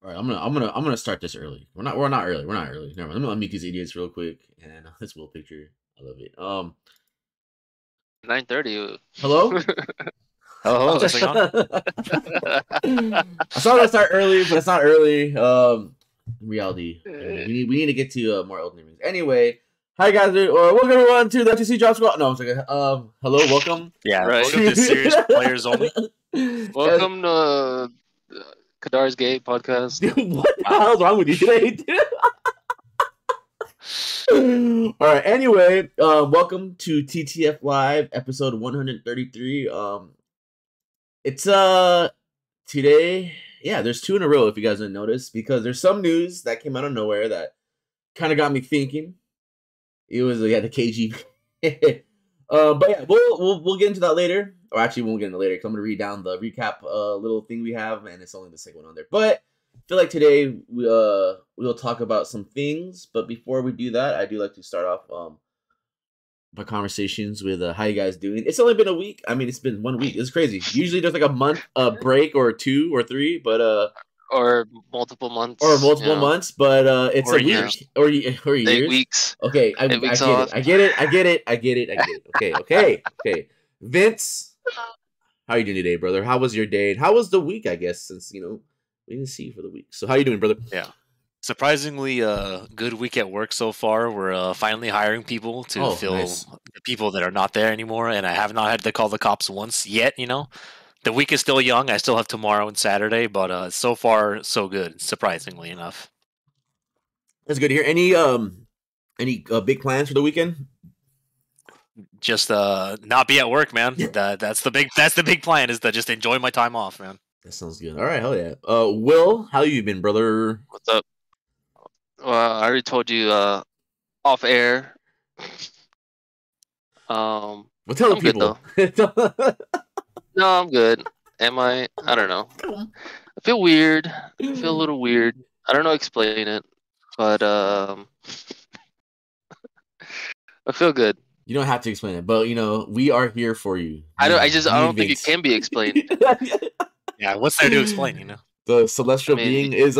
All right, I'm gonna start this early. We're not early. We're not early. Never mind. Let me unmute these idiots real quick. And this will picture. I love it. 9:30. Hello. Hello, is this thing on? I saw to start early, but it's not early. Reality. We need to get to more Elden Rings. Anyway, hi guys. Welcome everyone to the FTC Job Squad. No, I'm sorry. Hello, welcome. Yeah, Right. welcome to Serious Players Only. Welcome to Kadar's Gate podcast. Dude, what the hell's wrong with you today, dude? All right. Anyway, welcome to TTF Live, episode 133. It's today. Yeah, there's two in a row. If you guys didn't notice, because there's some news that came out of nowhere that kind of got me thinking. It was the KG. But yeah, we'll get into that later. Or actually, we won't get into it later because I'm gonna read down the recap little thing we have, and it's only the second one on there. But I feel like today we'll talk about some things. But before we do that, I do like to start off my conversations with how you guys doing. It's only been a week. I mean, it's been 1 week. It's crazy. Usually there's like a month break or 2 or 3, but or multiple months. Months, but it's Or a years. week or years. 8 weeks. Okay, I 8 weeks get off. it. I get it. Okay. Vince, how you doing today, brother? How was your day? And how was the week? I guess since we didn't see you for the week. So how you doing, brother? Yeah. Surprisingly, good week at work so far. We're finally hiring people to fill nice. the people that are not there anymore, and I have not had to call the cops once yet. The week is still young. I still have tomorrow and Saturday, but so far so good. Surprisingly enough. That's good to hear. Any big plans for the weekend? Just not be at work, man. That's the big plan, is to just enjoy my time off, man. That sounds good. All right, hell yeah. Will, how you been, brother? What's up? Well, I already told you off air. Well, tell the I'm good, people. No, I'm good. Am I? I don't know. I feel weird. I feel a little weird. I don't know how to explain it, but I feel good. You don't have to explain it, but we are here for you. I don't think it can be explained. Yeah, what's there to explain? The celestial being is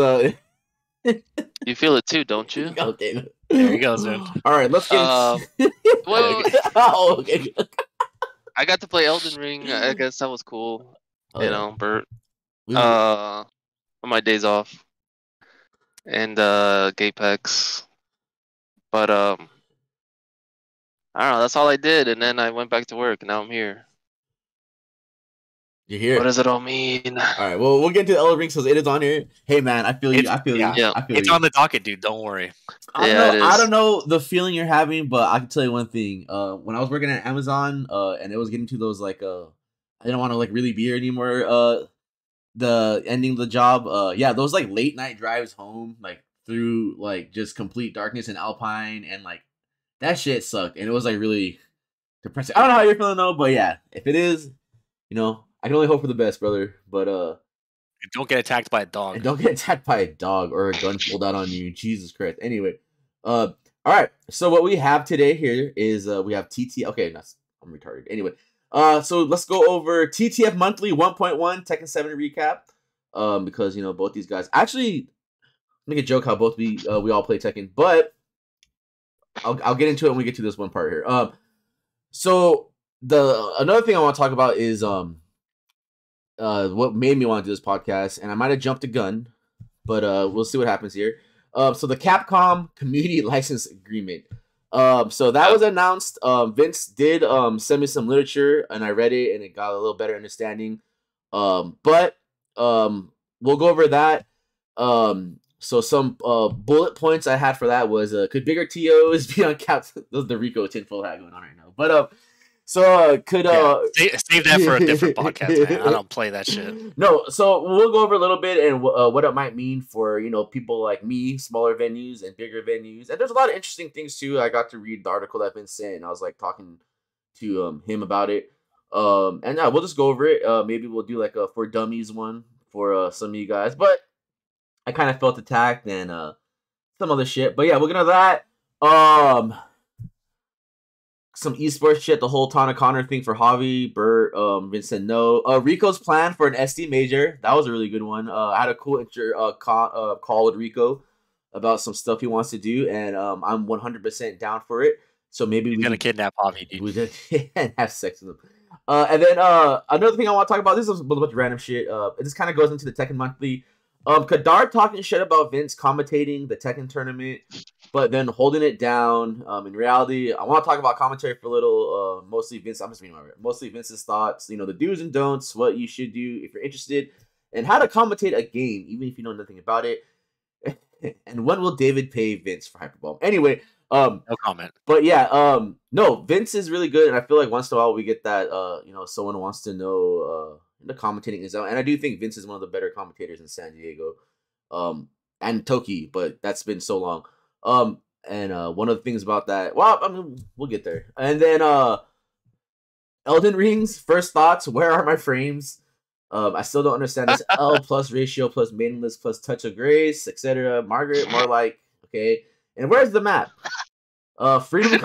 You feel it too, don't you? Okay. There you go, Zen. All right, let's get. Well, Oh, okay. I got to play Elden Ring. I guess that was cool. Bert. We- On my days off, and Gapex. But I don't know. That's all I did, and then I went back to work. And now I'm here. You're here. What does it all mean? All right. Well, we'll get into the Elden Ring because it is on here. Hey, man, I feel you. Yeah. I feel you. It's on the docket, dude. Don't worry. I don't know the feeling you're having, but I can tell you one thing. When I was working at Amazon, and it was getting to those I didn't want to really be here anymore. The ending of the job. Those late night drives home, through just complete darkness in Alpine, and that shit sucked, and it was really depressing. I don't know how you're feeling though, but yeah, if it is, I can only hope for the best, brother. But Don't get attacked by a dog. and don't get attacked by a dog or a gun pulled out on you. Jesus Christ. Anyway, all right. So what we have today here is we have TT. Okay, I'm retarded. Anyway, so let's go over TTF Monthly 1.1 Tekken 7 recap. Because both these guys actually make a joke how both we all play Tekken, but I'll get into it when we get to this one part here. So another thing I want to talk about is what made me want to do this podcast, and I might have jumped a gun, but we'll see what happens here. So the Capcom Community License Agreement. So that was announced. Vince did send me some literature, and I read it, and it got a little better understanding. But we'll go over that. So some bullet points I had for that was could bigger TOs be on cap? Those the Rico tinfoil hat going on right now, but could save that for a different podcast, man. I don't play that shit. No, so we'll go over a little bit and what it might mean for people like me, smaller venues and bigger venues. And there's a lot of interesting things too. I got to read the article that Vince sent, and I was talking to him about it. And yeah, we'll just go over it. Maybe we'll do a for dummies one for some of you guys. But I kind of felt attacked and some other shit. But yeah, we'll get into that. some esports shit, the whole Tana Connor thing for Javi, Bert, Vincent, no. Rico's plan for an SD major, that was a really good one. I had a cool call with Rico about some stuff he wants to do, and I'm 100% down for it. So maybe we're gonna kidnap Javi, dude. We did have sex with him. And then another thing I want to talk about, this is a bunch of random shit. This kind of goes into the Tekken Monthly. Kadar talking shit about Vince commentating the Tekken tournament, but then holding it down. In reality, I want to talk about commentary for a little. Mostly Vince. I'm just reading mostly Vince's thoughts. You know, the do's and don'ts, what you should do if you're interested, and how to commentate a game, even if you know nothing about it. And when will David pay Vince for Hyperbomb? Anyway, no comment. But yeah, no, Vince is really good, and I feel like once in a while we get that. You know, someone wants to know the commentating is out, and I do think Vince is one of the better commentators in San Diego, and Toki, but that's been so long. And one of the things about that, well, I mean, we'll get there. And then Elden Ring's first thoughts. Where are my frames? I still don't understand this L plus ratio plus maidenless plus touch of grace, etc. Margaret, more like okay. And where's the map? Freedom.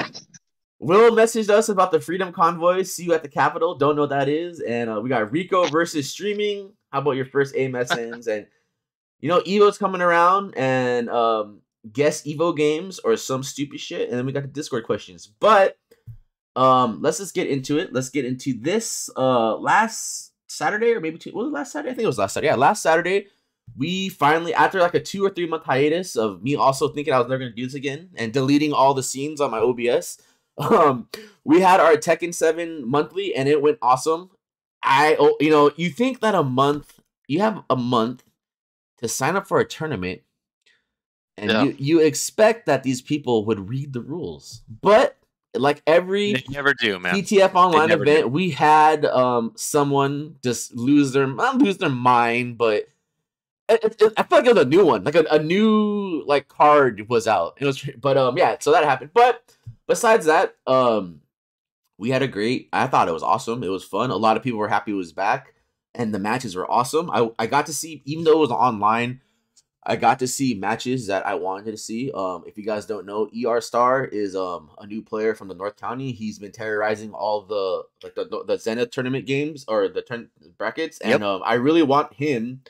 Will messaged us about the Freedom Convoy. See you at the Capitol. Don't know what that is. And we got Rico versus streaming. How about your first AMSNs? And you know, Evo's coming around, and guess Evo games or some stupid shit. And then we got the Discord questions. But let's just get into it. Let's get into this. Last Saturday, or maybe was it last Saturday? I think it was last Saturday. Yeah, last Saturday. We finally, after like a 2 or 3 month hiatus of me also thinking I was never going to do this again and deleting all the scenes on my OBS, we had our Tekken 7 monthly, and it went awesome. You know, you think that you have a month to sign up for a tournament, and you expect that these people would read the rules, but like every they never do, man. TTF online event, we had someone just not lose their mind, but I feel like it was a new one, like a new like card was out. It was, but yeah, so that happened. But besides that, we had I thought it was awesome. It was fun. A lot of people were happy it was back, and the matches were awesome. I got to see, even though it was online, I got to see matches that I wanted to see. If you guys don't know, ER Star is a new player from the North County. He's been terrorizing all the Zenith tournament games or the brackets, and I really wanted him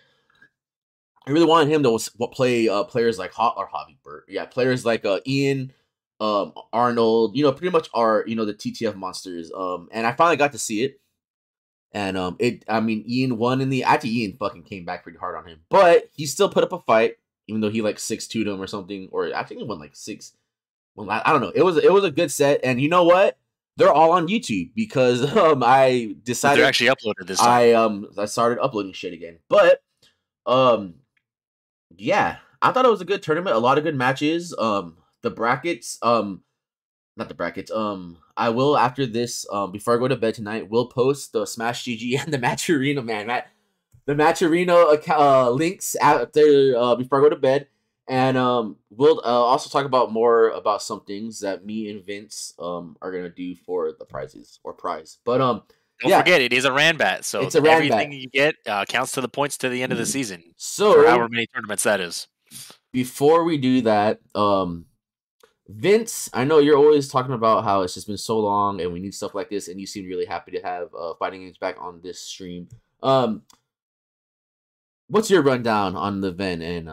to play players like Javi Burt. Yeah, players like Ian, Arnold, you know, pretty much are, you know, the TTF monsters. And I finally got to see it. And Ian won Ian fucking came back pretty hard on him. But he still put up a fight, even though he like 6-2'd him or something. Or I think he won like 6. Well, I don't know. It was a good set. And you know what? They're all on YouTube because I decided they're actually uploaded this time. I started uploading shit again. But yeah, I thought it was a good tournament. A lot of good matches. The brackets, not the brackets. I will, after this, before I go to bed tonight, we'll post the Smash GG and the Match Arena, man. The Match Arena links after before I go to bed, and we'll also talk about more about some things that me and Vince are gonna do for the prizes or prize. But don't forget, it is a Ranbat, so it's a everything you get counts to the points to the end of the season. So for however many tournaments that is. Before we do that, Vince, I know you're always talking about how it's just been so long and we need stuff like this, and you seem really happy to have fighting games back on this stream. What's your rundown on the event? And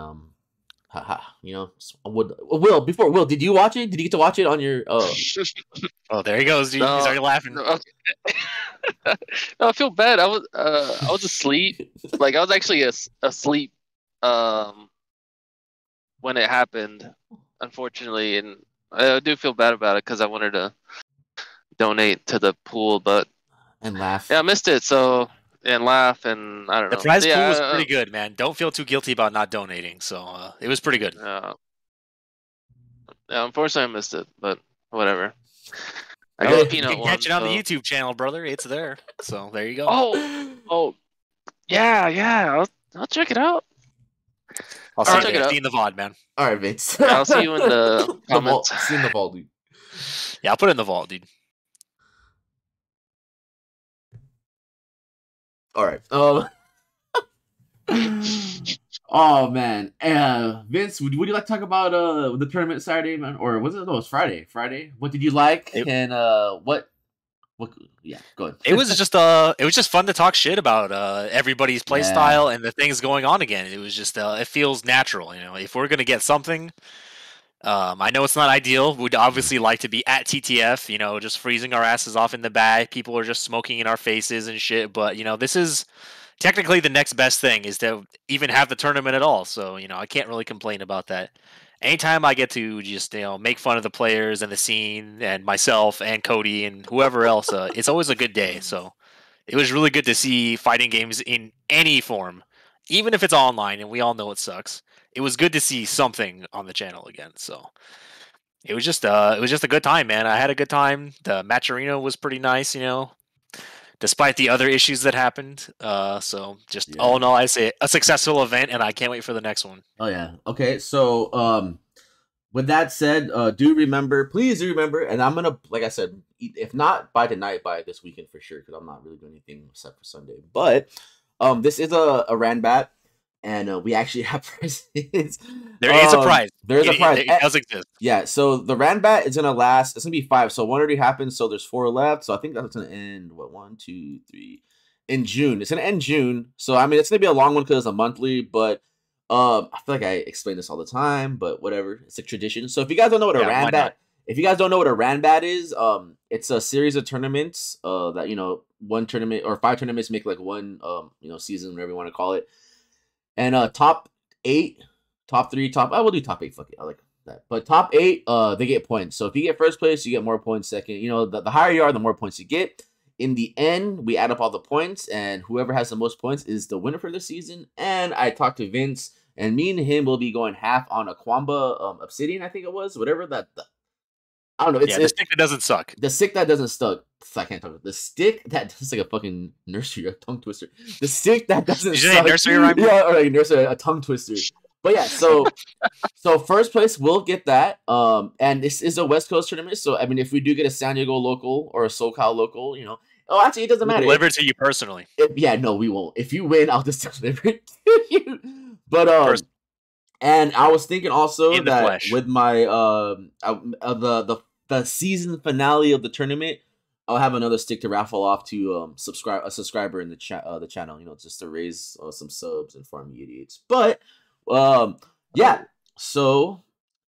you know, Will, did you watch it? Did you get to watch it on your? Oh, there he goes. Dude. No, he's already laughing. No, I feel bad. I was asleep. Like I was actually asleep when it happened, unfortunately, and I do feel bad about it because I wanted to donate to the pool, but and laugh. Yeah, I missed it. So and laugh, and I don't know. The prize pool was pretty good, man. Don't feel too guilty about not donating. So it was pretty good. Yeah, unfortunately, I missed it, but whatever. I you can catch it on the YouTube channel, brother. It's there. So there you go. Oh, yeah. I'll check it out. I'll see you in the VOD, man. All right, Vince. I'll see you in the comments. See in the vault, dude. Yeah, I'll put it in the vault, dude. All right. Oh man, Vince, would you like to talk about the tournament Saturday, man, or was it? No, it was Friday. Friday. What did you like, and what? Yeah, go ahead. It was just fun to talk shit about everybody's play style and the things going on again. It was just it feels natural, you know. If we're gonna get something, I know it's not ideal. We'd obviously like to be at TTF, you know, just freezing our asses off in the back. People are just smoking in our faces and shit. But you know, this is technically the next best thing is to even have the tournament at all. So you know, I can't really complain about that. Anytime I get to just make fun of the players and the scene and myself and Cody and whoever else, it's always a good day. So it was really good to see fighting games in any form, even if it's online and we all know it sucks. It was good to see something on the channel again. So it was just a good time, man. I had a good time. The Matcherino was pretty nice, you know, despite the other issues that happened. So just all in all, I say a successful event, and I can't wait for the next one. Oh yeah. Okay. So with that said, please do remember, and I'm gonna, like I said, if not by tonight, by this weekend for sure, because I'm not really doing anything except for Sunday. But this is a Ranbat. And we actually have prizes. There is a prize. There is a prize. It does exist. Yeah, so the Ranbat is going to last. It's going to be 5. So 1 already happened, so there's 4 left. So I think that's going to end, 1, 2, 3, in June. It's going to end June. So, I mean, it's going to be a long one because it's a monthly. But I feel like I explain this all the time. But whatever. It's a tradition. So if you guys don't know what a Ranbat... If you guys don't know what a Ranbat is, it's a series of tournaments that, you know, 1 tournament or 5 tournaments make like one, you know, season, whatever you want to call it. And top 8, top 3, I will do top 8. Fuck it, I like that. But top 8, they get points. So if you get first place, you get more points. Second, you know, the higher you are, the more points you get. In the end, we add up all the points, and whoever has the most points is the winner for the season. And I talked to Vince, and me and him will be going half on a Kwamba Obsidian, I think it was, whatever that. I don't know. The stick that doesn't suck. The stick that doesn't suck. I can't talk about the stick that is like a fucking nursery, a tongue twister. The stick that doesn't suck. Did you say nursery rhyme? Yeah, or like nursery, a tongue twister. But yeah, so first place will get that. And this is a West Coast tournament, so I mean, if we do get a San Diego local or a SoCal local, you know, actually, it doesn't matter. Deliver it to you personally. No, we won't. If you win, I'll just deliver it to you. But and I was thinking also that with my the season finale of the tournament, I'll have another stick to raffle off to a subscriber in the channel, you know, just to raise some subs and farm idiots. But yeah, so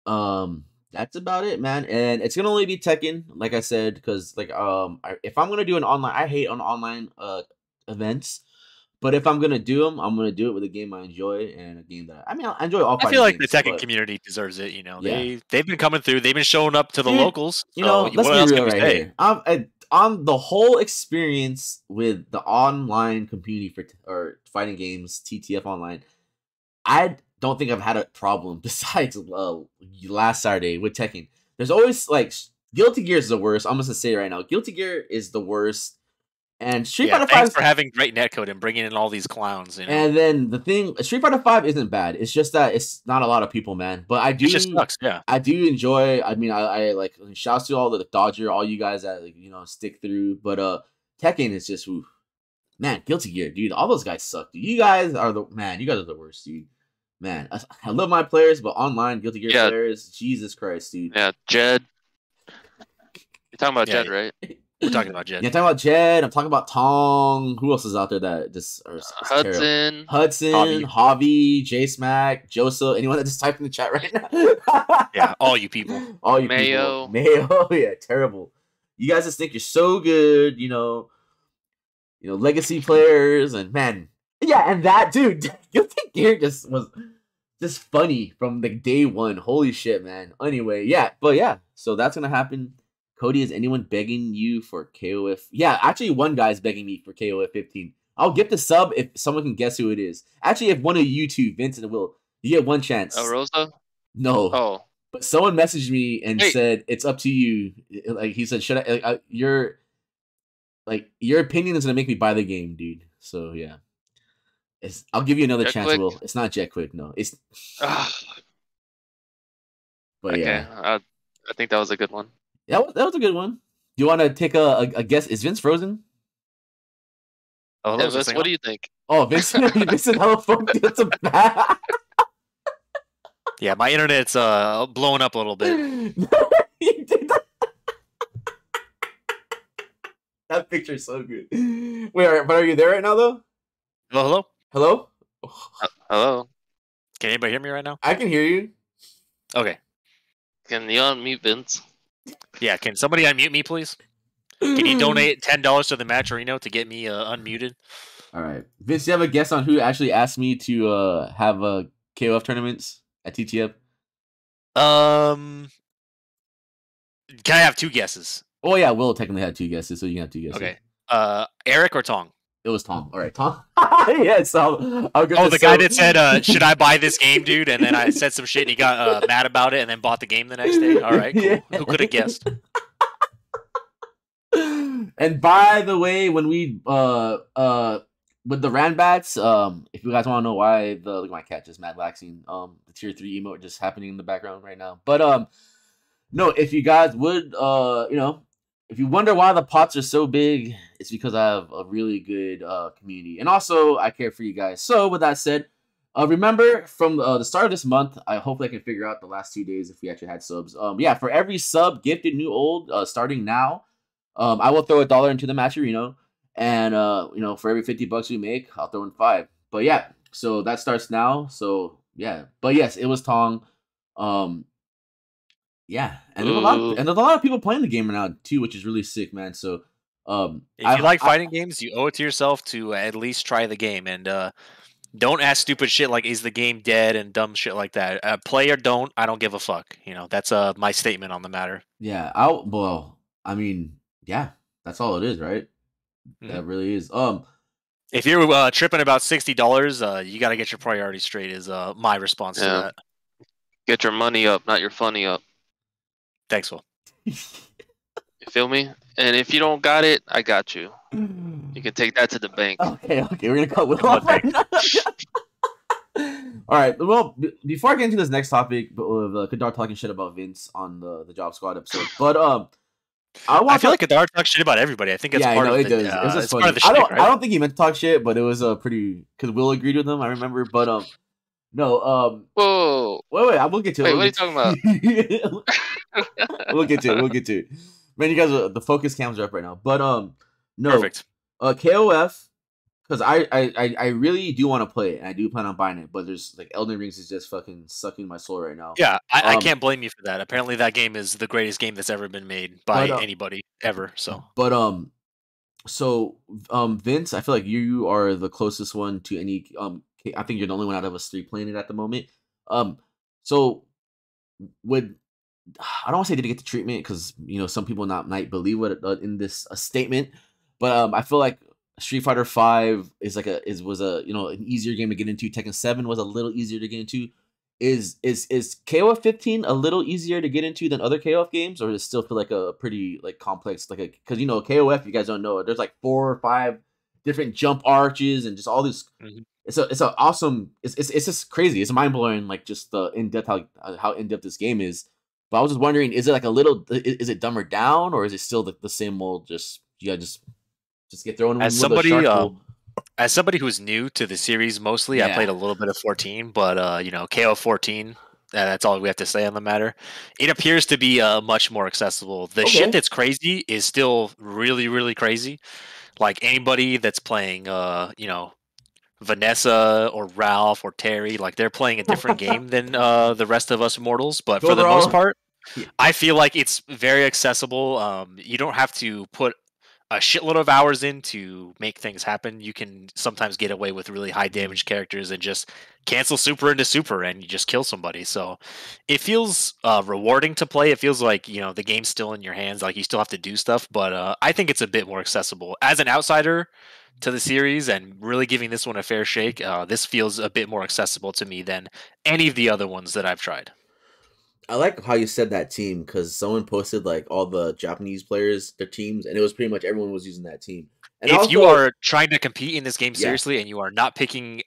that's about it, man. And it's gonna only be Tekken, like I said, because like if I'm gonna do an online, I hate on online events. But if I'm gonna do them, I'm gonna do it with a game I enjoy and a game that I enjoy all. I feel like the Tekken community deserves it. You know, they've been coming through. They've been showing up to the locals. You know, let's be real right here. On the whole experience with the online community or fighting games, TTF online, I don't think I've had a problem besides last Saturday with Tekken. There's always like Guilty Gear is the worst. I'm gonna say right now, Guilty Gear is the worst. And Street Fighter 5. Thanks for having great netcode and bringing in all these clowns. You know? And then the thing, Street Fighter 5 isn't bad. It's just that it's not a lot of people, man. But I do. It just sucks. Yeah. I do enjoy. I mean, I like shouts to all the Dodger, all you guys that like, you know, stick through. But Tekken is just man, Guilty Gear, dude. All those guys suck. Dude. You guys are the worst, dude. Man, I love my players, but online Guilty Gear players, Jesus Christ, dude. Yeah, Jed. You're talking about Jed, right? We're talking about Jed. Yeah, I'm talking about Jed. I'm talking about Tong. Who else is out there that just Hudson, Javi, J Smack, Joseph. Anyone that just typed in the chat right now? Yeah, all you people. All you people. Mayo. Yeah, terrible. You guys just think you're so good, you know, legacy players, and man, yeah, and that dude, Guilty Gear just was just funny from the day one. Holy shit, man. Anyway, yeah, but yeah, so that's gonna happen. Cody, is anyone begging you for KOF? Yeah, actually, one guy's begging me for KOF 15. I'll get the sub if someone can guess who it is. Actually, if one of you two, Vince and Will, you get one chance. Oh, Rosa? No. Oh. But someone messaged me and said, it's up to you. Like, he said, should I, your opinion is going to make me buy the game, dude. So, yeah. I'll give you another chance, Quick. Will. It's not Jet Quick, no. It's. But okay. Yeah. I think that was a good one. That was a good one. Do you want to take a guess? Is Vince frozen? Oh, yeah, Vince, what do you think? Oh, Vincent, how the fuck gets a bad? Yeah, my internet's blowing up a little bit. You did that. That picture's so good. Wait, but are you there right now though? Hello, Hello? Hello. Can anybody hear me right now? I can hear you. Okay. Can you unmute Vince? Yeah, can somebody unmute me, please? Can you donate $10 to the Match Reno to get me unmuted? All right, Vince, you have a guess on who actually asked me to have KOF tournaments at TTF? Can I have 2 guesses? Oh yeah, Will technically had 2 guesses, so you can have 2 guesses. Okay. Eric or Tong? It was Tom. All right, Tom. Yes. I'll get Oh, the guy that said, "Should I buy this game, dude?" And then I said some shit, and he got mad about it, and then bought the game the next day. All right, cool. Yeah. Who could have guessed? And by the way, when we with the Ranbats, if you guys want to know why look at my cat just mad laxing, the tier 3 emote just happening in the background right now. But no, if you guys would if you wonder why the pots are so big, it's because I have a really good community, and also I care for you guys. So with that said, remember from the start of this month, hopefully I can figure out the last 2 days if we actually had subs. Yeah, for every sub, gifted, new, old, starting now, I will throw $1 into the Match Reno, and for every $50 we make, I'll throw in 5. But yeah, so that starts now. So yeah, but yes, it was Tong. Yeah, and there's a lot of people playing the game right now too, which is really sick, man. So if you like fighting games, you owe it to yourself to at least try the game, and don't ask stupid shit like "Is the game dead?" and dumb shit like that. Play or don't, I don't give a fuck. That's my statement on the matter. Yeah, I mean, yeah, that's all it is, right? Mm-hmm. That really is. If you're tripping about $60, you got to get your priorities straight. Is my response to that. Get your money up, not your funny up. Thanks, Will. You feel me? And if you don't got it, I got you. You can take that to the bank. Okay, we're gonna cut Will off right now. All right. Well, before I get into this next topic, with Kadar talking shit about Vince on the Job Squad episode, but I feel like Kadar talks shit about everybody. I think it's part of it. It's part of the shit, right? I don't think he meant to talk shit, but it was pretty because Will agreed with him. I remember, but no. Whoa. Wait. I will get to it. Wait, what are you talking about? We'll get to it. Man, you guys, the focus cams are up right now. But no. Perfect. KOF, because I really do want to play it, and I do plan on buying it. But there's like Elden Rings is just fucking sucking my soul right now. Yeah, I can't blame you for that. Apparently, that game is the greatest game that's ever been made by anybody ever. So, but Vince, I feel like you are the closest one to any. I think you're the only one out of us 3 playing it at the moment. So I don't want to say did it get the treatment because some people might believe what in this statement, but I feel like Street Fighter 5 was an easier game to get into. Tekken 7 was a little easier to get into. Is KOF 15 a little easier to get into than other KOF games, or does it still feel like a pretty complex because KOF, you guys don't know, there's like 4 or 5 different jump arches and just all this. Mm-hmm. It's an awesome. It's just crazy. It's mind blowing. Like just the in depth how in depth this game is. But I was just wondering, is it like a little? Is it dumber down, or is it still the same old? Just get thrown in as somebody who's new to the series. Mostly, yeah. I played a little bit of 14, but KO 14. That's all we have to say on the matter. It appears to be much more accessible. The shit that's crazy is still really, really crazy. Like anybody that's playing, Vanessa or Ralph or Terry, like they're playing a different game than the rest of us mortals. But for the most part, I feel like it's very accessible. You don't have to put a shitload of hours in to make things happen. You can sometimes get away with really high damage characters and just cancel super into super and you just kill somebody. So it feels rewarding to play. It feels like, the game's still in your hands. Like you still have to do stuff, but I think it's a bit more accessible. As an outsider to the series and really giving this one a fair shake, this feels a bit more accessible to me than any of the other ones that I've tried. I like how you said that team because someone posted like all the Japanese players, their teams, and it was pretty much everyone was using that team. And if you are trying to compete in this game seriously and you are not picking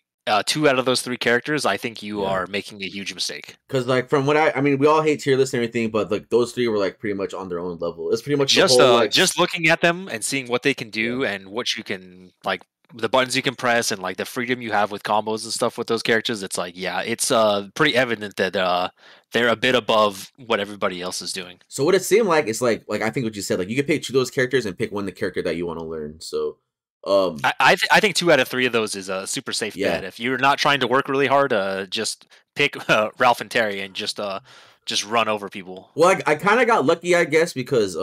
2 out of those 3 characters, I think you are making a huge mistake. Because like from what I mean, we all hate tier lists and everything, but like those 3 were like pretty much on their own level. It's pretty much just looking at them and seeing what they can do and what you can like the buttons you can press and like the freedom you have with combos and stuff with those characters, it's like, yeah, it's pretty evident that they're a bit above what everybody else is doing. So what it seemed like, it's like I think what you said, like you could pick 2 of those characters and pick one the character that you want to learn. So I think 2 out of 3 of those is a super safe bet. If you're not trying to work really hard, just pick Ralph and Terry and just run over people. Well, I kind of got lucky, I guess, because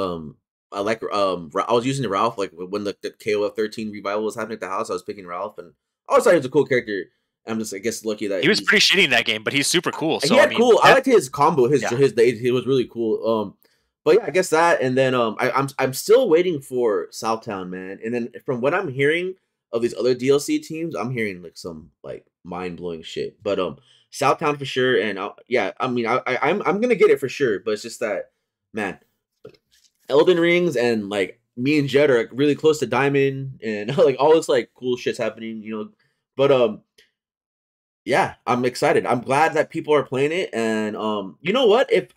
I was using Ralph like when the KOF 13 revival was happening at the house. I was picking Ralph, and I always thought he was a cool character. I'm just, I guess, lucky that he was pretty shitty in that game, but he's super cool. So he had cool. I liked his combo. He was really cool. But yeah, I guess that, and then I'm still waiting for Southtown, man. And then from what I'm hearing of these other DLC teams, I'm hearing like some like mind blowing shit. But Southtown for sure, and I'm gonna get it for sure. But it's just that, man, Elden Rings and like me and Jed are really close to Diamond, and like all this like cool shit's happening, you know. But yeah, I'm excited. I'm glad that people are playing it, and you know what? If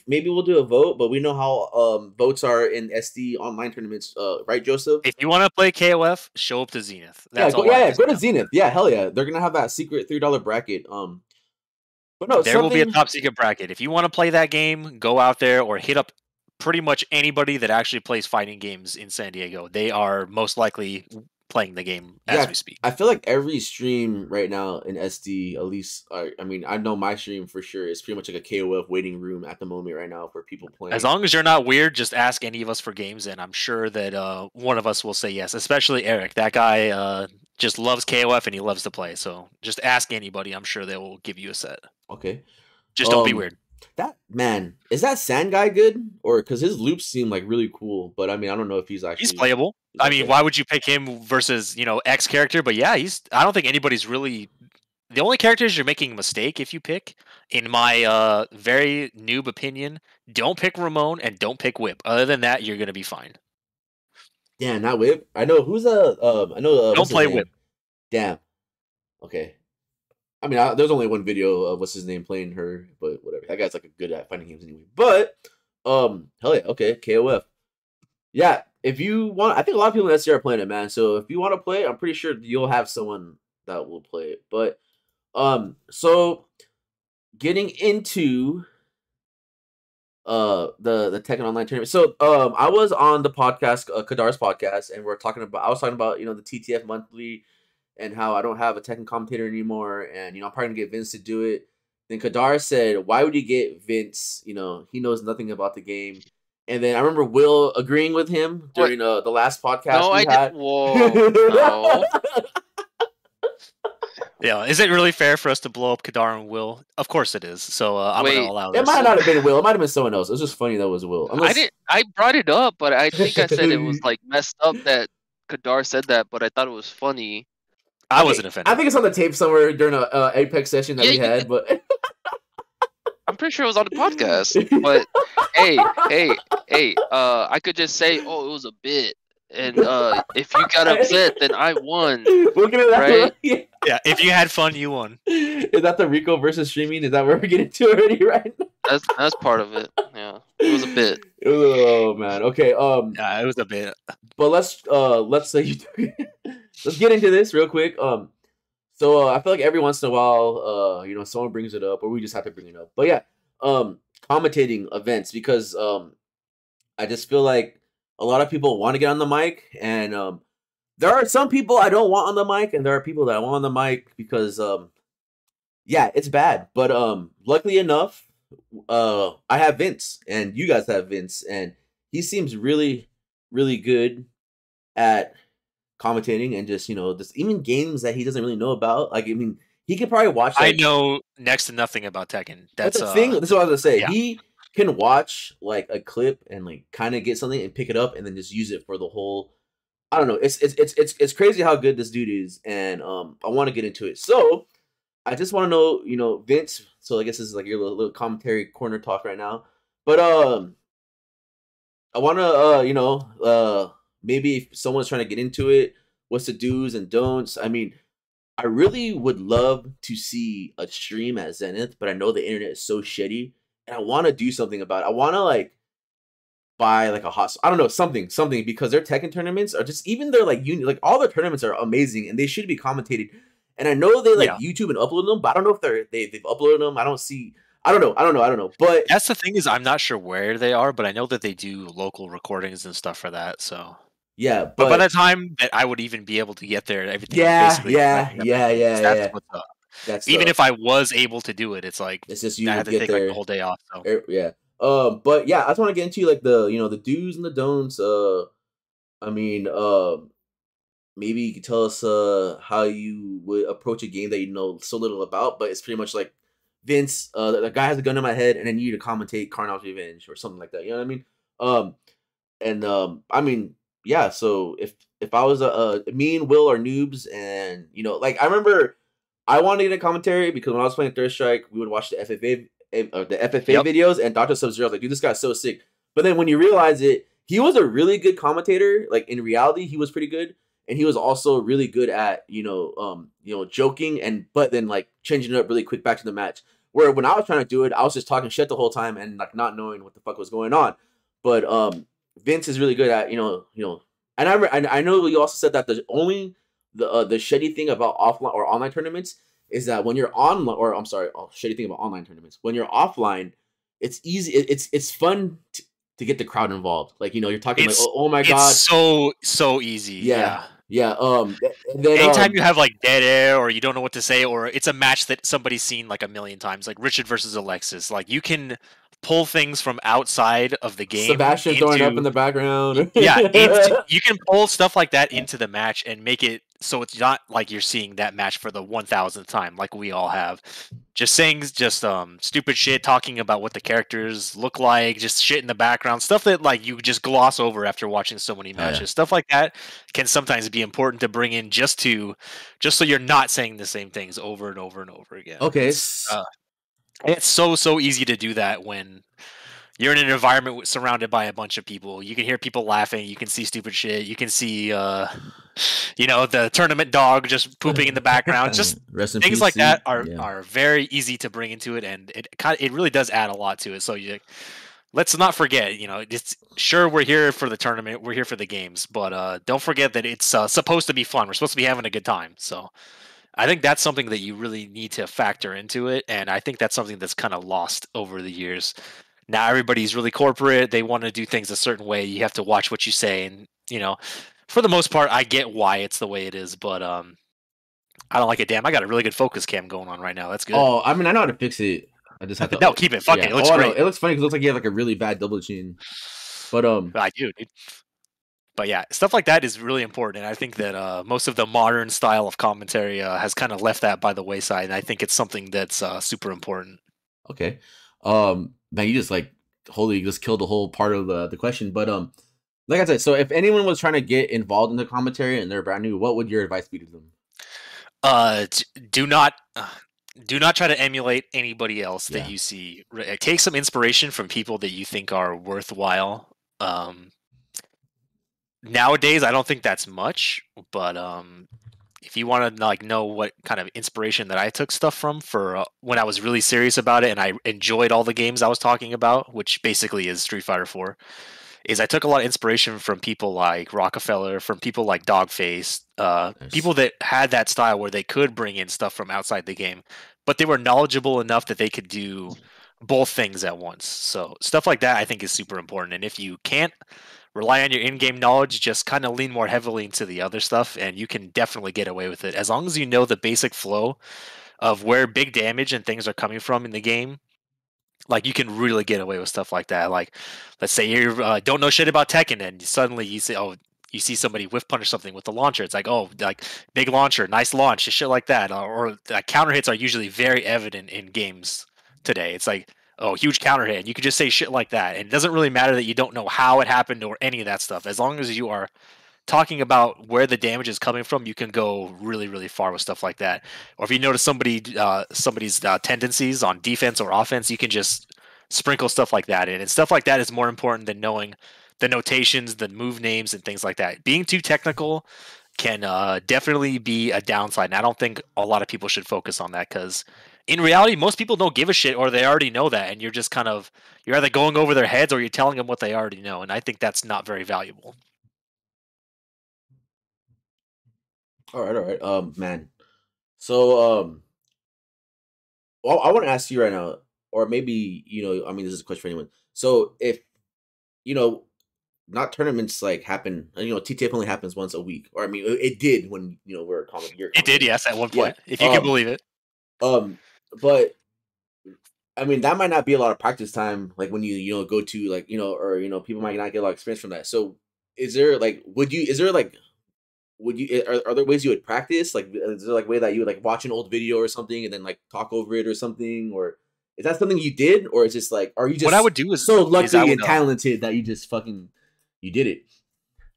maybe we'll do a vote, but we know how votes are in SD online tournaments, right, Joseph? If you want to play KOF, show up to Zenith. That's go to Zenith. Yeah, hell yeah, they're gonna have that secret $3 bracket. But no, there will be a top secret bracket. If you want to play that game, go out there or hit up pretty much anybody that actually plays fighting games in San Diego. They are most likely playing the game as we speak. I feel like every stream right now in SD, at least, I know my stream for sure is pretty much like a KOF waiting room at the moment right now for people playing. As long as you're not weird, just ask any of us for games, and I'm sure that one of us will say yes, especially Eric. That guy just loves KOF and he loves to play, so just ask anybody. I'm sure they will give you a set. Okay. Just don't be weird. That man, is that Sand guy good? Or because his loops seem like really cool, but I don't know if he's playable. I mean, why would you pick him versus X character? But yeah, I don't think anybody's really. The only characters you're making a mistake if you pick, in my very noob opinion, don't pick Ramon and don't pick Whip. Other than that, you're gonna be fine. Damn, not Whip. I know who's don't play Whip. Damn. Okay. I mean, there's only one video of what's his name playing her, but whatever. That guy's like good at fighting games anyway. But hell yeah, okay, KOF. Yeah, if you want, I think a lot of people in SC are playing it, man. So if you want to play, I'm pretty sure you'll have someone that will play it. But so getting into the Tekken Online tournament. So I was on the podcast, Kadar's podcast, and I was talking about the TTF monthly. And how I don't have a Tekken commentator anymore, and I'm probably gonna get Vince to do it. Then Kadar said, "Why would you get Vince? He knows nothing about the game." And then I remember Will agreeing with him during the last podcast. No, we had. Whoa, no. Yeah, is it really fair for us to blow up Kadar and Will? Of course it is. So I'm gonna allow this. It might not have been Will. It might have been someone else. It was just funny that it was Will. I brought it up, but I think I said it was like messed up that Kadar said that, but I thought it was funny. I wasn't offended. I think it's on the tape somewhere during a Apex session that we had, but I'm pretty sure it was on the podcast. But hey, I could just say, oh, it was a bit, and if you got upset, then I won. Look at that, right? Yeah, if you had fun, you won. Is that the Rico versus streaming? Is that where we're getting to already? Right? That's part of it. Yeah, it was a bit. Oh man. Okay. Yeah, it was a bit. But let's say let's get into this real quick. So I feel like every once in a while, someone brings it up, or we just have to bring it up. But yeah, commentating events, because I just feel like a lot of people want to get on the mic, and there are some people I don't want on the mic, and there are people that I want on the mic because yeah, it's bad. But luckily enough, I have Vince, and you guys have Vince, and he seems really, really good at commentating, and just even games that he doesn't really know about. Like, I mean, he could probably watch. I know next to nothing about Tekken. That's the thing. That's what I was gonna say. Yeah. He can watch like a clip and like kind of get something and pick it up and then just use it for the whole. I don't know. It's crazy how good this dude is, and I want to get into it. So I just want to know, Vince. So I guess this is like your little commentary corner talk right now. But I want to maybe if someone's trying to get into it, what's the do's and don'ts? I mean, I really would love to see a stream at Zenith, but I know the internet is so shitty, and I want to do something about it. I want to buy like a hot. I don't know something because their Tekken tournaments are just even their like all their tournaments are amazing and they should be commentated. And I know they like YouTube and upload them, but I don't know if they've uploaded them. I don't know. But that's the thing is I'm not sure where they are, but I know that they do local recordings and stuff for that. So yeah, but by the time that I would even be able to get there, everything that's what's up. That's even if I was able to do it, it's like it's just you I had to get take there like the whole day off. So yeah. But yeah, I just want to get into like the the do's and the don'ts. I mean, maybe you could tell us how you would approach a game that you know so little about, but it's pretty much like Vince, the guy has a gun in my head, and I need you to commentate Karnav's Revenge or something like that. You know what I mean? I mean, yeah. So if I was me and Will are noobs, and like I remember, I wanted to get a commentary because when I was playing Third Strike, we would watch the FFA videos, and Dr. Sub-Zero was like, dude, this guy's so sick. But then when you realize it, he was a really good commentator. Like in reality, he was pretty good. And he was also really good at, joking but then like changing it up really quick back to the match. Where when I was trying to do it, I was just talking shit the whole time and like not knowing what the fuck was going on. But Vince is really good at, and I know you also said that the shitty thing about offline or online tournaments is that when you're shitty thing about online tournaments. When you're offline, it's easy. It's fun to get the crowd involved. Like, you're talking like, oh my god. It's so easy. Yeah. Yeah. Then, anytime you have like dead air or you don't know what to say, or it's a match that somebody's seen like a million times, like Richard versus Alexis, like you can pull things from outside of the game. Sebastian throwing up in the background. You can pull stuff like that into the match and make it so it's not like you're seeing that match for the 1000th time, like we all have. Just saying stupid shit, talking about what the characters look like, just shit in the background, stuff that like you just gloss over after watching so many matches. Stuff like that can sometimes be important to bring in just so you're not saying the same things over and over and over again. Okay. It's so easy to do that when you're in an environment surrounded by a bunch of people. You can hear people laughing. You can see stupid shit. You can see, the tournament dog just pooping in the background. Just things like that are very easy to bring into it, and it really does add a lot to it. So let's not forget, it's sure we're here for the tournament, we're here for the games, but don't forget that it's supposed to be fun. We're supposed to be having a good time. So I think that's something that you really need to factor into it, and I think that's something that's kind of lost over the years. Now everybody's really corporate. They want to do things a certain way. You have to watch what you say, and for the most part, I get why it's the way it is, but I don't like it. Damn, I got a really good focus cam going on right now. That's good. Oh, I mean, I know how to fix it. I just have to. No, keep it. Fuck it. It looks great. It looks funny because it looks like you have like a really bad double chin. But I do, dude. But yeah, stuff like that is really important, and I think that most of the modern style of commentary has kind of left that by the wayside, and I think it's something that's super important. Okay. Man, you just like just killed the whole part of the question. But like I said, so if anyone was trying to get involved in the commentary and they're brand new, what would your advice be to them? Do not try to emulate anybody else that you see. Take some inspiration from people that you think are worthwhile. Nowadays, I don't think that's much, but if you want to like know what kind of inspiration that I took stuff from for when I was really serious about it and I enjoyed all the games I was talking about, which basically is Street Fighter 4, is I took a lot of inspiration from people like Rockefeller, from people like Dogface, people that had that style where they could bring in stuff from outside the game, but they were knowledgeable enough that they could do both things at once. So stuff like that I think is super important. And if you can't rely on your in-game knowledge, just kind of lean more heavily into the other stuff, and you can definitely get away with it. As long as you know the basic flow of where big damage and things are coming from in the game, like you can really get away with stuff like that. Like, let's say you don't know shit about Tekken, and suddenly you say, you see somebody whiff punish something with the launcher. It's like, like big launcher, nice launch, shit like that. Or counter hits are usually very evident in games today. It's like, huge counter hit. You could just say shit like that. And it doesn't really matter that you don't know how it happened or any of that stuff. As long as you are talking about where the damage is coming from, you can go really, really far with stuff like that. Or if you notice somebody's tendencies on defense or offense, you can just sprinkle stuff like that in. And stuff like that is more important than knowing the notations, the move names, and things like that. Being too technical can definitely be a downside. And I don't think a lot of people should focus on that because in reality, most people don't give a shit, or they already know that, and you're just you're either going over their heads or you're telling them what they already know, and I think that's not very valuable. All right. Man. So, well, I want to ask you right now, or maybe I mean, this is a question for anyone. So, if not tournaments like happen, TTF only happens once a week, or I mean, it did when we're common. It did, yes, at one point, Yeah. if you can believe it. But I mean, that might not be a lot of practice time, like when you go to like or people might not get a lot of experience from that. So, is there like are there ways you would practice? Like, is there like a way that you would like watch an old video or something and then like talk over it or something? Or is that something you did? Or is just like, are you just what I would do is so lucky and talented that you just you did it?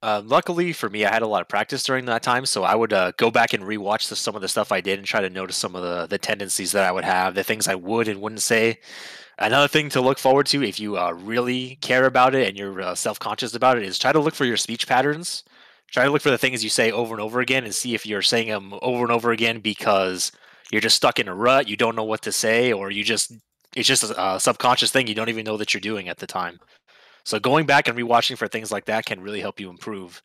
Luckily for me, I had a lot of practice during that time, so I would go back and rewatch some of the stuff I did and try to notice some of the tendencies that I would have, the things I would and wouldn't say. Another thing to look forward to if you really care about it and you're self-conscious about it is try to look for your speech patterns. Try to look for the things you say over and over again and see if you're saying them over and over again because you're just stuck in a rut, you don't know what to say, or it's just a subconscious thing you don't even know that you're doing at the time. So going back and rewatching for things like that can really help you improve.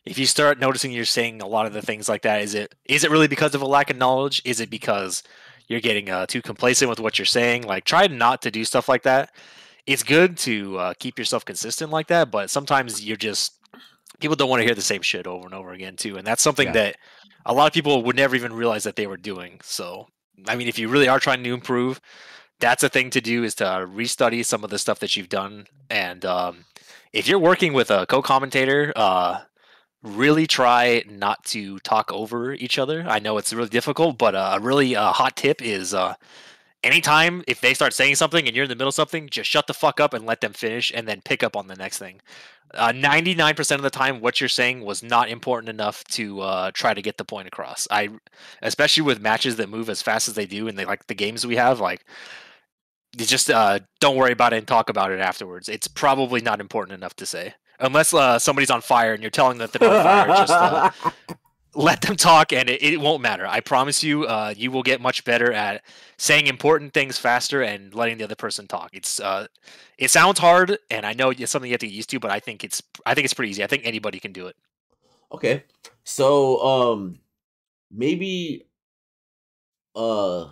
If you start noticing you're saying a lot of the things like that, is it really because of a lack of knowledge? Is it because you're getting too complacent with what you're saying? Like, try not to do stuff like that. It's good to keep yourself consistent like that, but sometimes people don't want to hear the same shit over and over again too, and that's something that a lot of people would never even realize that they were doing. So, I mean, if you really are trying to improve, that's a thing to do, is to restudy some of the stuff that you've done. And if you're working with a co-commentator, really try not to talk over each other. I know it's really difficult, but a really hot tip is anytime if they start saying something and you're in the middle of something, just shut the fuck up and let them finish and then pick up on the next thing. 99% of the time, what you're saying was not important enough to try to get the point across. Especially with matches that move as fast as they do, and they like the games we have, like, you just don't worry about it and talk about it afterwards. It's probably not important enough to say, unless somebody's on fire and you're telling them that they're on fire. Just let them talk, and it won't matter. I promise you, you will get much better at saying important things faster and letting the other person talk. It sounds hard, and I know it's something you have to get used to, but I think it's pretty easy. I think anybody can do it. Okay, so maybe let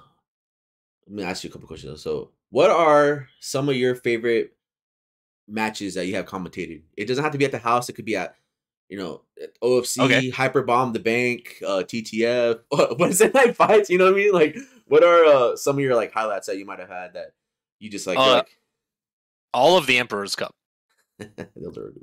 me ask you a couple questions. So, what are some of your favorite matches that you have commentated? It doesn't have to be at the house. It could be at OFC, okay. Hyperbomb the Bank, TTF. What is it like fights? You know what I mean? Like, what are some of your like highlights that you might have had that you just like? All of the Emperor's Cup.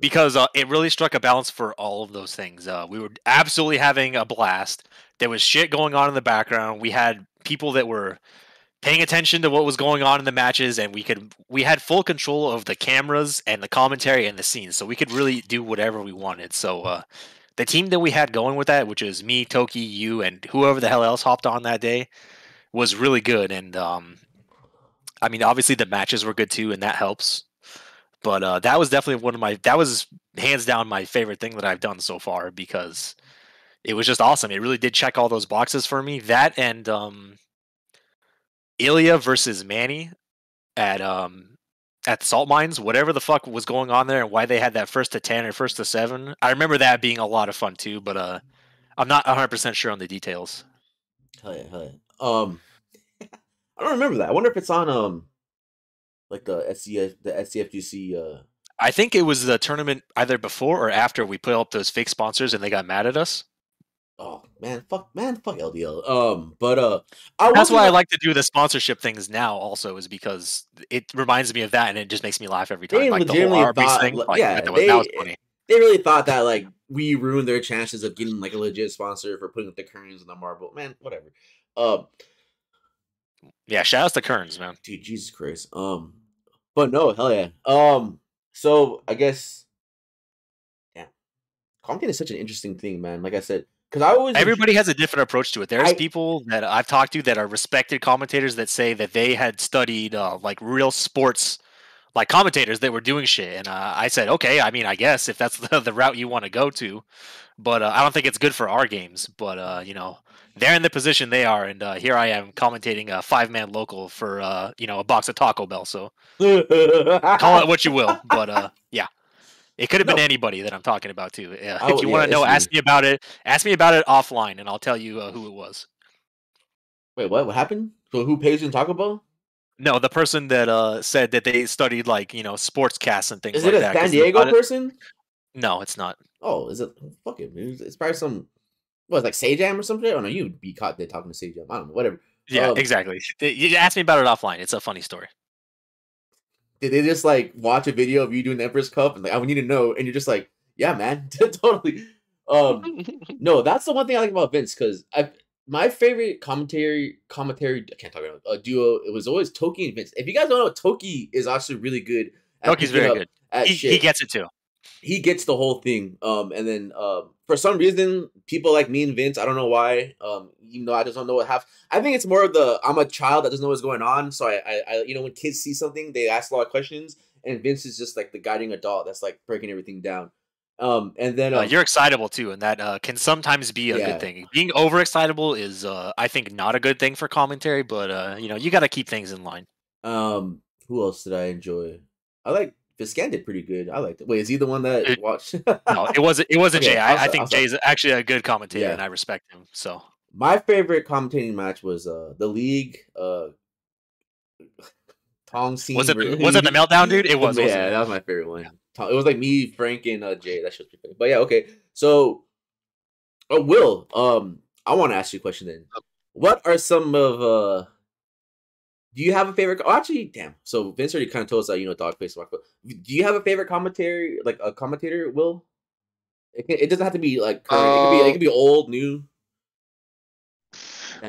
Because it really struck a balance for all of those things. We were absolutely having a blast. There was shit going on in the background. We had people that were paying attention to what was going on in the matches, and we had full control of the cameras and the commentary and the scenes, so we could really do whatever we wanted. So the team that we had going with that, which was me, Toki, you, and whoever the hell else hopped on that day, was really good. And I mean, obviously the matches were good too, and that helps. But that was definitely that was hands down my favorite thing that I've done so far, because it was just awesome. It really did check all those boxes for me. That and Ilya versus Manny at Salt Mines, whatever the fuck was going on there and why they had that 1st to 10 or 1st to 7. I remember that being a lot of fun too, but I'm not 100% sure on the details. Hell yeah. I don't remember that. I wonder if it's on like the SCFGC. I think it was the tournament either before or after we put up those fake sponsors and they got mad at us. Oh fuck LDL. That's why I like to do the sponsorship things now. Also, is because it reminds me of that, and it just makes me laugh every time. They like the whole Arby's thing. Like, that was funny. They really thought that like we ruined their chances of getting like a legit sponsor for putting up the Kerns and the marble. Man, whatever. Yeah, shout out to Kerns, man. Dude, Jesus Christ. But no, hell yeah. So I guess, yeah, commentating is such an interesting thing, man. Like I said. Everybody has a different approach to it. There's people that I've talked to that are respected commentators that say that they had studied like real sports like commentators that were doing shit, and I said, okay, I mean, I guess if that's the route you want to go to, but I don't think it's good for our games. But you know, they're in the position they are, and here I am commentating a 5-man local for you know, a box of Taco Bell. So call it what you will, but yeah. It could have been anybody that I'm talking about too. If you want to know, ask me about it. Ask me about it offline, and I'll tell you who it was. Wait, what? What happened? So who pays you in Taco Bell? No, the person that said that they studied like, you know, sportscasts and things Is like it a that. San Diego person? No, it's not. Oh, is it? Fuck it, man. It's probably some. What, it's like Sajam or something? Oh no, you'd be caught there talking to Sajam. I don't know. Whatever. Yeah, exactly. You asked me about it offline. It's a funny story. Did they just like watch a video of you doing the Empress Cup and like, I would need to know, and you're just like, yeah, man, totally. No, that's the one thing I like about Vince, because my favorite commentary I can't talk about a duo. It was always Toki and Vince. If you guys don't know, Toki is actually really good. Toki's very good. He gets it too. He gets the whole thing. And then for some reason, people like me and Vince, I don't know why. Even though I just don't know what half. I think it's more of the I'm a child that doesn't know what's going on. So I you know, when kids see something, they ask a lot of questions, and Vince is just like the guiding adult that's like breaking everything down. And then you're excitable too, and that can sometimes be a good thing. Being overexcitable is I think not a good thing for commentary, but you know, you got to keep things in line. Who else did I enjoy? I like Viscan did pretty good. I liked it. Wait, is he the one that watched? No, it wasn't okay, Jay. I think Jay's actually a good commentator, and I respect him. So my favorite commentating match was the league. Tong scene. Was it the meltdown, dude? It was. Yeah, that was my favorite one. Yeah. It was like me, Frank, and Jay. That shit's pretty funny. But yeah, okay. So, Will, I want to ask you a question then. What are some of do you have a favorite? Oh, actually, damn. So Vince already kind of told us that, you know, Dogface. Do you have a favorite commentary, like a commentator? Will it doesn't have to be like current. It could be old, new.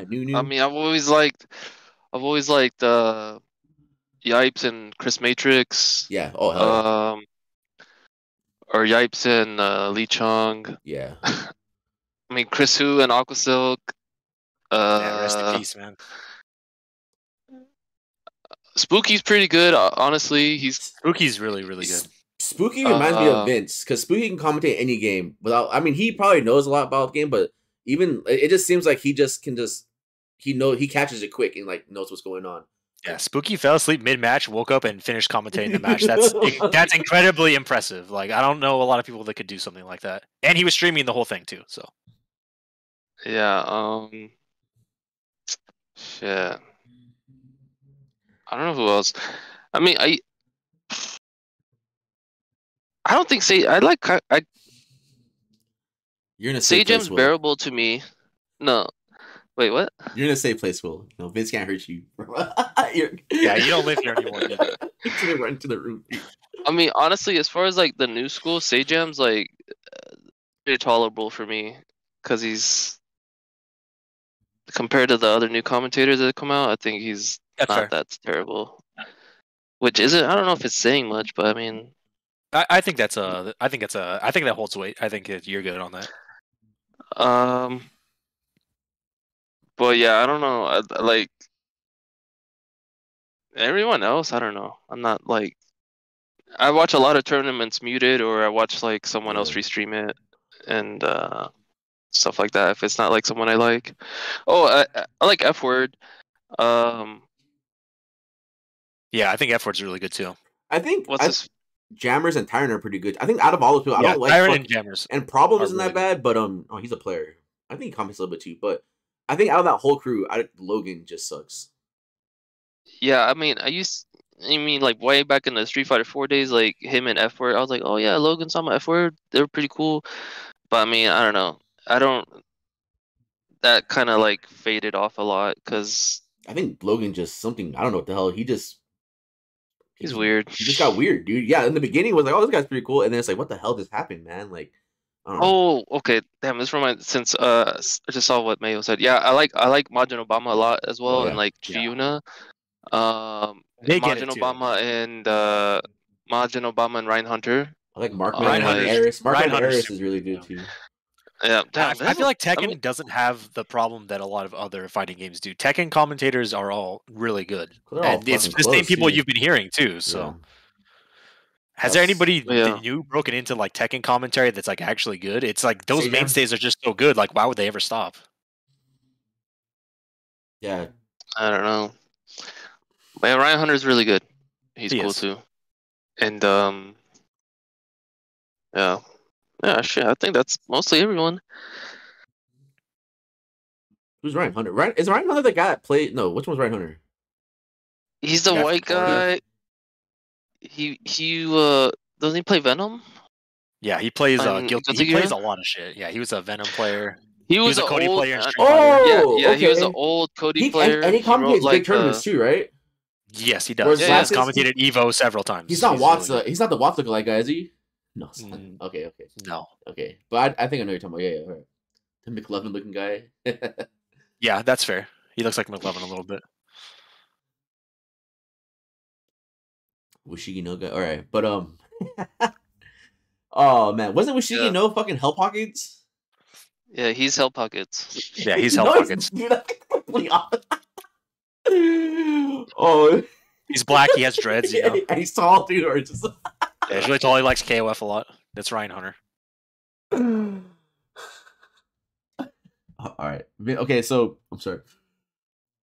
New. I mean, I've always liked Yipes and Chris Matrix. Yeah. Oh hell yeah. Or Yipes and Lee Chung. Yeah. I mean, Chris Hu and Aqua Silk. Yeah, rest in peace, man. Spooky's pretty good, honestly. Spooky's really good. Spooky reminds me of Vince, because Spooky can commentate any game without. I mean, he probably knows a lot about the game, but even it just seems like he catches it quick and like knows what's going on. Yeah, Spooky fell asleep mid-match, woke up, and finished commentating the match. That's incredibly impressive. Like, I don't know a lot of people that could do something like that. And he was streaming the whole thing too. So yeah, shit. I don't know who else. I mean, I don't think You're gonna say Sajam's bearable to me. No, wait, what? You're gonna say place, Will. No, Vince can't hurt you. Yeah, you don't live here anymore. To run to the room. I mean, honestly, as far as like the new school, Sajam's like pretty tolerable for me, because he's, compared to the other new commentators that come out, I think he's not that terrible. Which isn't, I don't know if it's saying much, but I mean, I think that holds weight. I think you're good on that. But yeah, I don't know. I like everyone else. I don't know. I'm not like, I watch a lot of tournaments muted, or I watch like someone else restream it and stuff like that. If it's not like someone I like. Oh, I like F Word. Yeah, I think F Word's really good too. I think Jammers and Tyrant are pretty good. I think out of all the people, I don't like Tyrant and Jammers. And Problem isn't that bad, but he's a player. I think he comments a little bit too, but I think out of that whole crew, Logan just sucks. Yeah, I mean, like way back in the Street Fighter 4 days, like him and F Word, I was like, oh yeah, Logan saw my F Word. They were pretty cool. But I mean, I don't know. That kind of like faded off a lot, because I think Logan just something, I don't know what the hell. He's weird. He just got weird, dude. Yeah, in the beginning it was like, oh, this guy's pretty cool, and then it's like, what the hell just happened, man? Like, I don't know. Oh, okay. Damn, this reminds, since I just saw what Mayo said. Yeah, I like Majin Obama a lot as well, and like Giuna. Majin Obama and Majin Obama and Ryan Hunter. I like Mark Harris. Mark Harris is really good too. Yeah, I feel like Tekken doesn't have the problem that a lot of other fighting games do. Tekken commentators are all really good, and it's the same people you've been hearing too. So Has there anybody Yeah. new broken into like Tekken commentary that's like actually good? It's like those Say mainstays are just so good. Like, why would they ever stop? Yeah. I don't know. But yeah, Ryan Hunter's really good. He's He cool is. too. And yeah. Yeah, shit. I think that's mostly everyone. Who's Ryan Hunter? Ryan is Ryan Hunter the guy that played? No, which one's Ryan Hunter? He's the Yeah, white oh, yeah. guy. He doesn't he play Venom? Yeah, he plays On Guilty. Guilty He plays Gear? a lot of shit. Yeah, he was a Venom player. He He was was a an Cody old player in Street Fighter. Oh, he was an okay. old Cody He player. and he He wrote commentates big like tournaments too, right? Yes, he Whereas does. Yeah, He has yeah. commentated Evo several times. He's not really Watts. good. He's not the Watts lookalike guy, is he? No. It's not. Mm. Okay. No. Okay. But I think I know what you're talking about. Yeah. All right. The McLovin looking guy. Yeah, that's fair. He looks like McLovin a little bit. Wishigi no guy. All right, but oh man, wasn't Wishigi Yeah. no fucking Hell Pockets? Yeah, he's Hell Pockets. Yeah, he's No, Hell Pockets. dude, that's completely opposite. Oh, He's black. He has dreads. You know, and he's tall, dude, or just. yeah, he's really tall. He likes KOF a lot. That's Ryan Hunter. All right. Okay, so I'm sorry.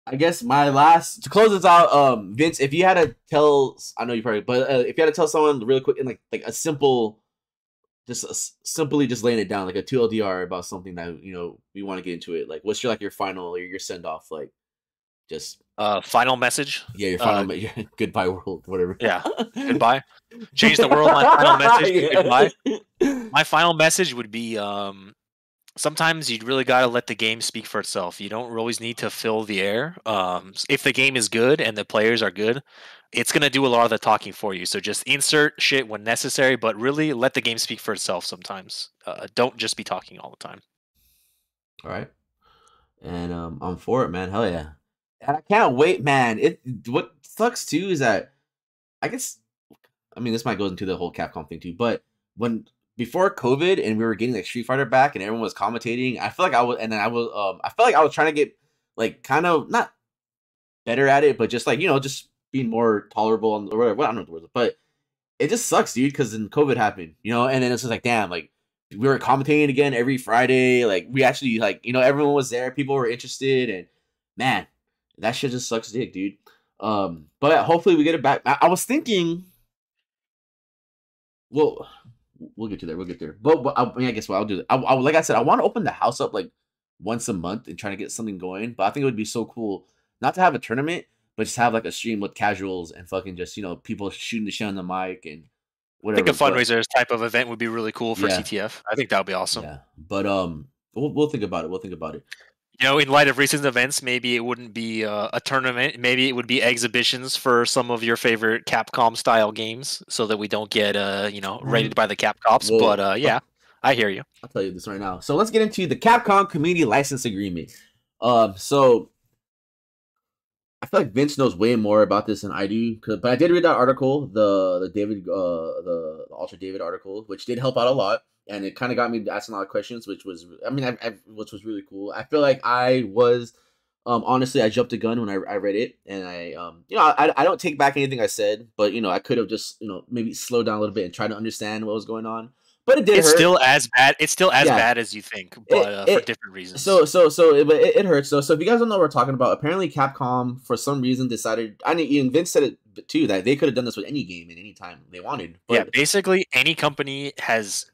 I guess my last to close this out, Vince, if you had to tell, I know you probably, but if you had to tell someone really quick and like a simple, simply just laying it down, like a 2LDR about something that we want to get into it. Like, what's your final or your send off? Like, just Final message. yeah, your final your goodbye world, whatever. Yeah, goodbye. Change the world. My final message. Yeah. Goodbye. My final message would be sometimes you really got to let the game speak for itself. You don't always need to fill the air. If the game is good and the players are good, it's going to do a lot of the talking for you. So just insert shit when necessary, but really let the game speak for itself sometimes. Don't just be talking all the time. All right. And I'm for it, man. Hell yeah. And I can't wait, man. What sucks too is that I guess this might go into the whole Capcom thing too, but before COVID and we were getting like Street Fighter back and everyone was commentating, I feel like I felt like I was trying to get like kind of not better at it, but just like just being more tolerable or whatever. Well, I don't know the words, but it just sucks, dude, because then COVID happened, and then it's just like, damn, like we were commentating again every Friday, like we actually like everyone was there, people were interested, and man, that shit just sucks dick, dude. But hopefully we get it back. I was thinking, well, we'll get to there. We'll get there. But I guess what I'll do. I like I said, I want to open the house up like once a month and try to get something going. But I think it would be so cool not to have a tournament, but just have like a stream with casuals and fucking just people shooting the shit on the mic and whatever. I think a fundraiser type of event would be really cool for TTF. I think that would be awesome. Yeah, but we'll think about it. We'll think about it. In light of recent events, maybe it wouldn't be a tournament. Maybe it would be exhibitions for some of your favorite Capcom style games, so that we don't get raided by the Capcops. Well, but yeah, I hear you. I'll tell you this right now. So let's get into the Capcom Community License Agreement. So I feel like Vince knows way more about this than I do, but I did read that article, the David, the Ultra David article, which did help out a lot. And it kind of got me asking a lot of questions, which was, which was really cool. I feel like I was, honestly, I jumped the gun when I read it, and I don't take back anything I said, but I could have just maybe slowed down a little bit and tried to understand what was going on. But it did. It's hurt. Still as bad. It's still as bad as you think, but for different reasons. But it hurts. So if you guys don't know what we're talking about, apparently Capcom for some reason decided. Even Vince said it too, that they could have done this with any game at any time they wanted. But yeah, basically any company has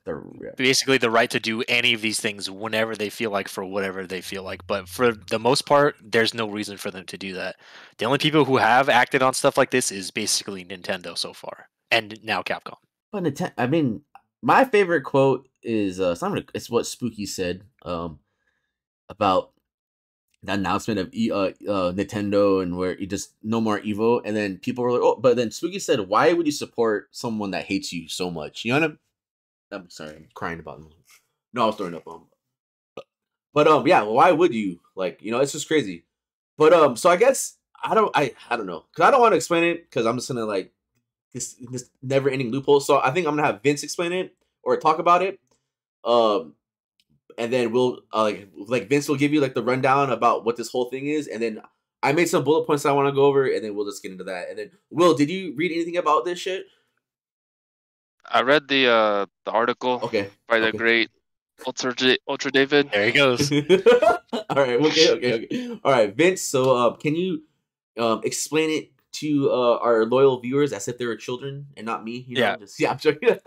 basically the right to do any of these things whenever they feel like, for whatever they feel like. But for the most part, there's no reason for them to do that. The only people who have acted on stuff like this is basically Nintendo so far, and now Capcom. But Nintendo, my favorite quote is it's what Spooky said about the announcement of Nintendo and where it just no more Evo, and then people were like, oh, but then Spooky said, why would you support someone that hates you so much? I'm sorry, I'm crying about it. No, I was throwing up on. But yeah, why would you? It's just crazy. But so I guess I don't know, because I don't want to explain it, because I'm just gonna this never ending loophole. So I think I'm gonna have Vince explain it or talk about it. And then we'll Vince will give you the rundown about what this whole thing is, and then I made some bullet points that I want to go over, and then we'll just get into that. And then Will, did you read anything about this shit? I read the article Okay. by the great Ultra David. There he goes. All right. Okay. All right, Vince. So, can you explain it to our loyal viewers as if they were children and not me? You know, Yeah. just, I'm joking.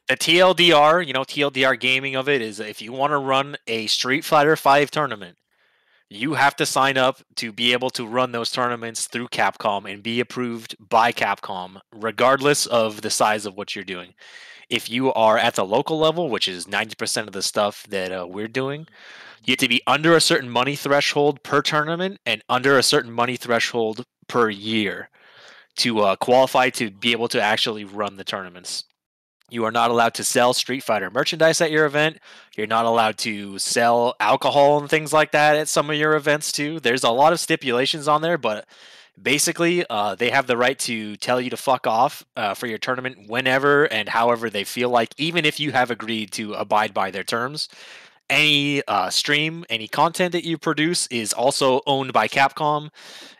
The TLDR, TLDR gaming of it is if you want to run a Street Fighter V tournament, you have to sign up to be able to run those tournaments through Capcom and be approved by Capcom, regardless of the size of what you're doing. If you are at the local level, which is 90% of the stuff that we're doing, you have to be under a certain money threshold per tournament and under a certain money threshold per year to qualify to be able to actually run the tournaments. You are not allowed to sell Street Fighter merchandise at your event. You're not allowed to sell alcohol and things like that at some of your events too. There's a lot of stipulations on there, but basically, they have the right to tell you to fuck off for your tournament whenever and however they feel like, even if you have agreed to abide by their terms. Any stream, any content that you produce is also owned by Capcom.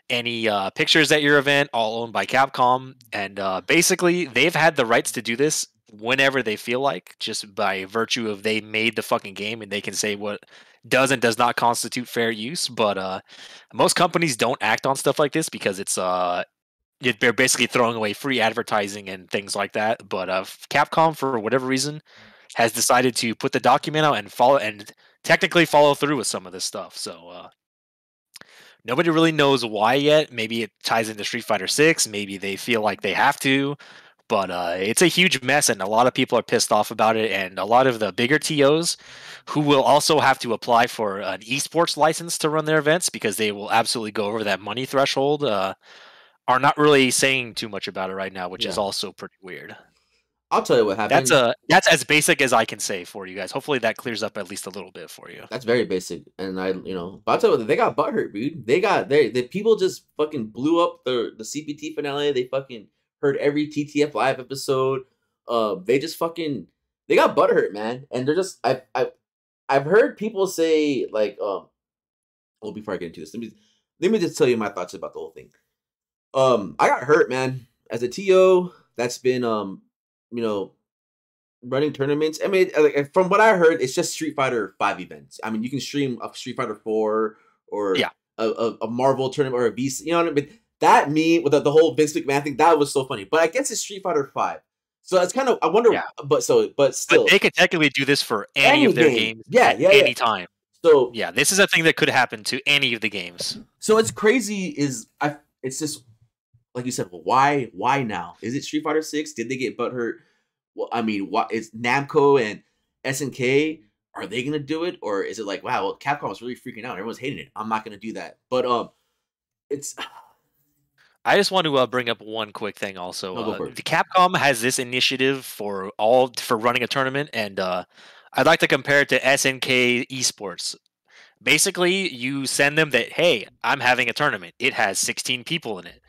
Any pictures at your event, all owned by Capcom. And basically, they've had the rights to do this whenever they feel like, just by virtue of they made the fucking game and they can say what does and does not constitute fair use. But most companies don't act on stuff like this because they're basically throwing away free advertising and things like that. But Capcom, for whatever reason, has decided to put the document out and technically follow through with some of this stuff. So nobody really knows why yet. Maybe it ties into Street Fighter 6. Maybe they feel like they have to. But it's a huge mess, and a lot of people are pissed off about it. And a lot of the bigger TOs who will also have to apply for an esports license to run their events because they will absolutely go over that money threshold are not really saying too much about it right now, which is also pretty weird. I'll tell you what happened. That's as basic as I can say for you guys. Hopefully that clears up at least a little bit for you. That's very basic, and but I'll tell you what, they got butthurt, dude. The people just fucking blew up the CPT finale. They fucking heard every TTF live episode. They just fucking they got butthurt, man, and they're just I've heard people say like well, before I get into this, let me just tell you my thoughts about the whole thing. I got hurt, man, as a TO that's been running tournaments. I mean, from what I heard, it's just Street Fighter 5 events. I mean, you can stream a Street Fighter 4 or a Marvel tournament or a VC. You know what I mean? That with the whole Vince McMahon thing, that was so funny. But I guess it's Street Fighter 5. So it's kind of, I wonder, but still. But they could technically do this for any of their games any time. So yeah, this is a thing that could happen to any of the games. So it's crazy it's just, like you said, well, why now? Is it Street Fighter 6? Did they get butthurt? Well, I mean, what is Namco and SNK? Are they gonna do it, or is it like, wow, well, Capcom was really freaking out, everyone's hating it, I'm not gonna do that? But it's. I just want to bring up one quick thing. Also, the Capcom has this initiative for running a tournament, and I'd like to compare it to SNK Esports. Basically, you send them that, hey, I'm having a tournament. It has 16 people in it.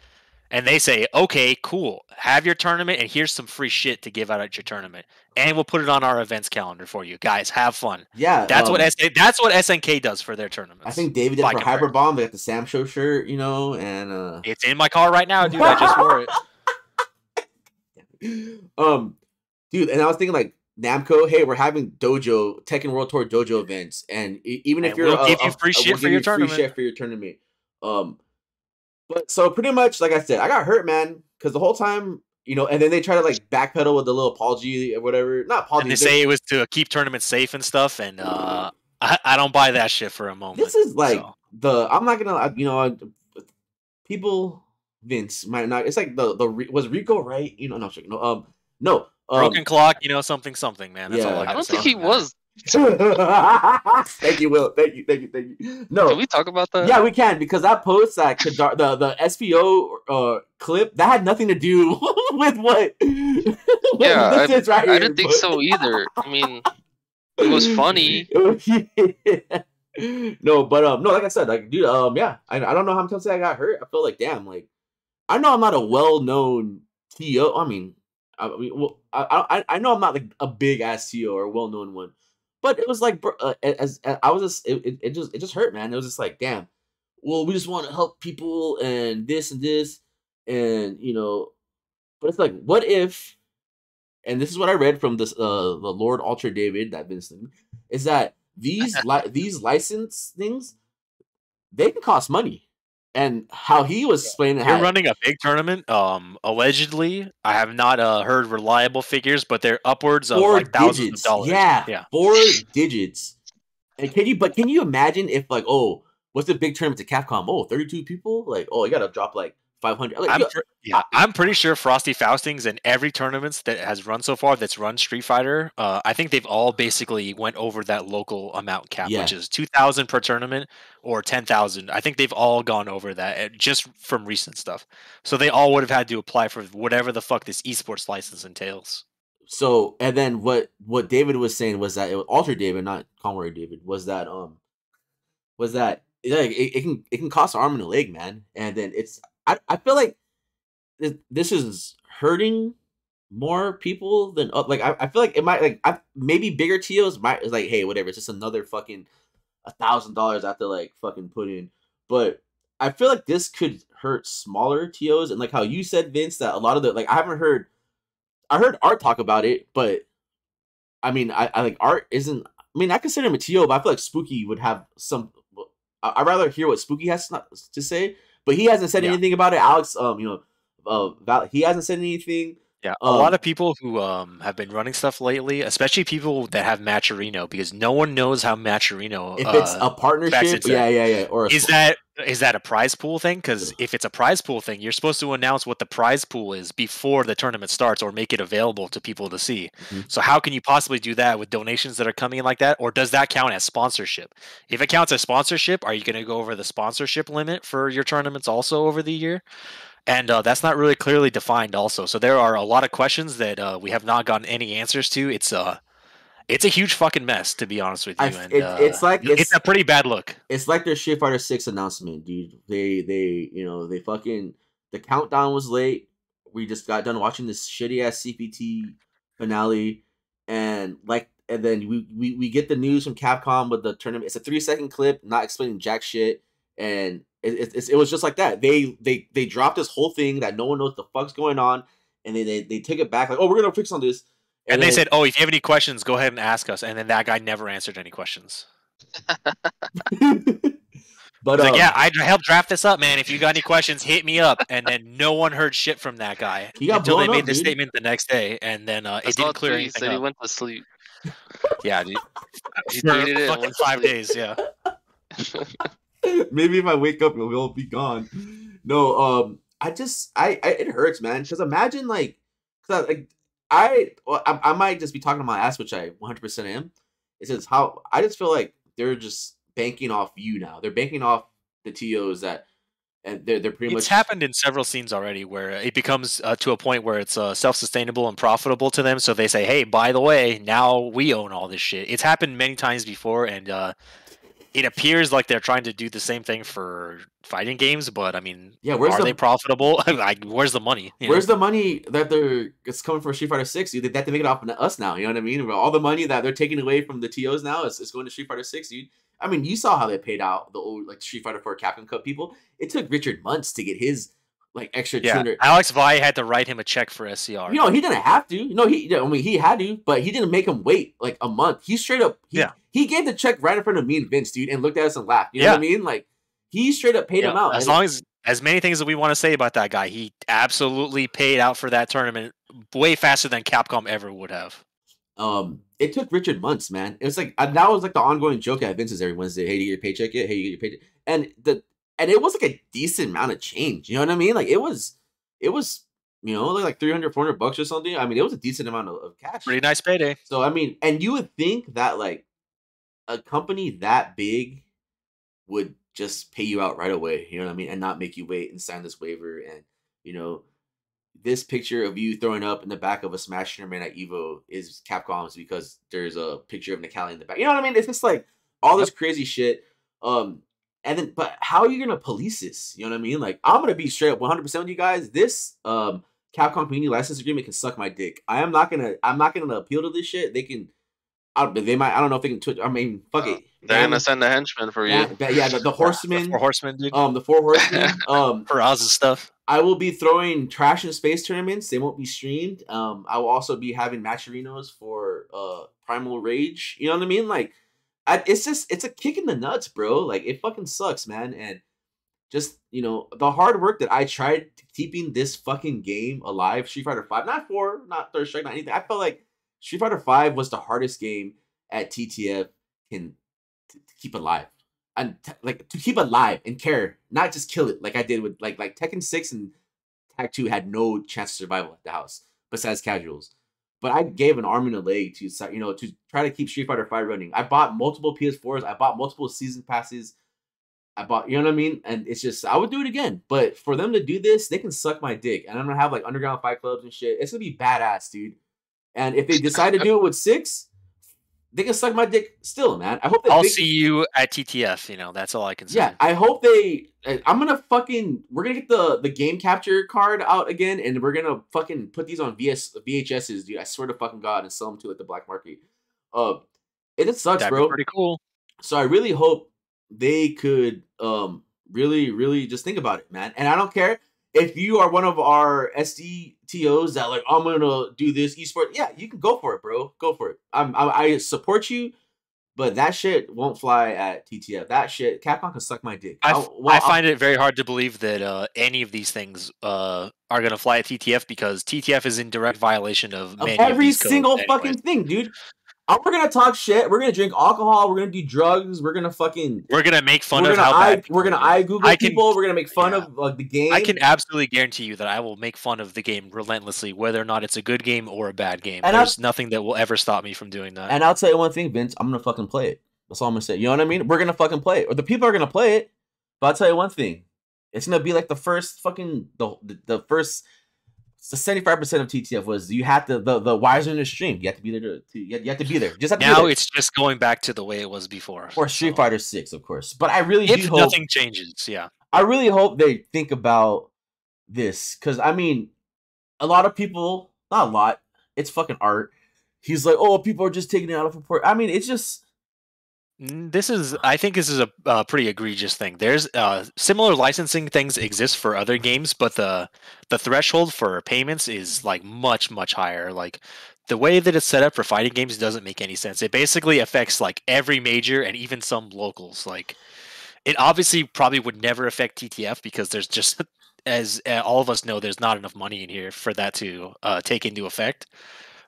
And they say, okay, cool. Have your tournament, and here's some free shit to give out at your tournament, and we'll put it on our events calendar for you guys. Have fun. Yeah, that's what SNK does for their tournaments. I think David did for Hyper Bomb. They got the Sam Show shirt, and it's in my car right now, dude. I just wore it. Dude, and I was thinking like Namco, hey, we're having Tekken World Tour dojo events, and even if we'll give you free shit for your tournament. But so pretty much, like I said, I got hurt, man, because the whole time, and then they try to like backpedal with the little apology or whatever. Not apology. And they say it was to keep tournaments safe and stuff, and I don't buy that shit for a moment. This is like I'm not gonna, people, Vince might not. It's like was Rico right? No. Broken clock, something, man. That's all I don't think he was. Thank you, Will. Thank you. No, can we talk about that? Yeah, we can, because that post that the SPO clip that had nothing to do with what. Yeah, I didn't think so either. I mean, it was funny. No, but no, like I said, like, dude, yeah, I don't know how many times I got hurt. I felt like, damn, like, I know I'm not a well-known TO. I know I'm not like a big ass TO or a well-known one. But it was like, as I was just, it just hurt, man. It was just like, damn. Well, we just want to help people and this, and but it's like, what if and this is what I read from this the Lord Ultra David that Vince thing, is that these these license things, they can cost money. And how he was explaining, You're running a big tournament. Allegedly, I have not heard reliable figures, but they're upwards of like thousands of dollars. Yeah, 4 digits. And can you imagine if like, oh, what's the big tournament to Capcom? Oh, 32 people? Like, oh, you gotta drop like 500. Like, I'm pretty sure Frosty Faustings in every tournament that has run so far that's run Street Fighter, I think they've all basically went over that local amount cap, which is 2,000 per tournament or 10,000. I think they've all gone over that just from recent stuff. So they all would have had to apply for whatever the fuck this esports license entails. So, and then what David was saying was that it was Alter David, not Conroy David, was that it can cost an arm and a leg, man. And then I feel like this is hurting more people than like I feel like it might like maybe bigger TOs might is like, hey, whatever, it's just another fucking $1,000 I have to like fucking put in. But I feel like this could hurt smaller TOs, and like how you said, Vince, that a lot of the like I heard Art talk about it, but I mean I like Art isn't. I mean I consider him a TO, but I feel like Spooky would have some. I'd rather hear what Spooky has to say, but he hasn't said anything about it. Alex, he hasn't said anything. Yeah, a lot of people who have been running stuff lately, especially people that have Matcherino, because no one knows how Matcherino. If it's a partnership, yeah. Or is that a prize pool thing? Because if it's a prize pool thing, you're supposed to announce what the prize pool is before the tournament starts, or make it available to people to see. Mm-hmm. So how can you possibly do that with donations that are coming in like that? Or does that count as sponsorship? If it counts as sponsorship, are you going to go over the sponsorship limit for your tournaments also over the year? And that's not really clearly defined also. So there are a lot of questions that we have not gotten any answers to. It's a huge fucking mess, to be honest with you. It's a pretty bad look. It's like their Street Fighter 6 announcement, dude. They fucking, the countdown was late. We just got done watching this shitty ass CPT finale, and then we get the news from Capcom with the tournament. It's a 3-second clip, not explaining jack shit, and it was just like that. They dropped this whole thing that no one knows what the fuck's going on, and they took it back like, oh, we're gonna fix on this. And they said, oh, if you have any questions, go ahead and ask us. And then that guy never answered any questions. But like, yeah, I helped draft this up, man. If you got any questions, hit me up. And then no one heard shit from that guy until they made the statement the next day, and then it didn't clear anything up. He went to sleep. Yeah, dude. He tweeted it fucking 5 days. Yeah. Maybe if I wake up, it'll be gone. No, it hurts, man. Because imagine I might just be talking to my ass, which I 100% am. It says how I just feel like they're just banking off you now. They're banking off the TOs and they're pretty much. It's happened in several scenes already where it becomes to a point where it's self-sustainable and profitable to them. So they say, hey, by the way, now we own all this shit. It's happened many times before, and it appears like they're trying to do the same thing for fighting games, but I mean, are they profitable? Like, where's the money? Where's the money that it's coming from Street Fighter 6? Dude, they have to make it off us now. You know what I mean? All the money that they're taking away from the TOs now is going to Street Fighter 6, dude. I mean, you saw how they paid out the old Street Fighter 4 Capcom Cup people. It took Richard months to get his extra 200. Alex Vi had to write him a check for SCR. He didn't have to. He had to, but he didn't make him wait like a month. He straight up he gave the check right in front of me and Vince, dude, and looked at us and laughed. You know what I mean? Like, he straight up paid him out. As many things that we want to say about that guy, he absolutely paid out for that tournament way faster than Capcom ever would have. It took Richard months, man. It was like that was like the ongoing joke at Vince's every Wednesday. Hey, do you get your paycheck yet? Hey, you get your paycheck? And it was like a decent amount of change. You know what I mean? Like it was like $300, $400 or something. I mean, it was a decent amount of cash. Pretty nice payday. So I mean, and you would think that like a company that big would just pay you out right away. You know what I mean? And not make you wait and sign this waiver. And this picture of you throwing up in the back of a Smash tournament at Evo is Capcom's because there's a picture of Nikali in the back. You know what I mean? It's just like all this crazy shit. And then, but how are you gonna police this? You know what I mean? Like, I'm gonna be straight up 100% with you guys. This Capcom community license agreement can suck my dick. I'm not gonna appeal to this shit. They can. They might. I don't know if they can. I mean, fuck it. They're gonna send a henchman for you. Yeah, the horsemen. The 4 horsemen, dude. The 4 horsemen. For Oz's stuff. I will be throwing trash and space tournaments. They won't be streamed. I will also be having matcharinos for Primal Rage. You know what I mean? Like, it's a kick in the nuts, bro. Like, it fucking sucks, man. And just, you know, the hard work that I tried keeping this fucking game alive, Street Fighter 5, not 4, not Third Strike, not anything. I felt like Street Fighter 5 was the hardest game at TTF to keep alive. And like to keep alive and care, not just kill it like I did with like Tekken 6 and Tag 2 had no chance of survival at the house besides casuals. But I gave an arm and a leg to, you know, to try to keep Street Fighter 5 running. I bought multiple PS4s, I bought multiple season passes. I bought, you know what I mean? And it's just, I would do it again. But for them to do this, they can suck my dick. And I'm gonna have like underground fight clubs and shit. It's gonna be badass, dude. And if they decide to do it with 6, they can suck my dick still, man. I hope I'll see you at TTF. You know, that's all I can say. Yeah, I hope they. I'm gonna fucking. We're gonna get the game capture card out again, and we're gonna fucking put these on VHSs, dude. I swear to fucking God, and sell them to like the black market. It sucks, That'd bro. be pretty cool. So I really hope they could really just think about it, man. And I don't care if you are one of our SDTOs that like, I'm gonna do this esport. Yeah, you can go for it, bro. Go for it. I support you, but that shit won't fly at TTF. That shit, Capcom can suck my dick. I find it very hard to believe that any of these things are gonna fly at TTF because TTF is in direct violation of many every of these single codes fucking thing, dude. We're gonna talk shit. We're gonna drink alcohol. We're gonna do drugs. We're gonna make fun of how bad. We're gonna Google people. We're gonna make fun of like the game. I can absolutely guarantee you that I will make fun of the game relentlessly, whether or not it's a good game or a bad game. And there's nothing that will ever stop me from doing that. And I'll tell you one thing, Vince. I'm gonna fucking play it. That's all I'm gonna say. You know what I mean? We're gonna fucking play it, or the people are gonna play it. But I'll tell you one thing. It's gonna be like the first fucking the first. So 75% of TTF was you had to the wiser in the stream. You have to be there you have to be there. Just have to now be there. It's just going back to the way it was before. Or Street Fighter 6, of course. But I really if do hope nothing changes, yeah. I really hope they think about this. Cause I mean, a lot of people, not a lot, it's fucking art. He's like, oh, people are just taking it out of proportion. I mean, it's just I think this is a pretty egregious thing. There's similar licensing things exist for other games, but the threshold for payments is like much higher. Like the way that it's set up for fighting games doesn't make any sense. It basically affects like every major and even some locals. Like it obviously probably would never affect TTF because there's just, as all of us know, there's not enough money in here for that to take into effect.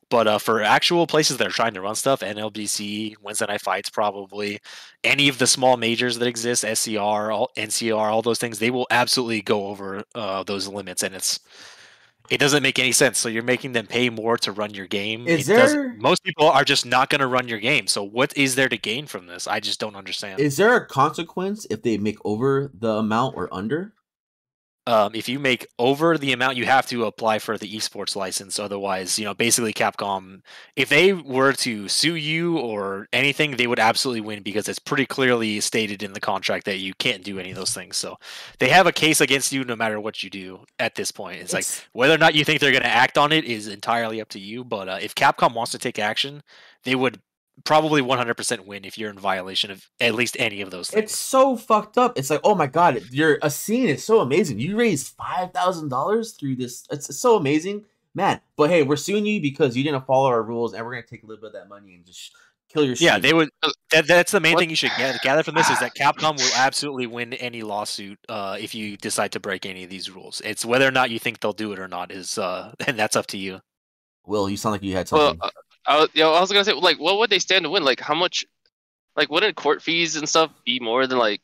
But for actual places that are trying to run stuff, NLBC, Wednesday Night Fights, probably any of the small majors that exist, SCR, NCR, all those things, they will absolutely go over those limits, and it doesn't make any sense. So you're making them pay more to run your game. Most people are just not going to run your game. So what is there to gain from this? I just don't understand. Is there a consequence if they make over the amount or under? If you make over the amount, you have to apply for the esports license. Otherwise, basically Capcom, if they were to sue you or anything, they would absolutely win because it's pretty clearly stated in the contract that you can't do any of those things. So they have a case against you no matter what you do at this point. It's like whether or not you think they're going to act on it is entirely up to you. But if Capcom wants to take action, they would probably 100% win if you're in violation of at least any of those things. It's so fucked up. It's like, oh my god, a scene is so amazing. You raised $5,000 through this. It's so amazing, man. But hey, we're suing you because you didn't follow our rules, and we're gonna take a little bit of that money and just kill your. Yeah, they would. That's the main thing you should gather from this is that Capcom will absolutely win any lawsuit if you decide to break any of these rules. It's whether or not you think they'll do it or not is, and that's up to you. Will, you sound like you had something. Well, I was gonna say, like, what would they stand to win? Like, how much? Like, wouldn't court fees and stuff be more than like?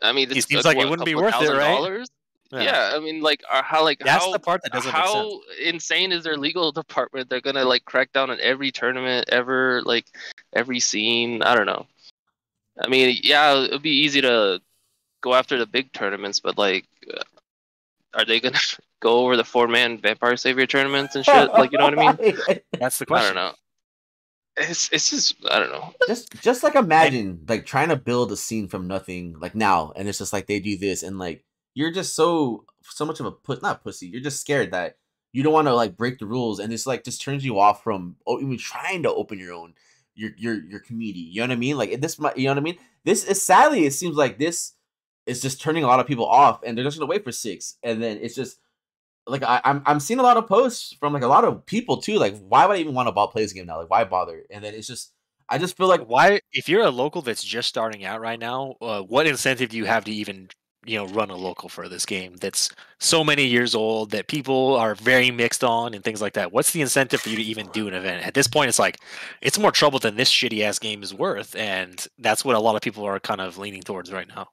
I mean, it seems like it wouldn't be worth it, right? Yeah, I mean, like, that's the part that doesn't make sense. How insane is their legal department? They're gonna like crack down on every tournament ever, like every scene. I don't know. I mean, yeah, it'd be easy to go after the big tournaments, but like, are they gonna go over the 4-man Vampire Savior tournaments and shit? Like, you know what I mean? That's the question. I don't know. It's just, I don't know. Just like imagine like trying to build a scene from nothing like now, and it's just like they do this, and like you're just so much of a not pussy. You're just scared that you don't want to like break the rules, and it's like just turns you off from even trying to open your own your community. You know what I mean? Like this might, you know what I mean? This is sadly, it seems like this is just turning a lot of people off, and they're just gonna wait for 6, and then it's just like I'm seeing a lot of posts from like a lot of people too. Like, why would I even want to play this game now? Like, why bother? And then it's just I just feel like why, if you're a local that's just starting out right now, what incentive do you have to even run a local for this game that's so many years old that people are very mixed on and things like that? What's the incentive for you to even do an event? At this point, it's like it's more trouble than this shitty ass game is worth, and that's what a lot of people are kind of leaning towards right now.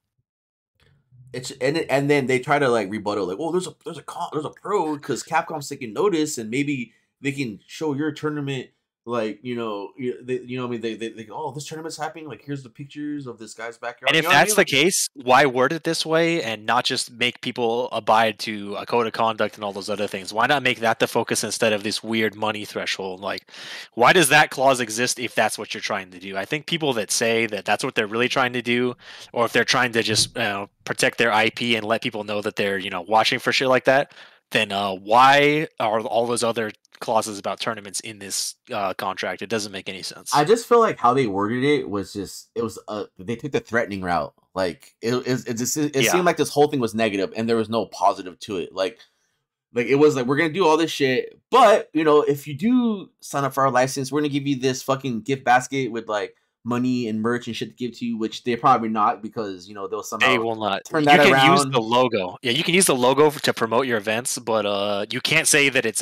It's and then they try to like rebuttal like, oh, there's a pro because Capcom's taking notice and maybe they can show your tournament. Like, I mean, they oh, this tournament's happening. Like, here's the pictures of this guy's backyard. And if that's the case, why word it this way and not just make people abide to a code of conduct and all those other things? Why not make that the focus instead of this weird money threshold? Like, why does that clause exist if that's what you're trying to do? I think people that say that that's what they're really trying to do, or if they're trying to just protect their IP and let people know that they're watching for shit like that, then why are all those other clauses about tournaments in this contract? It doesn't make any sense. I just feel like how they worded it was just they took the threatening route. Like it seemed like this whole thing was negative and there was no positive to it. Like it was like, we're gonna do all this shit, but if you do sign up for our license, we're gonna give you this fucking gift basket with like money and merch and shit to give to you, which they're probably not, because they'll somehow they will not turn that around. You can use the logo. Yeah, you can use the logo to promote your events, but you can't say that it's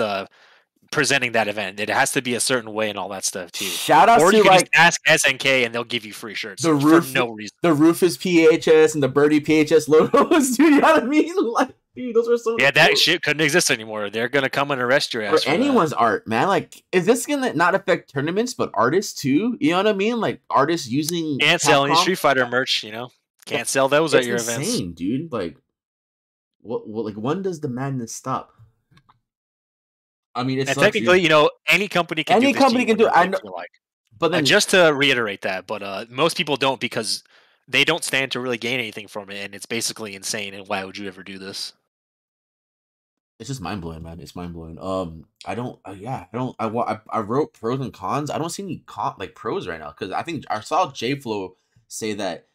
presenting that event. It has to be a certain way and all that stuff too. Shout out or to you can like just ask SNK and they'll give you free shirts for no reason. The Rufus PHS and the Birdie PHS logos, dude. You know what I mean? Like, dude, those were so that shit couldn't exist anymore. They're gonna come and arrest your ass for anyone's art, man. Like, is this gonna not affect tournaments but artists too? You know what I mean? Like artists using can't sell any Street Fighter merch. Can't sell those at your events, dude. Like, what? Like, when does the madness stop? I mean, it's technically, any company can. Any company can do it. I know, but then just to reiterate that, but most people don't, because they don't stand to really gain anything from it, and it's basically insane. And why would you ever do this? It's just mind blowing, man. It's mind blowing. I wrote pros and cons. I don't see any pros right now, because I think I saw JFlow say that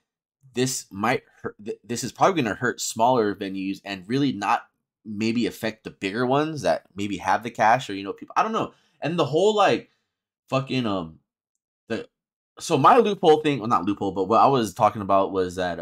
this might hurt. This is probably going to hurt smaller venues and really not maybe affect the bigger ones that maybe have the cash, or people, I don't know. And the whole fucking so my loophole thing, well, not loophole, but what I was talking about was that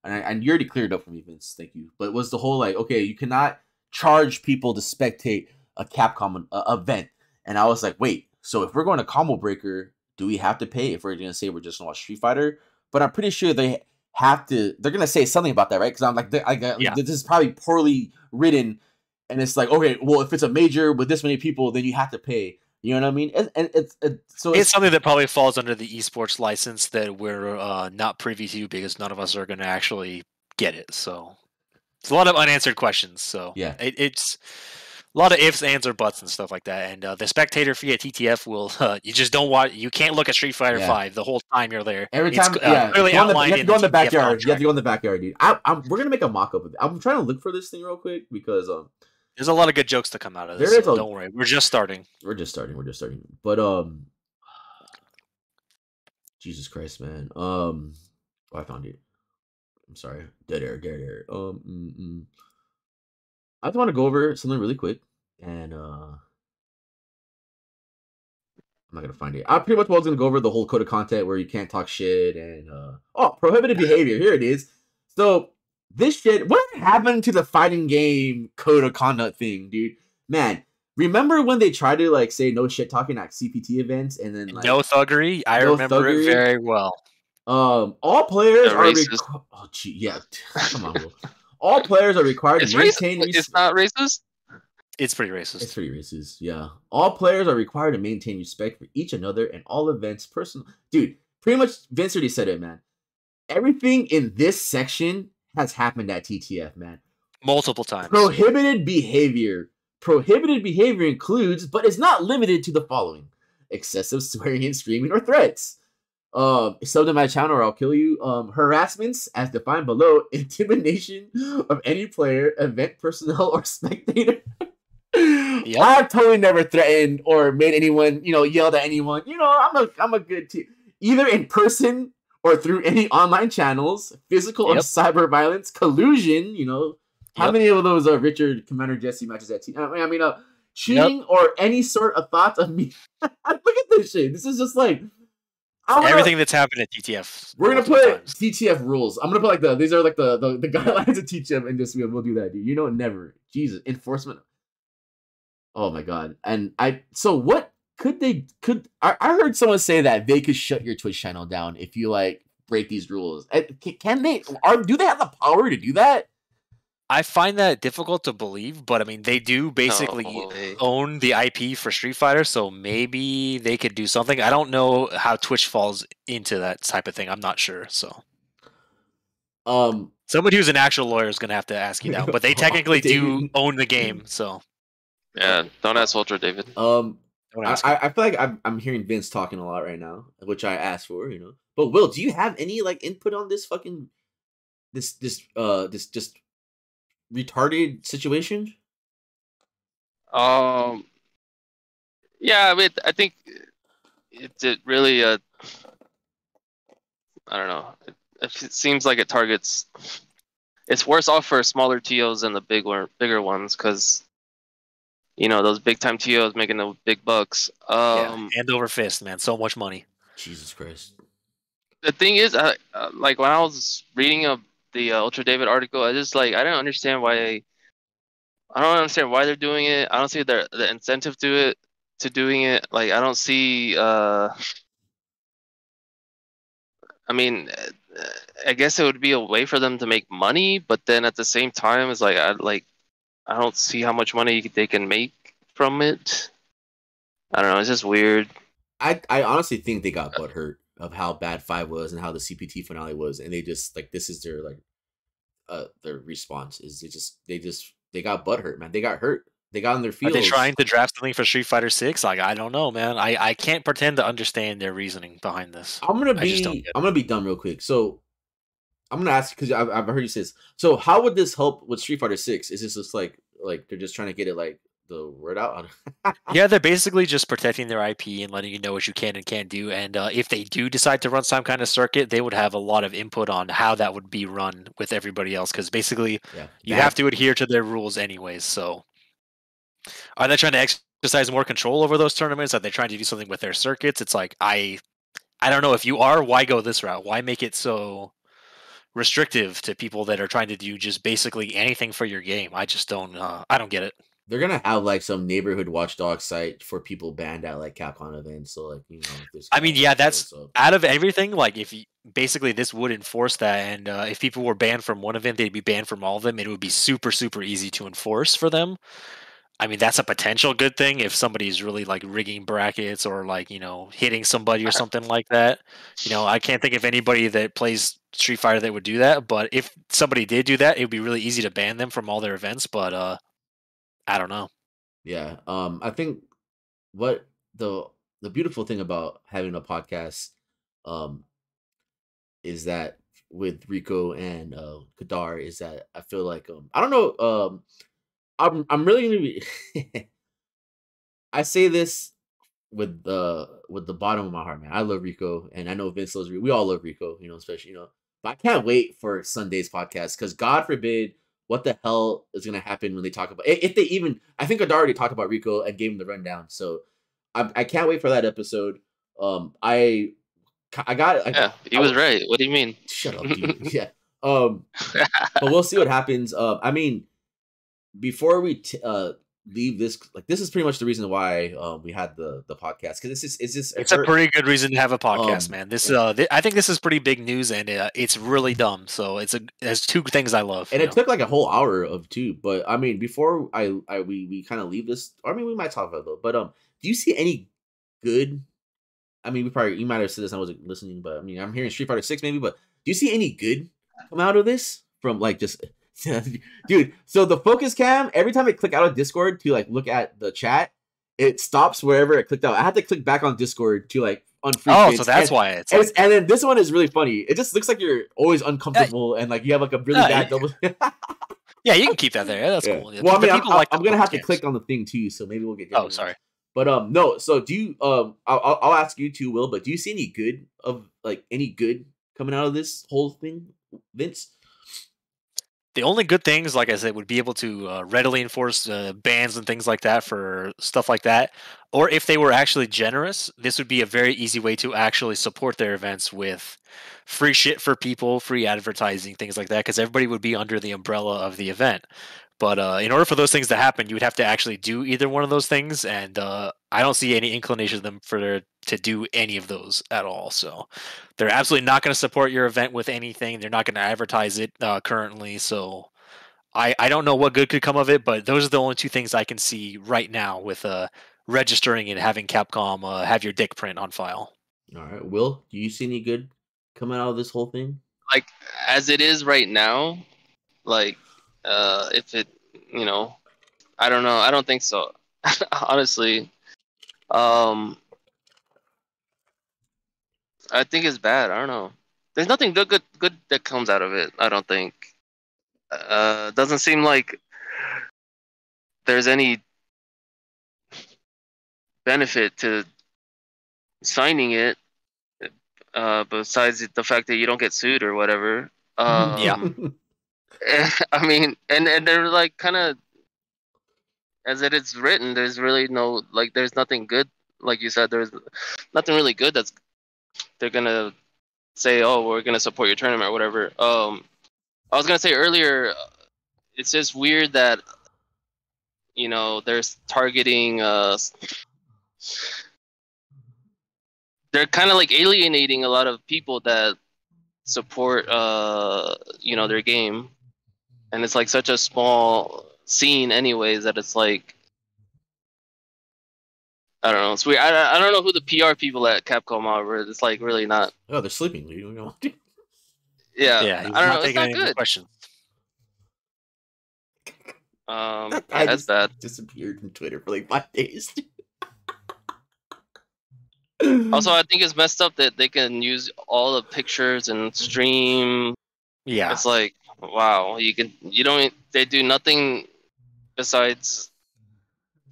and you already cleared up for me, Vince, thank you, but it was the whole okay, you cannot charge people to spectate a Capcom event. And I was like, wait, so if we're going to Combo Breaker, do we have to pay if we're going to say we're just going to watch Street Fighter? But I'm pretty sure they have to, they're going to say something about that, right? Because I'm like, this is probably poorly written, and it's like, okay, well, if it's a major with this many people, then you have to pay. You know what I mean? And it's something that probably falls under the esports license that we're not privy to, because none of us are going to actually get it. So it's a lot of unanswered questions. So yeah, it's a lot of ifs, ands, or buts and stuff like that. And the spectator fee at TTF will you just don't watch. You can't look at Street Fighter 5 the whole time you're there. Every time, clearly outlined. You have to go in the backyard. You have to go in the backyard, dude. We're gonna make a mock up of it. I'm trying to look for this thing real quick because there's a lot of good jokes to come out of this. So don't worry, we're just starting. But Jesus Christ, man. I found it. I'm sorry. Dead air. I just want to go over something really quick, and I'm not gonna find it. I pretty much was gonna go over the whole code of content where you can't talk shit and prohibited behavior. Here it is. So this shit, what happened to the fighting game code of conduct thing, dude? Man, remember when they tried to say no shit talking at CPT events and then no thuggery? I remember it very well. All players are come on, bro. All players are required to maintain. It's not racist. It's pretty racist. It's pretty racist. Yeah. All players are required to maintain respect for each another and all events. Dude, pretty much Vince already said it, man. Everything in this section has happened at TTF, man. Multiple times. Prohibited behavior. Prohibited behavior includes, but is not limited to, the following: excessive swearing and screaming or threats. Sub to my channel or I'll kill you. Harassments as defined below. Intimidation of any player, event personnel, or spectator. Yep. I've totally never threatened or made anyone, yelled at anyone. I'm a good team. Either in person or through any online channels, physical or cyber violence, collusion. How many of those are Richard Commander Jesse matches at team? Cheating or any sort of thoughts of me. Look at this shit. This is just like everything that's happened at TTF. We're gonna put TTF rules. I'm gonna put these are like the guidelines of TTF, and just we'll do that, dude. Never. Jesus, enforcement. Oh my god. And so what I heard someone say that they could shut your Twitch channel down if you break these rules. Can they? Do they have the power to do that? I find that difficult to believe, but I mean, they do basically own the IP for Street Fighter, so maybe they could do something. I don't know how Twitch falls into that type of thing. I'm not sure. So, somebody who's an actual lawyer is going to have to ask you now, but they technically do own the game. So, yeah, don't ask Ultra David. I feel like I'm hearing Vince talking a lot right now, which I asked for, But Will, do you have any input on this fucking this just retarded situation? Yeah, I mean, I think it really I don't know. It seems like it targets. It's worse off for smaller TOs than the bigger ones because those big time TOs making the big bucks. Hand over fist, man. So much money. Jesus Christ. The thing is, when I was reading the Ultra David article, I just I don't understand why. I don't understand why they're doing it. I don't see the incentive to doing it. I don't see. I mean, I guess it would be a way for them to make money, but then at the same time, it's I don't see how much money they can make from it. I don't know. It's just weird. I honestly think they got butthurt of how bad 5 was and how the CPT finale was, and they just this is their their response is they got butthurt, man. They got hurt. They got in their feels. Are they trying to draft something for Street Fighter 6? I don't know, man. I can't pretend to understand their reasoning behind this. I'm gonna be done real quick. So I'm gonna ask because I've heard you say this. So how would this help with Street Fighter 6? Is this just like they're just trying to get it the word out? Yeah, they're basically just protecting their IP and letting you know what you can and can't do. And if they do decide to run some kind of circuit, they would have a lot of input on how that would be run with everybody else. Because basically, you have to adhere to their rules anyways. So, are they trying to exercise more control over those tournaments? Are they trying to do something with their circuits? It's I don't know. If you are, why go this route? Why make it so restrictive to people that are trying to do just basically anything for your game? I just don't. I don't get it. They're gonna have some neighborhood watchdog site for people banned at CAPCOM events. So I mean, yeah, that's out of everything. If you basically this would enforce that, and if people were banned from one event, they'd be banned from all of them. It would be super easy to enforce for them. I mean, that's a potential good thing if somebody's really rigging brackets or hitting somebody or something like that. I can't think of anybody that plays Street Fighter that would do that. But if somebody did do that, it would be really easy to ban them from all their events. But I don't know. Yeah. I think what the beautiful thing about having a podcast is that with Rico and Kadar is that I feel I don't know, I'm really gonna be I say this with the bottom of my heart, man. I love Rico, and I know Vince loves Rico. We all love Rico, especially but I can't wait for Sunday's podcast because God forbid what the hell is going to happen when they talk about if they even. I think Kadar already talked about Rico and gave him the rundown, so I can't wait for that episode. I got yeah, he was right. What do you mean? Shut up, dude. Yeah. But we'll see what happens. I mean, before we leave this, this is pretty much the reason why we had the podcast, because it's a pretty good reason to have a podcast, man. This I think this is pretty big news, and it's really dumb. So there's two things I love, and it took a whole hour of two. But I mean, before we kind of leave this, I mean, we might talk about it though. But do you see any good? I mean, you might have said this. I wasn't listening, but I mean, I'm hearing Street Fighter 6 maybe. But do you see any good come out of this from just? Dude, so the focus cam, every time I click out of Discord to look at the chat, it stops wherever it clicked out. I had to click back on Discord to unfreeze. Oh, so that's why it's and then this one is really funny. It just looks like you're always uncomfortable and you have a really bad double. Yeah, you can keep that there. That's cool. Well, I mean, I'm gonna have to click on the thing too, so maybe we'll get. Oh, sorry. But no. So do you? I'll ask you too, Will. But do you see any good coming out of this whole thing, Vince? The only good things, like I said, would be able to readily enforce bans and things like that for stuff like that. Or if they were actually generous, this would be a very easy way to actually support their events with free shit for people, free advertising, things like that, because everybody would be under the umbrella of the event. But in order for those things to happen, you would have to actually do either one of those things, and I don't see any inclination of them to do any of those at all. So they're absolutely not going to support your event with anything. They're not going to advertise it currently. So I don't know what good could come of it, but those are the only two things I can see right now with registering and having Capcom have your dick print on file. All right, Will, do you see any good coming out of this whole thing? Like as it is right now, like if it, I don't know. I don't think so. Honestly, I think it's bad. I don't know. There's nothing good that comes out of it. I don't think. Doesn't seem like there's any benefit to signing it, besides the fact that you don't get sued or whatever. Yeah. I mean, and they're like kind of, as it is written, there's really no, like, there's nothing good. Like you said, there's nothing really good that's they're gonna say, oh, we're gonna support your tournament or whatever. I was gonna say earlier, it's just weird that they're targeting they're kind of like alienating a lot of people that support their game, and it's like such a small scene anyways that it's like, I don't know, it's weird. I don't know who the PR people at Capcom are. It's like really not. Oh, they're sleeping. You know. Yeah, I don't know. It's not good. Questions. That's bad. Disappeared from Twitter for like 5 days. Also, I think it's messed up that they can use all the pictures and stream. Yeah, it's like, wow, they do nothing besides.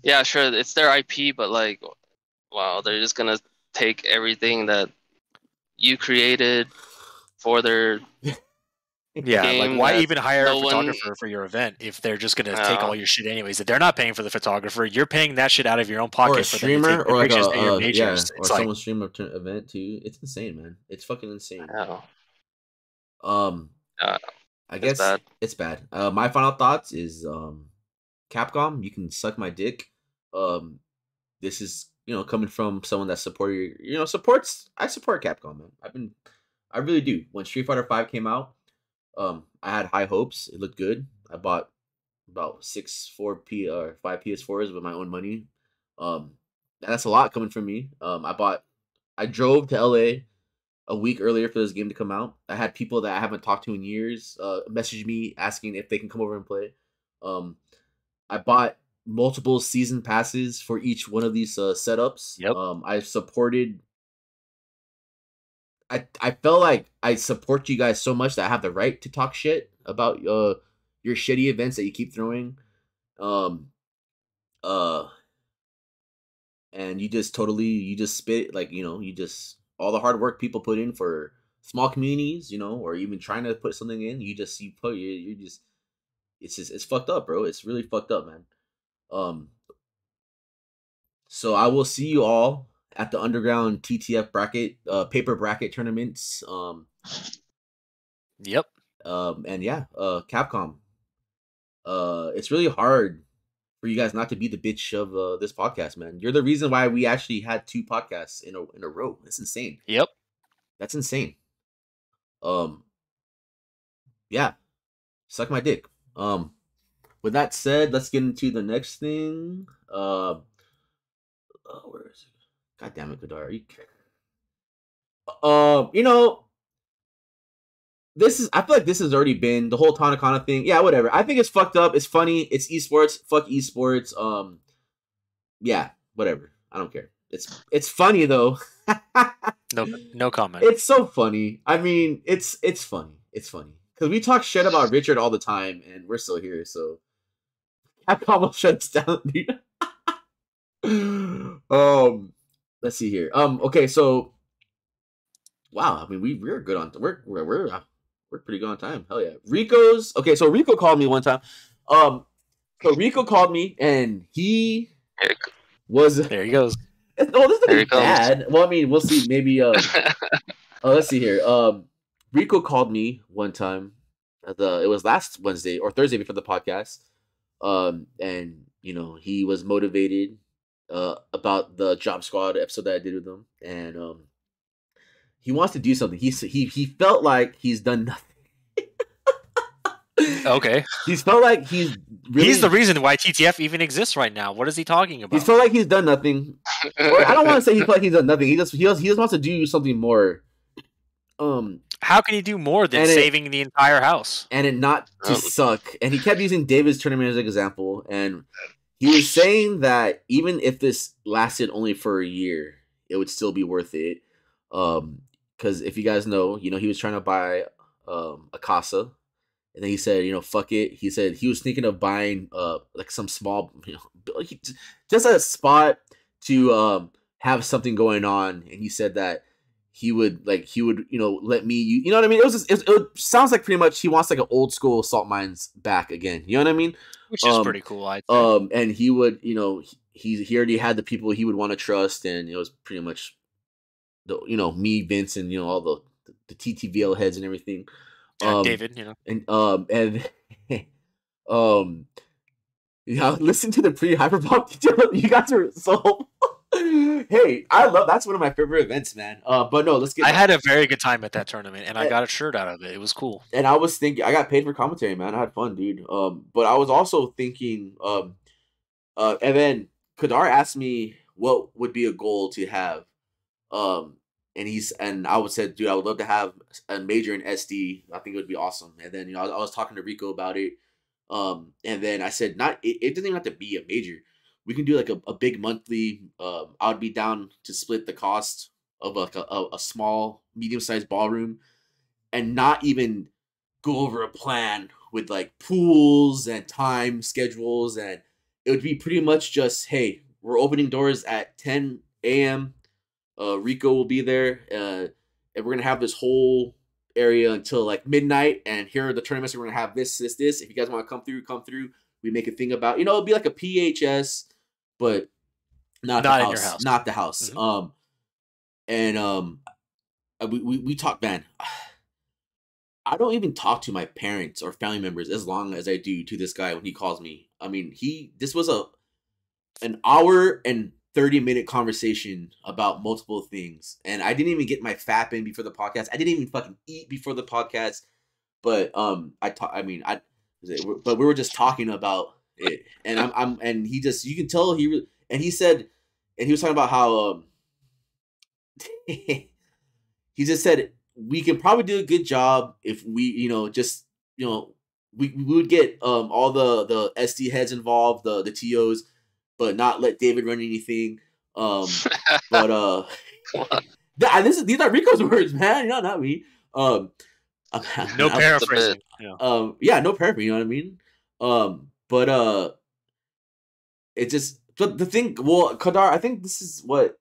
Yeah, sure, it's their IP, but like, wow, they're just gonna take everything that you created for their. Yeah, like why even hire a photographer for your event if they're just gonna take all your shit anyways? If they're not paying for the photographer, you're paying that shit out of your own pocket. Or a streamer, or like or someone like, stream an event too. It's insane, man. It's fucking insane. I guess it's bad. My final thoughts is Capcom, you can suck my dick. This is coming from someone that supports. I support Capcom, man. I really do. When Street Fighter V came out, I had high hopes. It looked good. I bought about 5 PS4s with my own money. That's a lot coming from me. I drove to LA a week earlier for this game to come out. I had people that I haven't talked to in years message me asking if they can come over and play. I bought multiple season passes for each one of these setups. Yep. I supported. I felt like I support you guys so much that I have the right to talk shit about your shitty events that you keep throwing. And you just spit, like, all the hard work people put in for small communities, or even trying to put something in, it's fucked up, bro. It's really fucked up, man. So I will see you all at the underground TTF bracket, paper bracket tournaments. Yep. And yeah, Capcom. It's really hard for you guys not to be the bitch of this podcast, man. You're the reason why we actually had 2 podcasts in a row. It's insane. Yep. That's insane. Yeah. Suck my dick. With that said, let's get into the next thing. Where is it? God damn it, Kadar. I feel like this has already been the whole Tanakana thing. Yeah, whatever. I think it's fucked up. It's funny. It's esports. Fuck esports. Yeah, whatever. I don't care. It's funny though. No comment. It's so funny. I mean, it's funny. It's funny because we talk shit about Richard all the time, and we're still here. So Capcom will shut us down, dude. Let's see here. Okay, so wow. I mean, we're good on we're pretty good on time. Hell yeah. Rico's okay. So Rico called me one time. So Rico called me, and he was There he goes. Oh, this is bad. Well, I mean, we'll see. Maybe. Let's see here. Rico called me one time. It was last Wednesday or Thursday before the podcast. And you know, he was motivated about the Job Squad episode that I did with him, and he wants to do something. He felt like he's done nothing. Okay. He's felt like he's the reason why TTF even exists right now. What is he talking about? He's felt like he's done nothing. Or, I don't want to say he felt like he's done nothing. He just wants to do something more. How can he do more than saving the entire house? And it not to suck. And he kept using David's tournament as an example. And he was saying that even if this lasted only for a year, it would still be worth it. Because if you guys know, you know, he was trying to buy a casa. And then he said, you know, fuck it. He said he was thinking of buying like some small, you know, just a spot to have something going on. And he said that he would, you know, let me, you know what I mean? It sounds like pretty much he wants like an old school salt mines back again. You know what I mean? Which is pretty cool. I think. And he would, you know, he already had the people he would want to trust, and it was pretty much the, you know, me, Vince, and you know all the TTVL heads and everything. David, you know, and yeah, listen to the pre-hyperbomb. You guys are so. Hey, that's one of my favorite events, man. But no, let's get. I had a very good time at that tournament, and I got a shirt out of it. It was cool. And I was thinking, I got paid for commentary, man. I had fun, dude. But I was also thinking, and then Kadar asked me what would be a goal to have, and I would say, dude, I would love to have a major in SD. I think it would be awesome. And then, you know, I was talking to Rico about it. And then I said, it doesn't even have to be a major. We can do like a big monthly. I would be down to split the cost of like a small, medium-sized ballroom, and not even go over a plan with like pools and time schedules. And it would be pretty much just, hey, we're opening doors at 10 a.m. Rico will be there, and we're gonna have this whole area until like midnight. And here are the tournaments. We're gonna have this. If you guys want to come through. We make a thing about, you know, it'd be like a PHS, but not the house. In your house. Not the house. Mm-hmm. We talk, man. I don't even talk to my parents or family members as long as I do to this guy when he calls me. I mean, this was an hour and 30-minute conversation about multiple things, and I didn't even get my FAP in before the podcast. I didn't even fucking eat before the podcast, but but we were just talking about it, and and he just, you can tell he said, and he was talking about how he just said we can probably do a good job if we, you know, just, you know, we would get all the SD heads involved, the TOs, but not let David run anything. But these are Rico's words, man. You know, not me. No paraphrasing. Yeah, no paraphrasing. You know what I mean? But it just, but the thing. Well, Kadar, I think this is what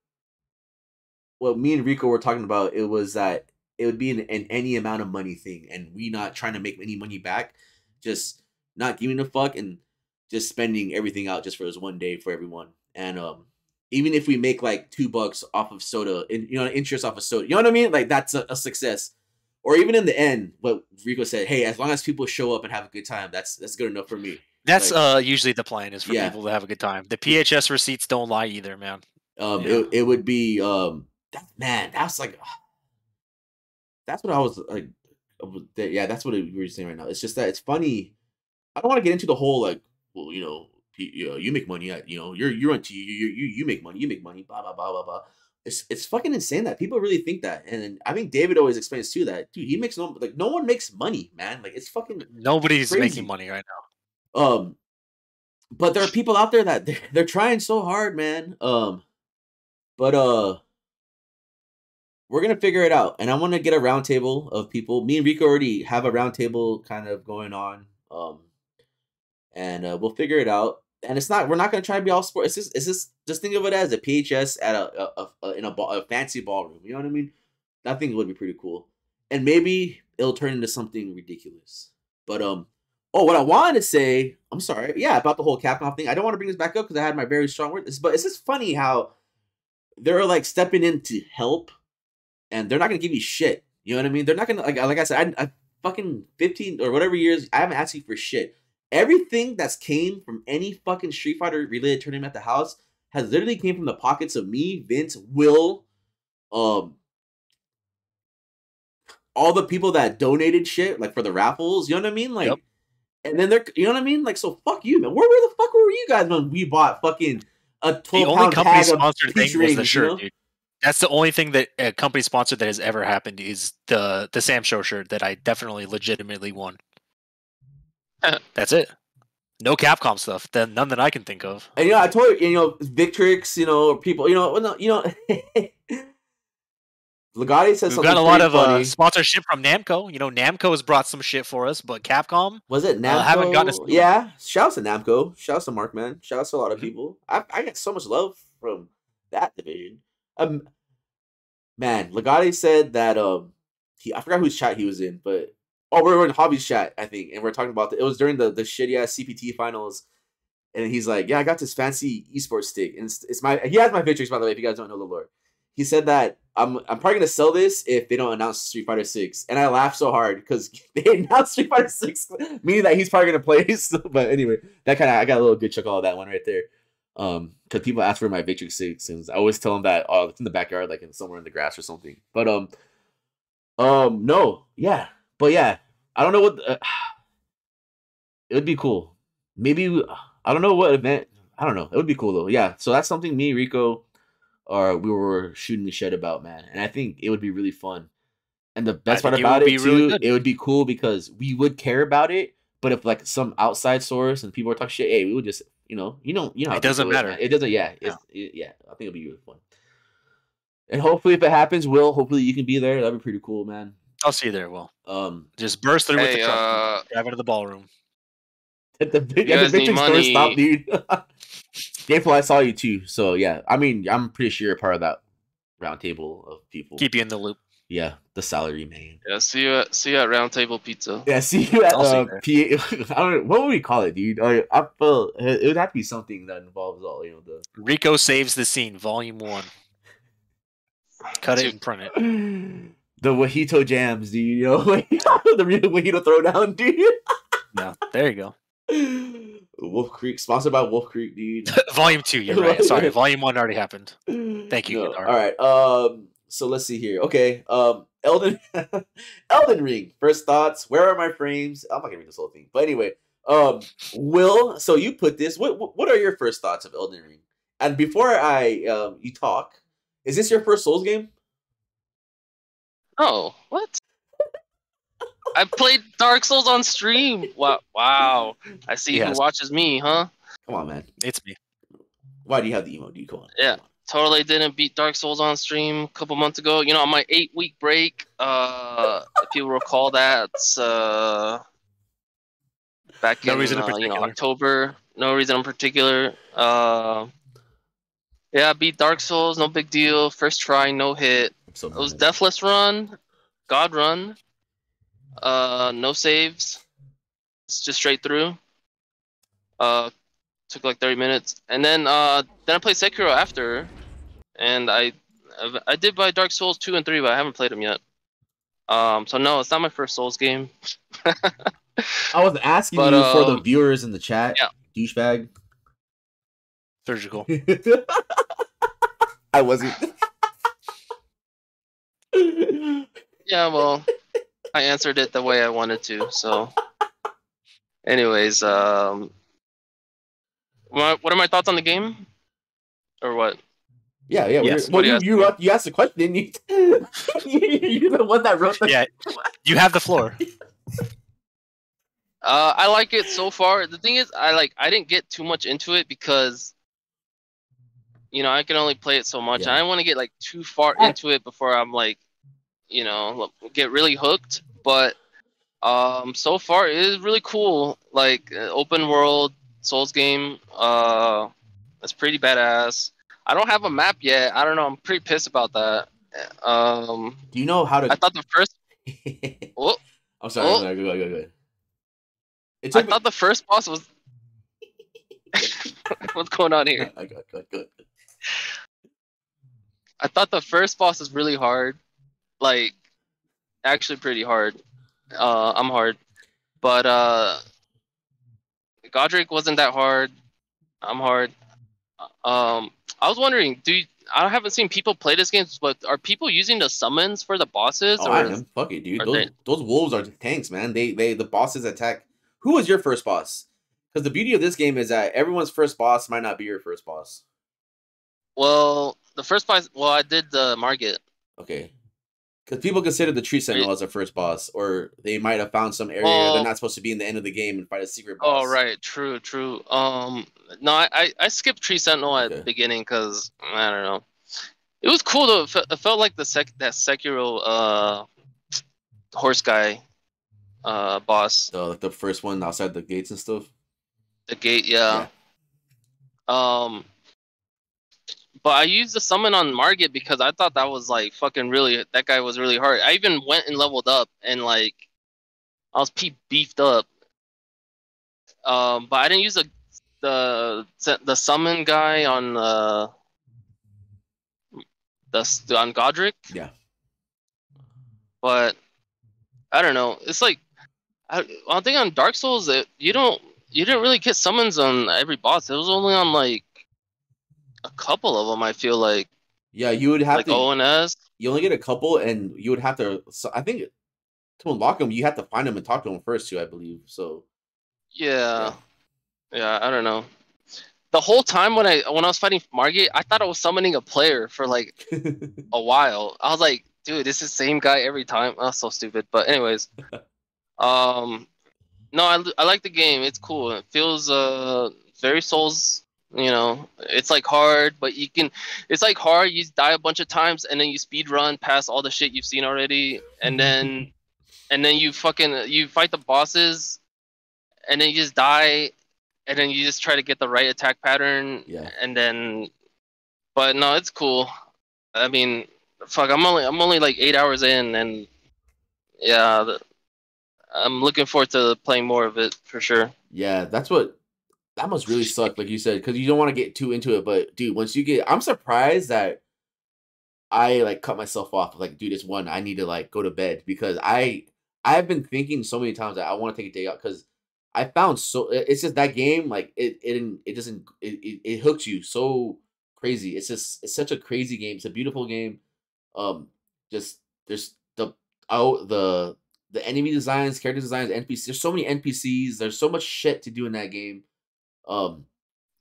me and Rico were talking about. It was that it would be an any amount of money thing, and we not trying to make any money back, just not giving a fuck and just spending everything out just for this one day for everyone. And even if we make like $2 off of soda, and you know, interest off of soda, you know what I mean? Like that's a success. Or even in the end, what Rico said, hey, as long as people show up and have a good time, that's good enough for me. That's usually the plan, is for people to have a good time. The PHS receipts don't lie either, man. It would be that's like, that's what I was like. Yeah, that's what we were saying right now. It's just that it's funny. I don't want to get into the whole like, well, you know, you make money at, you know, you're on you make money, blah blah blah blah blah. It's fucking insane that people really think that, and I think David always explains too that, dude, he makes no one makes money, man. Like it's fucking nobody's crazy. Making money right now. But there are people out there that they're trying so hard, man. But we're gonna figure it out, and I want to get a roundtable of people. Me and Rico already have a roundtable kind of going on, and we'll figure it out. And it's not we're not gonna try to be all sport. It's just think of it as a PHS at a fancy ballroom. You know what I mean? I think it would be pretty cool, and maybe it'll turn into something ridiculous. But what I wanted to say, I'm sorry, yeah, about the whole Capcom thing. I don't want to bring this back up because I had my very strong words, but it's just funny how they're like stepping in to help, and they're not gonna give you shit. You know what I mean? They're not gonna like I said, I fucking 15 or whatever years, I haven't asked you for shit. Everything that's came from any fucking Street Fighter related tournament at the house has literally came from the pockets of me, Vince, Will, all the people that donated shit like for the raffles. You know what I mean? Like, yep. And then you know what I mean? Like, so fuck you, man. Where the fuck were you guys when we bought fucking a 12-pound The only company sponsored thing was the shirt, you know? Dude. That's the only thing that a company sponsored that has ever happened is the Sam Show shirt that I definitely legitimately won. That's it. No Capcom stuff. Then none that I can think of. And I told you, Victrix, people, Legati says we've got a lot of sponsorship from Namco. Namco has brought some shit for us, but Capcom was it Namco? Haven't gotten us. Yeah, shouts to Namco. Shouts to Mark, man. Shouts to a lot of people. I get so much love from that division. Man, Legati said that I forgot whose chat he was in, but we were in Hobby's chat, I think, and we are talking about it was during the shitty ass CPT finals, and he's like, yeah, I got this fancy esports stick, and he has my Victrix, by the way, if you guys don't know the lore. He said that I'm probably gonna sell this if they don't announce Street Fighter 6, and I laughed so hard because they announced Street Fighter 6, meaning that he's probably gonna play. So, but anyway, I got a little good chuckle out of that one right there. Because people ask for my Victrix 6, and I always tell them that it's in the backyard, like somewhere in the grass or something. But no, yeah, but yeah, I don't know what it would be cool. Maybe I don't know what event. I don't know. It would be cool though. Yeah, so that's something me, Rico, we were shooting the shit about, man, and I think it would be really fun. And the best part about it too, it would be cool because we would care about it. But if like some outside source and people are talking shit, hey, we would just it doesn't matter. It doesn't. Yeah, I think it'll be really fun. And hopefully, if it happens, hopefully you can be there. That'd be pretty cool, man. I'll see you there, Will. Just burst through with the truck, drive into the ballroom. The Victrix store stopped, dude. Gameful, I saw you too. So yeah, I mean, I'm pretty sure you're part of that round table of people. Keep you in the loop. Yeah, the salary man. Yeah, see you at Round Table Pizza. Yeah, see you at I don't know, what would we call it, dude? I feel it would have to be something that involves all the Rico Saves the Scene, Volume 1. Cut it and print it. The Wajito jams, dude. The real Wajito throwdown, dude. Yeah, there you go. Wolf Creek, sponsored by Wolf Creek, dude. Volume 2, you're right. Sorry, Volume 1 already happened. Thank you, Guitar. All right. So let's see here. Okay. Elden Ring. First thoughts. Where are my frames? I'm not gonna read this whole thing. But anyway, Will, so you put this. What are your first thoughts of Elden Ring? And before you talk, is this your first Souls game? Oh, what? I played Dark Souls on stream. Wow. I see who watches me, huh? Come on, man. It's me. Why do you have the emo, dude? Come on. Yeah. Totally didn't beat Dark Souls on stream a couple months ago. On my 8-week break, if you recall that, back in October. No reason in particular. Yeah, I beat Dark Souls, no big deal. First try, no hit. It was Deathless run, God run, no saves. It's just straight through. Took like 30 minutes, and then I played Sekiro after, and I did buy Dark Souls 2 and 3, but I haven't played them yet. So no, it's not my first Souls game. I was asking you for the viewers in the chat. Yeah. Douchebag. Surgical. I wasn't. Yeah, well, I answered it the way I wanted to. So, anyways, what are my thoughts on the game, or what? Yeah. Yes. Well, you asked the question, didn't you? You're the one that wrote the. Yeah, you have the floor. I like it so far. The thing is, I didn't get too much into it because you know, I can only play it so much. Yeah. I don't want to get like too far into it before I'm like, you know, get really hooked. But so far it is really cool. Like open world Souls game. It's pretty badass. I don't have a map yet. I don't know. I'm pretty pissed about that. Do you know how to? I thought the first. Oh, I'm sorry. oh, Go ahead. It I took me. thought the first boss was. What's going on here? Go. I thought the first boss is really hard. Like, actually pretty hard. I'm hard, but Godric wasn't that hard. I'm hard. I was wondering, I haven't seen people play this game, but are people using the summons for the bosses, Oh, or I am. Fuck it, dude. are they? Those wolves are tanks, man. The bosses attack. Who was your first boss? Because the beauty of this game is that everyone's first boss might not be your first boss. Well, the first boss. Well, I did the Margit. Okay. Because people consider the Tree Sentinel as a first boss, or they might have found some area they're not supposed to be in the end of the game and fight a secret boss. Oh, right. True. No, I skipped Tree Sentinel at the beginning because I don't know. It was cool though. It felt like that Sekiro horse guy boss. The first one outside the gates and stuff. The gate, yeah. But I used the summon on Margit because I thought that was like fucking really. That guy was really hard. I even went and leveled up and like I was beefed up. But I didn't use the summon guy on on Godric. Yeah. But I don't know. It's like I think on Dark Souls that you didn't really get summons on every boss. It was only on like a couple of them. I feel like. Yeah, you would have like to. ONS. You only get a couple, and you would have to. So I think to unlock them, you have to find them and talk to them first, too. I believe so. Yeah, I don't know. The whole time when I was fighting Margit, I thought I was summoning a player for like a while. I was like, dude, this is the same guy every time. Oh, so stupid. But anyways, no, I like the game. It's cool. It feels very Souls. You know, it's like hard, but it's like hard. You die a bunch of times and then you speed run past all the shit you've seen already, and then you fight the bosses, and then you just die, and then you just try to get the right attack pattern. Yeah. And then, but no, it's cool. I mean, fuck, I'm only like 8 hours in, and yeah, I'm looking forward to playing more of it for sure. Yeah, that must really suck, like you said, because you don't want to get too into it. But dude, once you get, I'm surprised that I like cut myself off. Like, dude, it's one. I need to like go to bed because I've been thinking so many times that I want to take a day out because I found it's just that game like it hooks you so crazy. It's such a crazy game. It's a beautiful game. Just there's the enemy designs, character designs, NPCs. There's so many NPCs. There's so much shit to do in that game.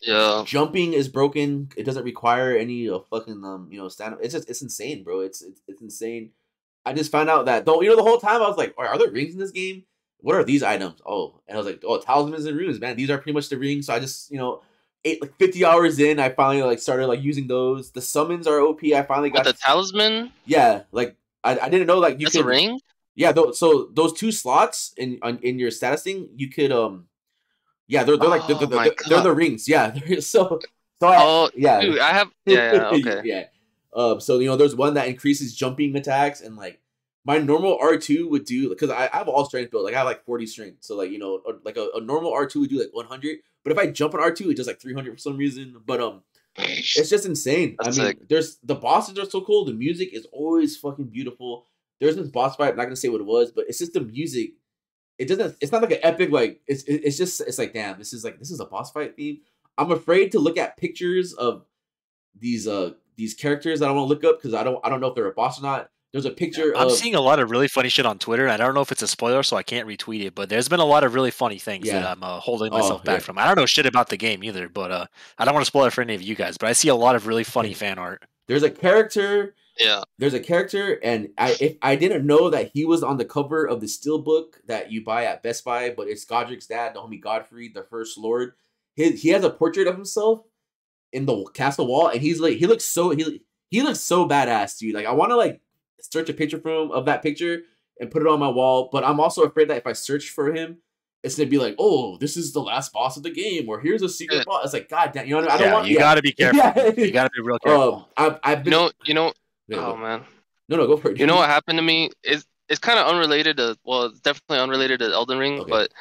Yeah, jumping is broken. It doesn't require any fucking stand up. It's insane, bro. It's insane. I just found out that though, the whole time I was like, are there rings in this game? What are these items? Oh, and I was like, oh, talismans and runes, man. These are pretty much the rings. So I just 50 hours in, I finally like started like using those. The summons are OP. I finally got the talisman. Yeah, like I didn't know like you That's could a ring. Yeah, so those 2 slots in your status thing, you could yeah, they're like they're the rings. Yeah, so yeah, dude, I have okay. Yeah. So there's one that increases jumping attacks, and like my normal R2 would do because I have all strength build. Like I have like 40 strength, so like like a normal R2 would do like 100. But if I jump on R2, it does like 300 for some reason. But it's just insane. That's I mean, sick. there's the bosses are so cool. The music is always fucking beautiful. There's this boss fight. I'm not gonna say what it was, but it's just the music. It's not like an epic, like it's like, damn, this is a boss fight theme. I'm afraid to look at pictures of these characters that I want to look up because I don't know if they're a boss or not. There's a picture I'm seeing a lot of really funny shit on Twitter. I don't know if it's a spoiler, so I can't retweet it, but there's been a lot of really funny things that I'm holding myself back from. I don't know shit about the game either, but I don't want to spoil it for any of you guys, but I see a lot of really funny fan art. There's a character. Yeah. There's a character, and if I didn't know that he was on the cover of the steelbook that you buy at Best Buy, but it's Godric's dad, the homie Godfrey, the First Lord. He has a portrait of himself, in the castle wall, and he's like he looks so badass, dude. Like I want to like search a picture for him of that picture and put it on my wall, but I'm also afraid that if I search for him, it's gonna be like, oh, this is the last boss of the game, or here's a secret boss. It's like, god damn, you know what I mean? I don't want. You gotta be careful. Yeah. You gotta be real careful. I've been. You know. Yeah, Oh man. No, go for it. You know what happened to me? It's kind of unrelated to. Well, it's definitely unrelated to Elden Ring. Okay. But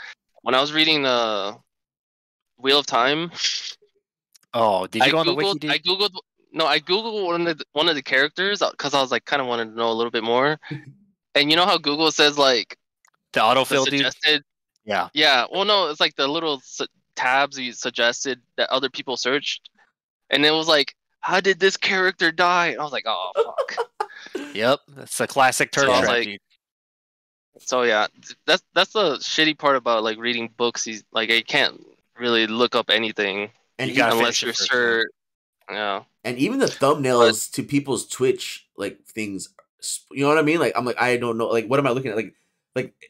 when I was reading Wheel of Time. Oh, did you go on the wiki? Dude? I googled one of the characters because I was like kind of wanted to know a little bit more. And you know how Google says like the autofill, dude. Yeah. Yeah. Well, no, it's like the little tabs you suggested that other people searched, and it was like, how did this character die? And I was like, oh fuck. Yep, that's a classic turtle trap. Like, so yeah, that's the shitty part about like reading books. He's like, you can't really look up anything, and unless you're sure. Yeah. And even the thumbnails to people's Twitch like things, you know what I mean? Like I'm like, I don't know, like what am I looking at? Like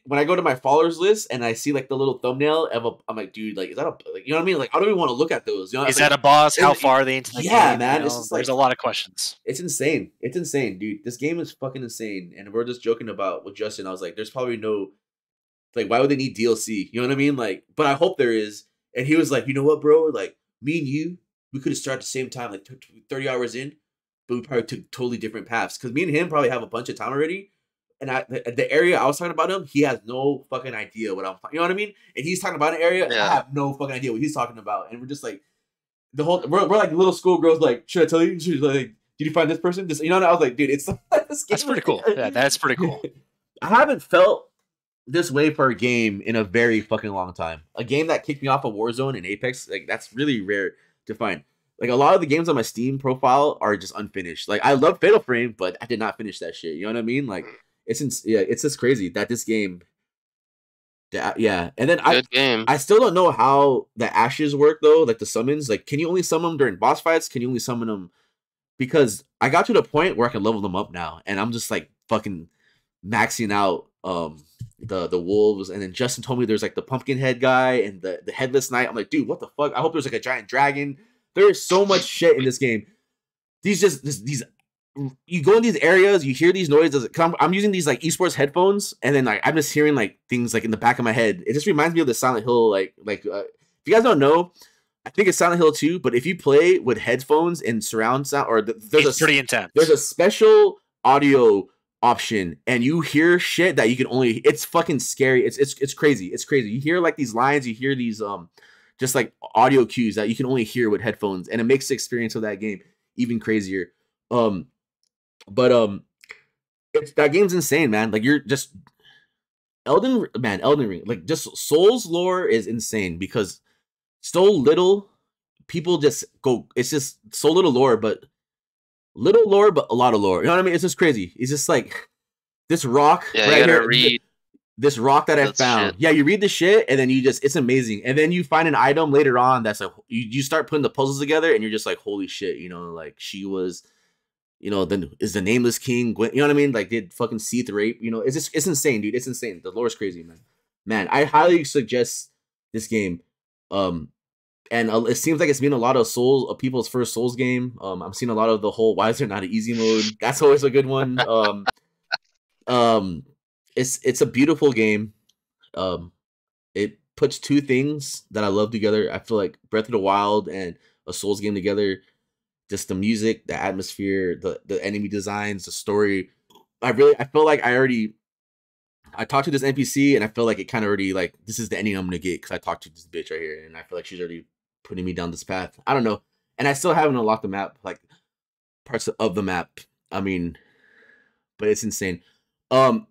when I go to my followers list and I see like the little thumbnail of I'm like, dude, like is that a like, you know what I mean? Like I don't even want to look at those. You know, is that a boss? How far are they into the game? Yeah, man. You know, it's just like, there's a lot of questions. It's insane. It's insane, dude. This game is fucking insane. And we're just joking about with Justin. I was like, there's probably no like, why would they need DLC? You know what I mean? Like, but I hope there is. And he was like, you know what, bro? Like me and you, we could have started at the same time, like 30 hours in, but we probably took totally different paths. Because me and him probably have a bunch of time already. And the area I was talking about him, he has no fucking idea what I'm talking. You know what I mean? And he's talking about an area, and I have no fucking idea what he's talking about. And we're just like, we're like little schoolgirls. Like, should I tell you? She's like, did you find this person? Just, you know, and I was like, dude, it's that's pretty cool. Yeah, that's pretty cool. I haven't felt this way for a game in a very fucking long time. A game that kicked me off of Warzone and Apex, like that's really rare to find. Like a lot of the games on my Steam profile are just unfinished. Like I love Fatal Frame, but I did not finish that shit. You know what I mean? Like it's just crazy that this game. Yeah, and then I still don't know how the ashes work though. Like the summons, like can you only summon them during boss fights? Can you only summon them? Because I got to the point where I can level them up now, and I'm just like fucking maxing out the wolves. And then Justin told me there's like the pumpkin head guy and the headless knight. I'm like, dude, what the fuck? I hope there's like a giant dragon. There is so much shit in this game. These you go in these areas, you hear these noises. I'm using these like esports headphones, and then like I'm just hearing like things like in the back of my head. It just reminds me of the Silent Hill. If you guys don't know, I think it's Silent Hill 2. But if you play with headphones and surround sound, or it's pretty intense. There's a special audio option, and you hear shit that you can only. It's fucking scary. It's crazy. It's crazy. You hear like these lines. You hear these just like audio cues that you can only hear with headphones, and it makes the experience of that game even crazier. But that game's insane, man. Like you're just Elden Ring. Like just Soul's lore is insane because so little people just go. It's just so little lore, but a lot of lore. You know what I mean? It's just crazy. It's just like this rock right here. Read this rock that I found. Shit. Yeah, you read the shit and then it's amazing. And then you find an item later on that's like you start putting the puzzles together and you're just like, holy shit, you know, like she was. You know, then is the Nameless King, you know what I mean? Like, did fucking Seath rape? You know, it's insane, dude. It's insane. The lore is crazy, man. Man, I highly suggest this game. And it seems like it's been a lot of people's first Souls game. I'm seeing a lot of the whole why is there not an easy mode? That's always a good one. It's a beautiful game. It puts two things that I love together. I feel like Breath of the Wild and a Souls game together. Just the music, the atmosphere, the enemy designs, the story. I feel like I talked to this NPC and I feel like it kind of already like this is the ending I'm gonna get because I talked to this bitch right here and I feel like she's already putting me down this path. I don't know, and I still haven't unlocked the map, like parts of the map. I mean, but it's insane. So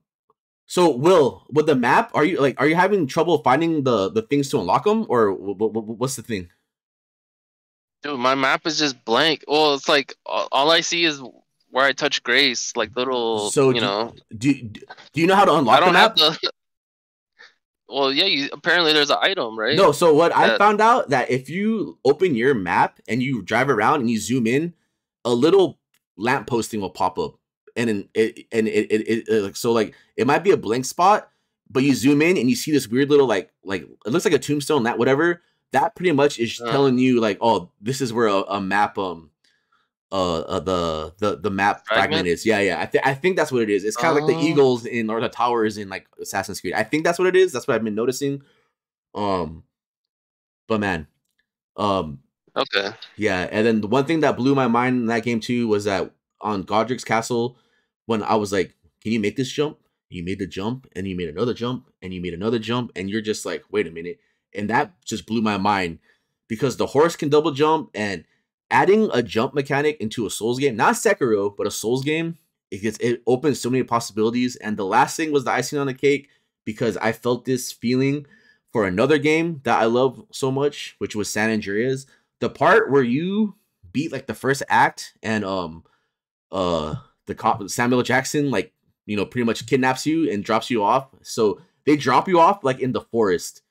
Will, with the map, are you having trouble finding the things to unlock them, or what's the thing? Dude, my map is just blank. Well, it's like all I see is where I touch Grace, like little. So you know. Do you know how to unlock the map? Well, yeah. Apparently, there's an item, right? No. So what I found out that if you open your map and you drive around and you zoom in, a little lamp posting will pop up, and it so like it might be a blank spot, but you zoom in and you see this weird little like it looks like a tombstone, that whatever. that pretty much is telling you like, oh, this is where a map the map fragment is. Yeah. I think that's what it is. It's kind of like the eagles in or the towers in like Assassin's Creed. I think that's what it is. That's what I've been noticing. But man, okay. Yeah, and then the one thing that blew my mind in that game too was that on Godric's castle, when I was like, "Can you make this jump?" You made the jump, and you made another jump, and you made another jump, and you're just like, "Wait a minute!" And that just blew my mind because the horse can double jump, and adding a jump mechanic into a Souls game, not Sekiro, but a Souls game, it opens so many possibilities. And the last thing was the icing on the cake because I felt this feeling for another game that I love so much, which was San Andreas. The part where you beat like the first act and the cop Samuel Jackson like pretty much kidnaps you and drops you off. So they drop you off like in the forest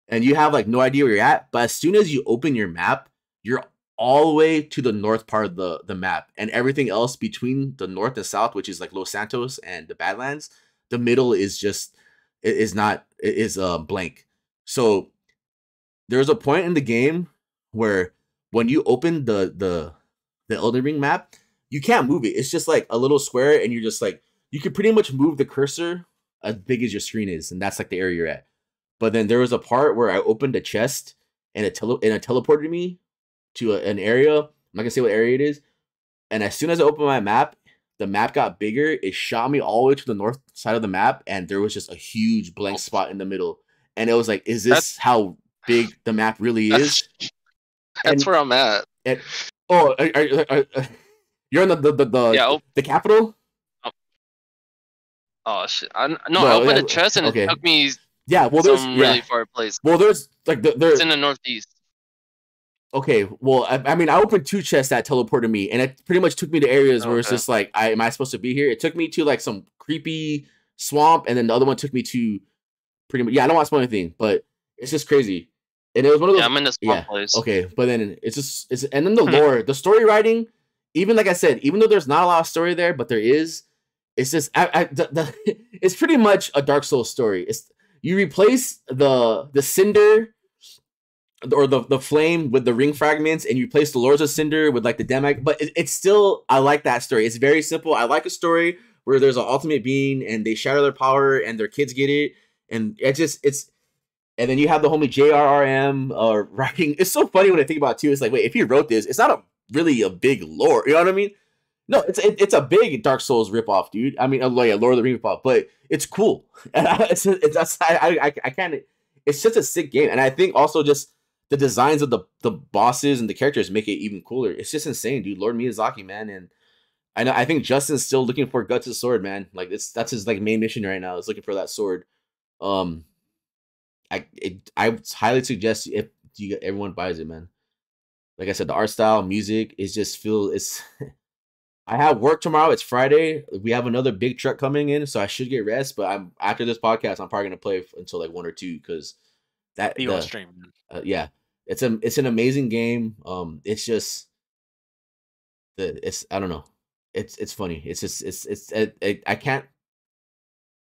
and you have like no idea where you're at. But as soon as you open your map, you're all the way to the north part of the map, and everything else between the north and south, which is like Los Santos and the Badlands, the middle is just blank. So there's a point in the game where when you open the Elden Ring map, you can't move it. It's just like a little square, and you're just like you can pretty much move the cursor as big as your screen is, and that's like the area you're at. But then there was a part where I opened a chest and it teleported me to an area. I'm not gonna say what area it is. And as soon as I opened my map, the map got bigger. It shot me all the way to the north side of the map, and there was just a huge blank spot in the middle. And it was like, is this how big the map really is? That's where I'm at. And, you're in the capital? Oh shit! I opened a chest and it took me some really far place. Well, there's like it's in the northeast. Okay, well, I mean, I opened 2 chests that teleported me, and it pretty much took me to areas where it's just like, am I supposed to be here? It took me to like some creepy swamp, and then the other one took me to pretty much. Yeah, I don't want to spoil anything, but it's just crazy. And it was one of those. Yeah, I'm in this swamp place. Okay, but then it's and then the lore, the story writing. Even like I said, even though there's not a lot of story there, but there is. It's just it's pretty much a Dark Souls story. It's you replace the cinder or the flame with the ring fragments, and you replace the Lords of Cinder with like the Demag. But it's still, I like that story. It's very simple. I like a story where there's an ultimate being and they shatter their power and their kids get it, and and then you have the homie JRRM writing. It's so funny when I think about it too. It's like, wait, if he wrote this, it's not really a big lore. You know what I mean? No, it's a big Dark Souls ripoff, dude. I mean, Lord of the Rings ripoff, but it's cool. I kind of, it's just a sick game, and I think also just the designs of the bosses and the characters make it even cooler. It's just insane, dude. Lord Miyazaki, man, and I think Justin's still looking for Guts' sword, man. Like that's his like main mission right now. Is looking for that sword. I highly suggest if everyone buys it, man. Like I said, the art style, music is just it's. I have work tomorrow. It's Friday. We have another big truck coming in, so I should get rest. But after this podcast, I'm probably gonna play until like 1 or 2 because that be on stream. Yeah, it's an amazing game. It's just I don't know. It's funny. It's just I can't.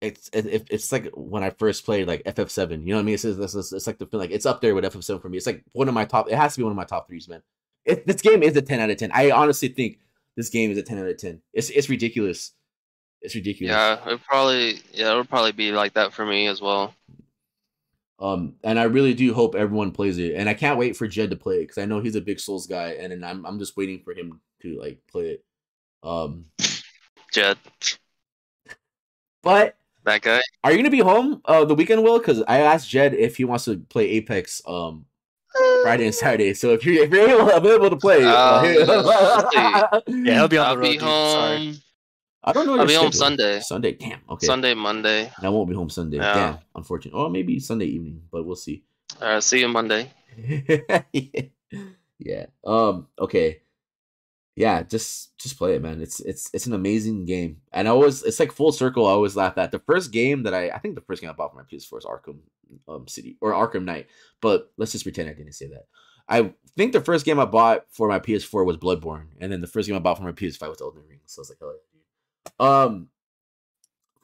It's like when I first played like FF7. You know what I mean? It's like the like it's up there with FF7 for me. It's like one of my top. It has to be one of my top 3s, man. This game is a 10 out of 10. I honestly think this game is a 10 out of 10. It's ridiculous. It's ridiculous. Yeah, it'll probably be like that for me as well. And I really do hope everyone plays it, and I can't wait for Jed to play it because I know he's a big Souls guy, and I'm just waiting for him to like play it. Jed. But that guy. Are you gonna be home the weekend, Will? Because I asked Jed if he wants to play Apex Friday and Saturday. So if you're available to play, yeah, he'll be on I'll the road. Be home. I don't know. I'll be home Sunday. Sunday, damn. Okay. Sunday, Monday. And I won't be home Sunday. Yeah. Damn, unfortunate. Or maybe Sunday evening, but we'll see. All right, see you Monday. Yeah. Okay. Yeah, just play it, man. It's an amazing game, and it's like full circle. I always laugh at the first game that I think the first game I bought for my PS4 is Arkham City or Arkham Knight, but let's just pretend I didn't say that. I think the first game I bought for my PS4 was Bloodborne, and then the first game I bought for my PS5 was Elden Ring. So I was like, hell yeah, dude.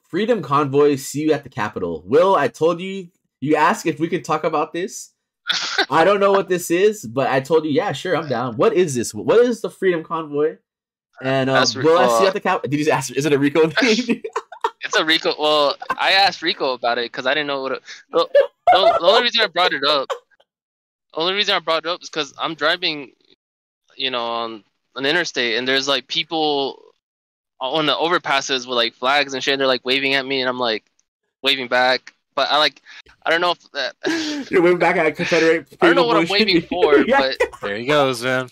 Freedom Convoy, see you at the Capitol. Will, I told you. You asked if we could talk about this. I don't know what this is, but I told you, yeah, sure, I'm down. What is this? What is the Freedom Convoy? And will I see you at the cap? Did you ask? Is it a Rico thing? It's a Rico. Well, I asked Rico about it because I didn't know what. The only reason I brought it up. Is because I'm driving, on an interstate, and there's like people on the overpasses with like flags and shit. And they're like waving at me, and I'm like waving back. But I don't know if that. You're waving back at Confederate. I don't know what I'm waving for, Yeah. but There he goes, man.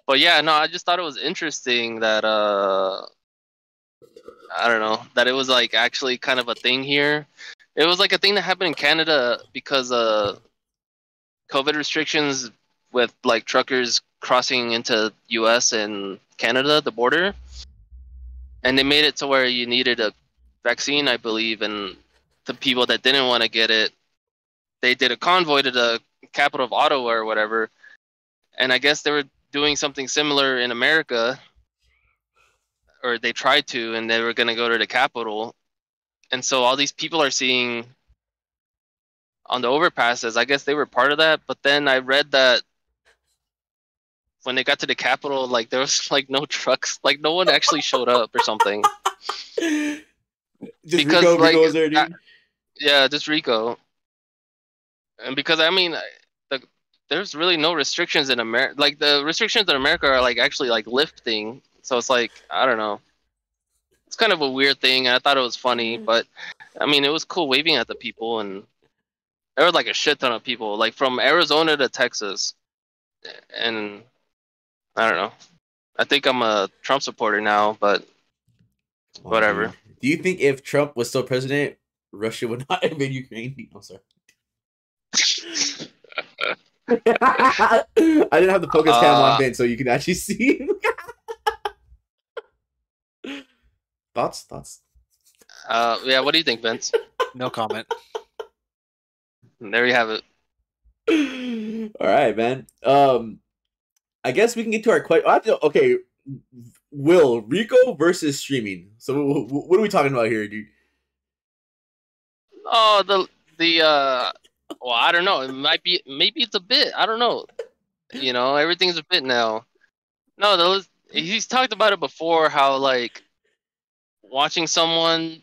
But yeah, no, I just thought it was interesting that I don't know, that it was like actually kind of a thing here. It was like a thing that happened in Canada because COVID restrictions with like truckers crossing into US and Canada, the border. And they made it to where you needed a vaccine, I believe, and the people that didn't want to get it, they did a convoy to the capital of Ottawa or whatever. And I guess they were doing something similar in America, or they tried to, and they were going to go to the capital. And so all these people are seeing on the overpasses, I guess they were part of that. But then I read that when they got to the capital, like there was like no trucks, like no one actually showed up or something. Just because Rico was there, dude. Yeah, just Rico. And because I mean, there's really no restrictions in America. Like the restrictions in America are like actually like lifting. So it's like, I don't know. It's kind of a weird thing. And I thought it was funny, but I mean, it was cool waving at the people, and there was like a shit ton of people, like from Arizona to Texas. And I don't know. I think I'm a Trump supporter now, but whatever. Do you think if Trump was still president, Russia would not invade Ukraine? I'm sorry. I didn't have the focus cam on, Ben, so you can actually see. Thoughts? Yeah, what do you think, Vince? No comment. There you have it. All right, man. I guess we can get to our question. Okay, Will, Rico versus streaming. So what are we talking about here, dude? Oh, well, I don't know. It might be, maybe it's a bit. I don't know. Everything's a bit now. No, he's talked about it before, how like watching someone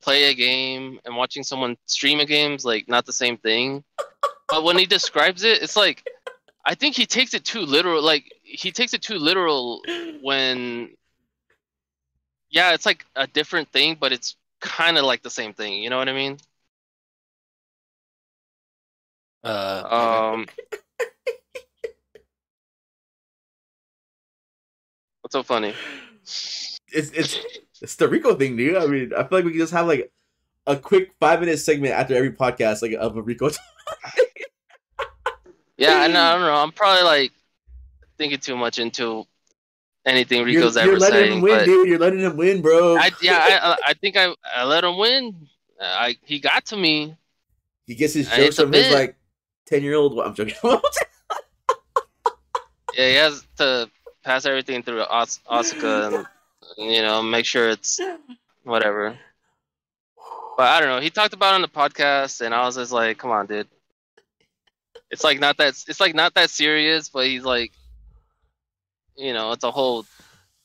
play a game and watching someone stream a game's like not the same thing. But when he describes it, it's like, I think he takes it too literal. Like he takes it too literal when, yeah, it's like a different thing, but it's kind of like the same thing. You know what I mean? What's so funny? It's the Rico thing, dude. I mean, I feel like we can just have like a quick 5-minute segment after every podcast, like of a Rico. Yeah, I don't know. I'm probably like thinking too much into anything Rico's ever saying. You're letting him win, dude. You're letting him win, bro. I think I let him win. He got to me. He gets his jokes from his like 10-year-old. I'm joking. Yeah, he has to pass everything through Asuka and make sure it's whatever. But I don't know. He talked about it on the podcast, and I was just like, "Come on, dude." It's like not that serious, but he's like, it's a whole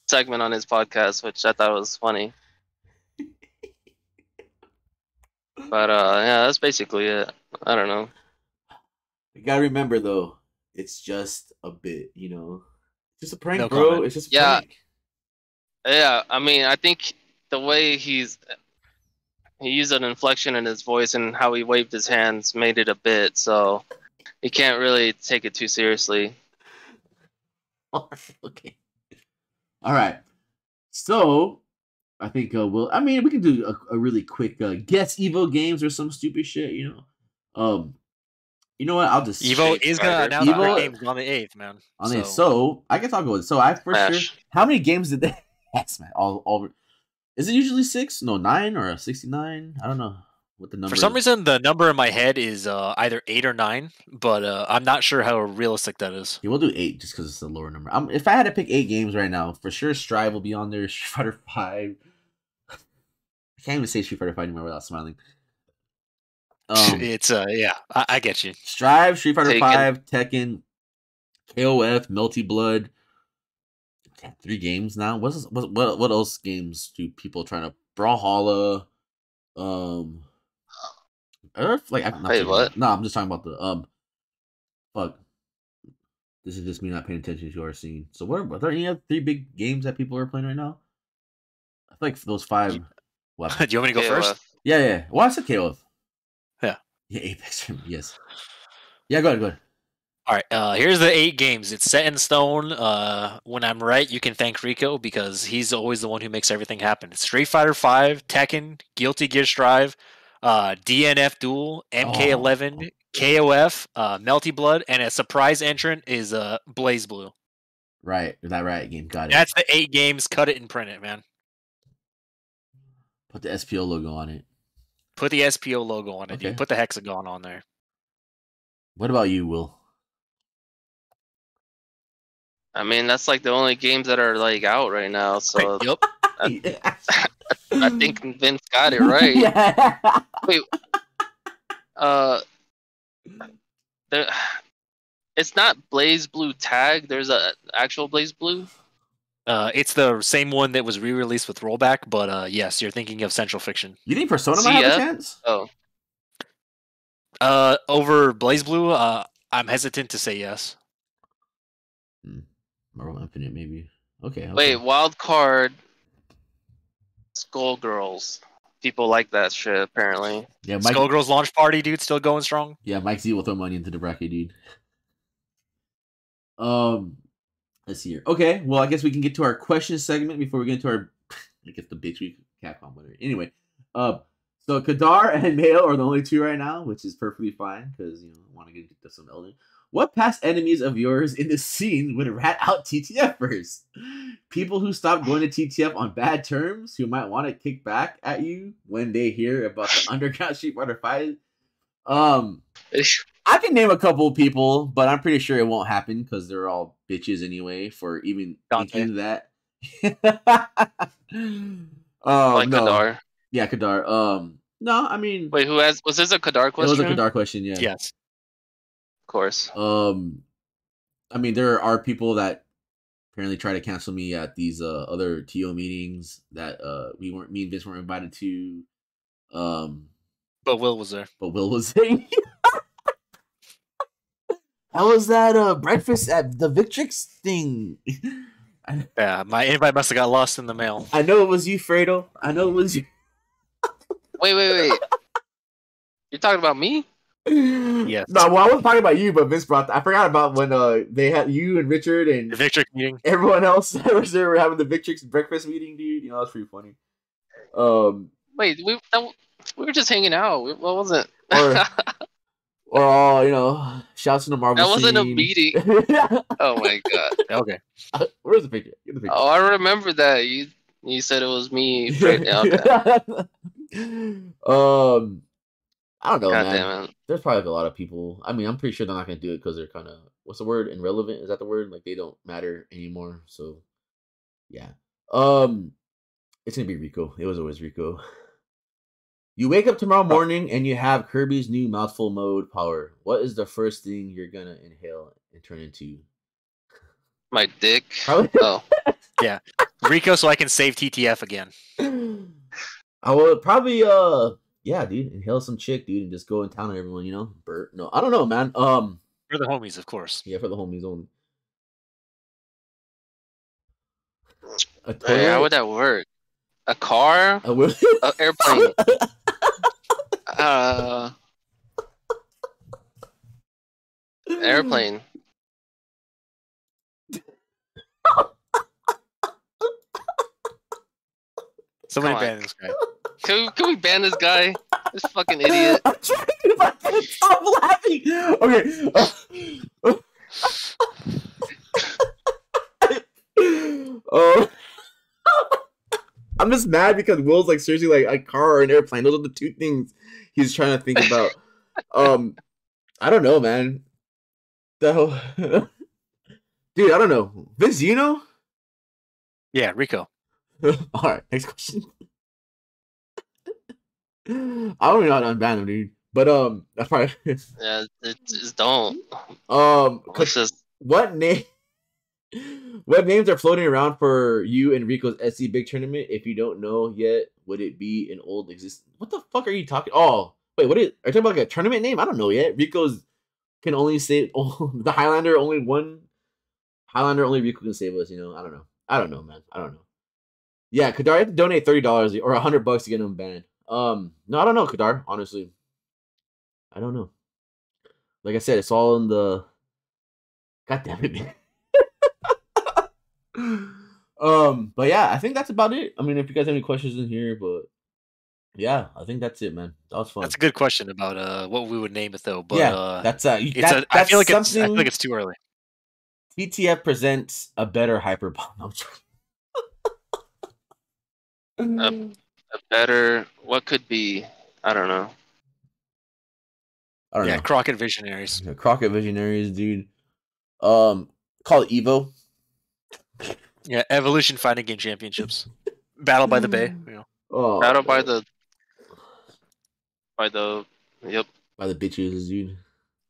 segment on his podcast, which I thought was funny. But yeah, that's basically it. I don't know. You gotta remember though, it's just a bit, just a prank, No bro. comment. It's just a prank. Yeah. I mean, I think the way he used an inflection in his voice and how he waved his hands made it a bit, so you can't really take it too seriously. Okay. All right. So I think we can do a really quick guess Evo games or some stupid shit, You know what? I'll just Evo is gonna announce their games on the 8th, man. On the 8th. So I guess I'll go with it. So I for Smash. sure. How many games did they? Yes, man. All. Is it usually 6? No, 9 or 69? I don't know what the number. For some reason, the number in my head is either 8 or 9, but I'm not sure how realistic that is. Yeah, we'll do 8 just because it's a lower number. If I had to pick 8 games right now, for sure Strive will be on there. Street Fighter 5. I can't even say Street Fighter 5 anymore without smiling. It's yeah, I get you. Strive, Street Fighter Taken. 5, Tekken, KOF, Melty Blood. 3 games now. What else games do people trying to Brawlhalla? Like I'm not Wait, taking what? No, I'm just talking about the fuck. This is just me not paying attention to our scene. So are there any other 3 big games that people are playing right now? I feel like those 5. Do you want me to go first? Yeah. Well, I said KOF. Yeah. Yeah, Apex. Yes. Yeah, go ahead. All right, here's the 8 games. It's set in stone. When I'm right, you can thank Rico because he's always the one who makes everything happen. It's Street Fighter 5, Tekken, Guilty Gear Strive, DNF Duel, MK11, KOF, Melty Blood, and a surprise entrant is Blaze Blue. Right, that Riot game. Got it. That's the 8 games. Cut it and print it, man. Put the SPO logo on it. Put the SPO logo on it, Okay. dude. Put the hexagon on there. What about you, Will? I mean, that's like the only games that are like out right now. So Yep. I think Vince got it right. Yeah. Wait, it's not Blaze Blue Tag. There's a actual Blaze Blue. It's the same one that was re-released with rollback, but yes, you're thinking of Central Fiction. You think Persona might have a chance? Oh, Over Blaze Blue, I'm hesitant to say yes. Marvel Infinite, maybe. Okay. Wait, Wild Card, Skullgirls. People like that shit, apparently. Yeah, Mike, Skullgirls launch party, dude, still going strong. Yeah, Mike Z will throw money into the bracket, dude. Let's see here. Okay, well, I guess we can get to our question segment before we get into our, I guess, the bitch week Capcom winner. Anyway, so Kadar and Mayo are the only 2 right now, which is perfectly fine because I want to get into some Elden. What past enemies of yours in the scene would rat out TTF first? People who stopped going to TTF on bad terms, who might want to kick back at you when they hear about the underground Street Fighter 5. I can name a couple of people, but I'm pretty sure it won't happen because they're all bitches anyway for even thinking that. Like no. Kadar. Yeah, Kadar. No, I mean, wait, was this a Kadar question? It was a Kadar question, yeah. Yes. Of course. I mean, there are people that apparently try to cancel me at these other TO meetings that me and Vince weren't invited to. But Will was there. How was that breakfast at the Victrix thing? Yeah, my invite must have got lost in the mail. I know it was you, Fredo. I know it was you. Wait. You're talking about me? Yes. No, well, I wasn't talking about you, but Vince brought. I forgot about when they had you and Richard and the Victrix meeting. Everyone else that was there were having the Victrix breakfast meeting, dude. You know, that's pretty funny. Wait, we were just hanging out. What was it? Or shouts in the Marvel. That wasn't scene. a meeting. Oh my god. Okay. Where's the picture? Get the picture. Oh, I remember that. You said it was me. Right now. Okay. I don't know, God man. damn it. There's probably a lot of people. I mean, I'm pretty sure they're not gonna do it because they're kind of what's the word? Irrelevant? Is that the word? Like they don't matter anymore. So, yeah. It's gonna be Rico. It was always Rico. You wake up tomorrow morning and you have Kirby's new mouthful mode power. What is the first thing you're gonna inhale and turn into? My dick. Probably. Oh. Yeah. Rico, so I can save TTF again. I would probably yeah, dude, inhale some chick, dude, and just go in town on everyone, you know? Bert. No, I don't know, man. For the homies, of course. Yeah, for the homies only. Hey, how would that work? A car? An airplane? Airplane. Somebody ban this guy. Can we ban this guy? This fucking idiot. I'm trying to stop laughing. Okay. I'm just mad because Will's like seriously like a car or an airplane. Those are the 2 things he's trying to think about. I don't know, man. The hell, dude, I don't know. Vince, you know? Yeah, Rico. All right, next question. I don't even know how to unban him, dude. But that's probably Yeah, it's don't. Cause It's just what name? What names are floating around for you and Rico's SC Big Tournament? If you don't know yet, would it be an old existing? What the fuck are you talking? Oh, wait, what are you talking about? Like a tournament name? I don't know yet. Rico's can only save the Highlander. Only one Highlander. Only Rico can save us. You know, I don't know. I don't know, man. I don't know. Yeah, Kadar, you have to donate $30 or $100 to get him banned. No, I don't know, Kadar. Honestly, I don't know. Like I said, it's all in the. God damn it, man. But yeah, I think that's about it. I mean, if you guys have any questions in here, but yeah, I think that's it, man. That was fun. That's a good question about what we would name it though. But yeah, that's I feel like I feel like it's too early. TTF presents a better hyper bomb. a better. What could be? I don't know. I don't know. Crockett Visionaries. Yeah, Crockett Visionaries, dude. Call it Evo. Yeah, Evolution Fighting Game Championships. Battle by the Bay. You know. Oh, Battle man. by the yep. By the bitches, dude.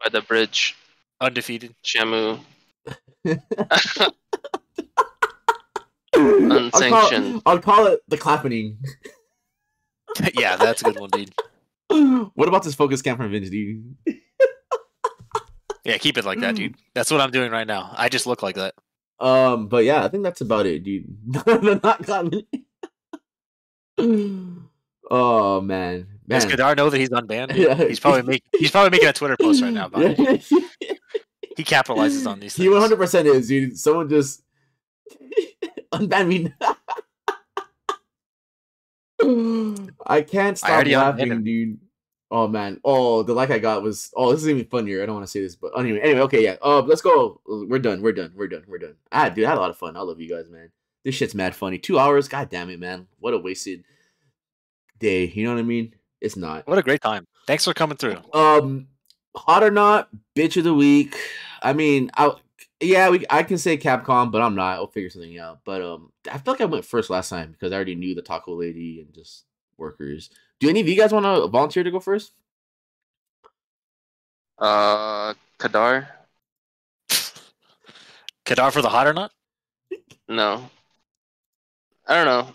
By the bridge. Undefeated. Shamu. Unsanctioned. I'll call it the clapping. Yeah, that's a good one, dude. What about this focus cam from Vince, dude? Yeah, keep it like that, dude. That's what I'm doing right now. I just look like that. But yeah, I think that's about it, dude. Not clapping. Oh man. Does Kadar know that he's unbanned? Yeah. He's probably making a Twitter post right now about it. He capitalizes on these things. He 100% is, dude. Someone just unban me. I can't stop laughing, dude. Oh man. Oh, the like I got was. Oh, this is even funnier. I don't want to say this, but anyway. Okay, yeah. Let's go. We're done. Dude, I had a lot of fun. I love you guys, man. This shit's mad funny. 2 hours. God damn it, man. What a wasted day. You know what I mean? It's not. What a great time. Thanks for coming through. Hot or not, bitch of the week. I mean, I can say Capcom, but I'm not. I'll figure something out. But I feel like I went first last time because I already knew the taco lady and just workers. Do any of you guys want to volunteer to go first? Kadar. Kadar for the hot or not? No. I don't know.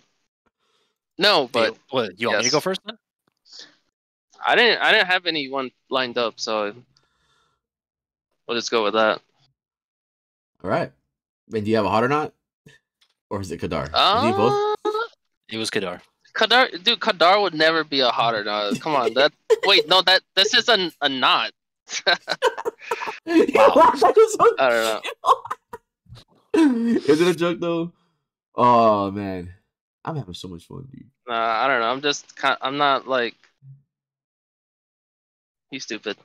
No, but what? You want me to go first then? I didn't have anyone lined up, so we'll just go with that. All right. And do you have a hot or not? Or is it Kadar? Is he both? It was Kadar. Kadar would never be a hot or not. Come on, this is a not. Wow. I don't know. Is it a joke though? Oh man, I'm having so much fun, dude. I don't know. I'm not like. He's stupid.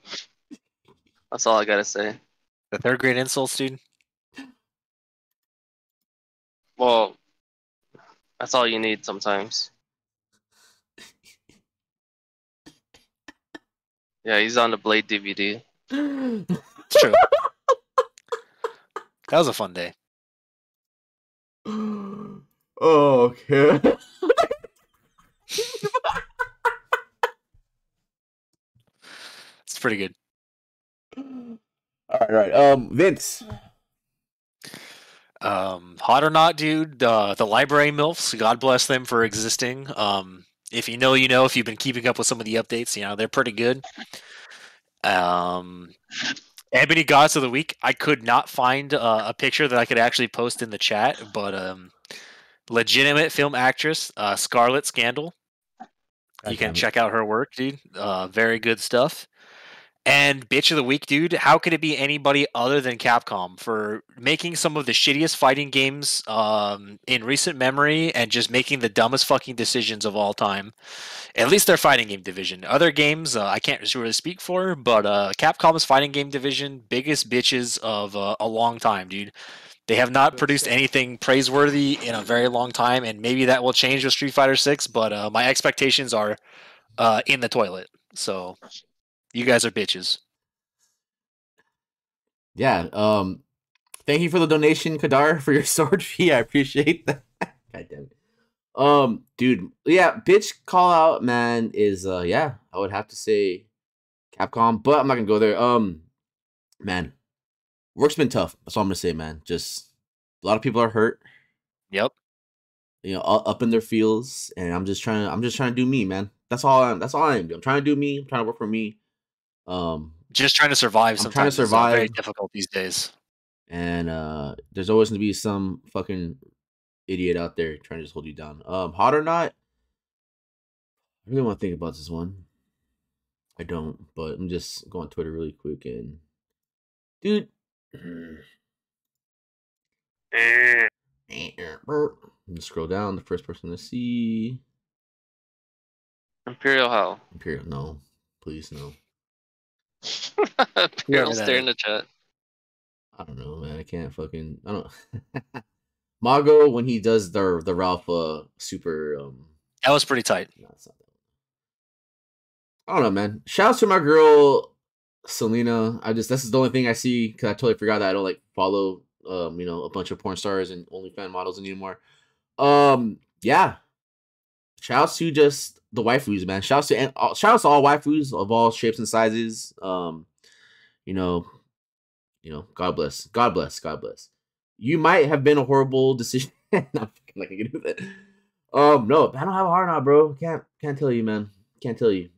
That's all I gotta say. The third grade insults, dude. Well, that's all you need sometimes. Yeah, he's on the Blade DVD. It's true. That was a fun day. Oh, okay. It's pretty good. All right. Vince. Hot or not, dude. The library milfs. God bless them for existing. If you know, you know. If you've been keeping up with some of the updates, you know they're pretty good. Ebony Goddess of the Week. I could not find a picture that I could actually post in the chat, but legitimate film actress, Scarlett Scandal. You can check out her work, dude. Very good stuff. And bitch of the week, dude. How could it be anybody other than Capcom for making some of the shittiest fighting games in recent memory and just making the dumbest fucking decisions of all time? At least their fighting game division. Other games, I can't really speak for, but Capcom's fighting game division, biggest bitches of a long time, dude. They have not produced anything praiseworthy in a very long time, and maybe that will change with Street Fighter 6, but my expectations are in the toilet. So you guys are bitches. Yeah. Thank you for the donation, Kadar, for your sword fee. I appreciate that. God damn it. Dude, yeah, bitch call out, man, is I would have to say Capcom, but I'm not gonna go there. Man, work's been tough. That's all I'm gonna say, man. Just a lot of people are hurt. Yep. You know, up in their fields, and I'm just trying to do me, man. That's all I am doing. I'm trying to do me. I'm trying to work for me. Just trying to survive. I'm trying to sometimes survive. is very difficult these days. And there's always gonna be some fucking idiot out there trying to just hold you down. Hot or not, I really want to think about this one. I don't, but I'm just going on Twitter really quick and dude. I'm gonna scroll down. The first person to see Imperial Hell. Imperial. No, please no. Imperial stare in the chat. I don't know, man. I can't fucking. I don't. Mago when he does the Ralph super. That was pretty tight. No, it's not that one. I don't know, man. Shouts to my girl Selena. This is the only thing I see because I totally forgot that I don't like follow a bunch of porn stars and OnlyFans models anymore. Yeah. Shouts to just the waifus, man. Shouts to all waifus of all shapes and sizes. God bless. God bless. God bless. You might have been a horrible decision. I'm like, I can do that. No, I don't have a heart now, bro. Can't tell you, man. Can't tell you.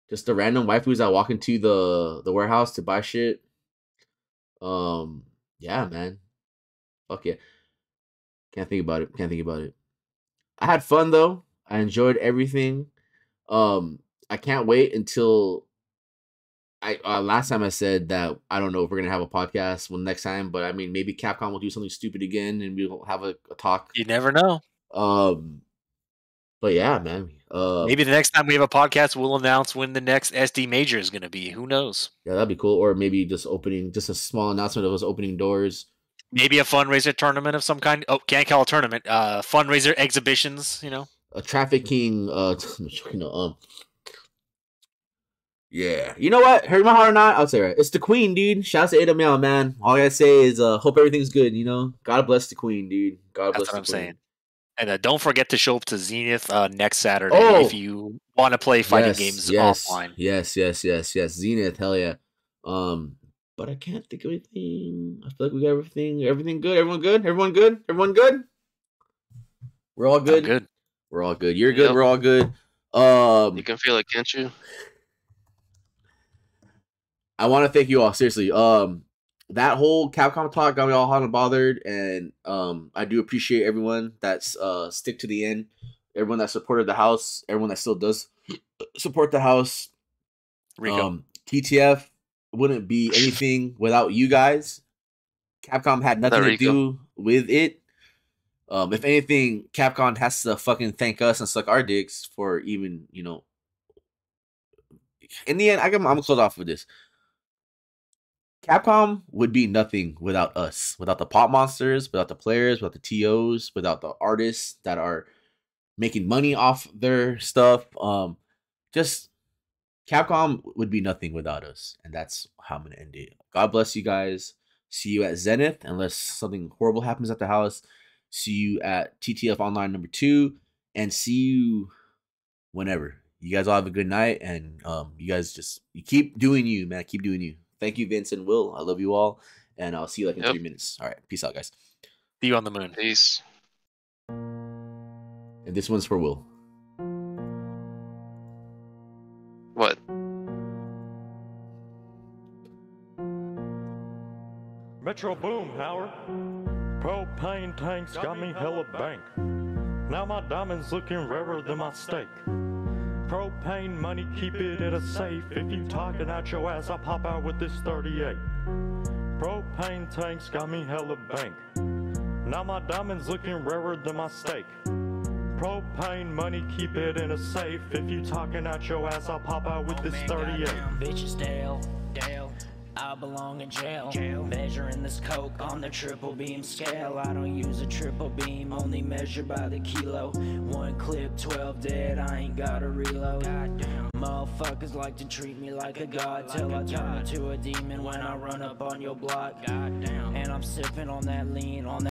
Just the random waifus that walk into the warehouse to buy shit. Yeah, man. Fuck yeah. Can't think about it. I had fun though. I enjoyed everything. I can't wait until last time I said that I don't know if we're gonna have a podcast next time, but I mean maybe Capcom will do something stupid again and we'll have a talk. You never know. But yeah, man. Maybe the next time we have a podcast, we'll announce when the next SD major is gonna be. Who knows? Yeah, that'd be cool. Or maybe just a small announcement of us opening doors. Maybe a fundraiser tournament of some kind. Oh, can't call it a tournament. Fundraiser exhibitions. A trafficking. Yeah. You know what? Heard my heart or not? I'll say right. It's the queen, dude. Shouts to Ada Meow, man. All I gotta say is hope everything's good. God bless the queen, dude. God bless the queen. That's what I'm saying. And don't forget to show up to Zenith next Saturday if you want to play fighting games offline. Yes. Zenith, hell yeah. But I can't think of anything. I feel like we got everything. Everything good? Everyone good? Everyone good? Everyone good? We're all good? I'm good. We're all good. You're good. Yep. We're all good. You can feel it, can't you? I want to thank you all. Seriously. That whole Capcom talk got me all hot and bothered, and I do appreciate everyone that's stick to the end, everyone that supported the house, everyone that still does support the house. Rico. TTF wouldn't be anything without you guys. Capcom had nothing to do with it. If anything, Capcom has to fucking thank us and suck our dicks for even, in the end, I'm gonna close off with this. Capcom would be nothing without us, without the pop monsters, without the players, without the TOs, without the artists that are making money off their stuff. Just Capcom would be nothing without us, and that's how I'm gonna end it. God bless you guys. See you at Zenith, unless something horrible happens at the house. See you at TTF Online number 2, and see you whenever. You guys all have a good night, and you guys you keep doing you, man. Keep doing you. Thank you, Vince and Will. I love you all, and I'll see you in 3 minutes. All right, peace out, guys. See you on the moon. Peace. And this one's for Will. What? Metro Boom, Howard. Propane tanks got me hella bank. Now my diamonds looking rarer than my steak. Propane money, keep it in a safe. If you talking out your ass, I'll pop out with this 38. Propane tanks got me hella bank. Now my diamonds looking rarer than my steak. Propane money, keep it in a safe. If you talking out your ass, I'll pop out with this 38. Bitches Dale, I belong in jail. Measuring this coke on the triple beam scale. I don't use a triple beam, only measure by the kilo. One clip, 12 dead, I ain't gotta reload. Goddamn. Motherfuckers like to treat me like a god, till I turn into a demon when I run up on your block. Goddamn. And I'm sipping on that lean, on that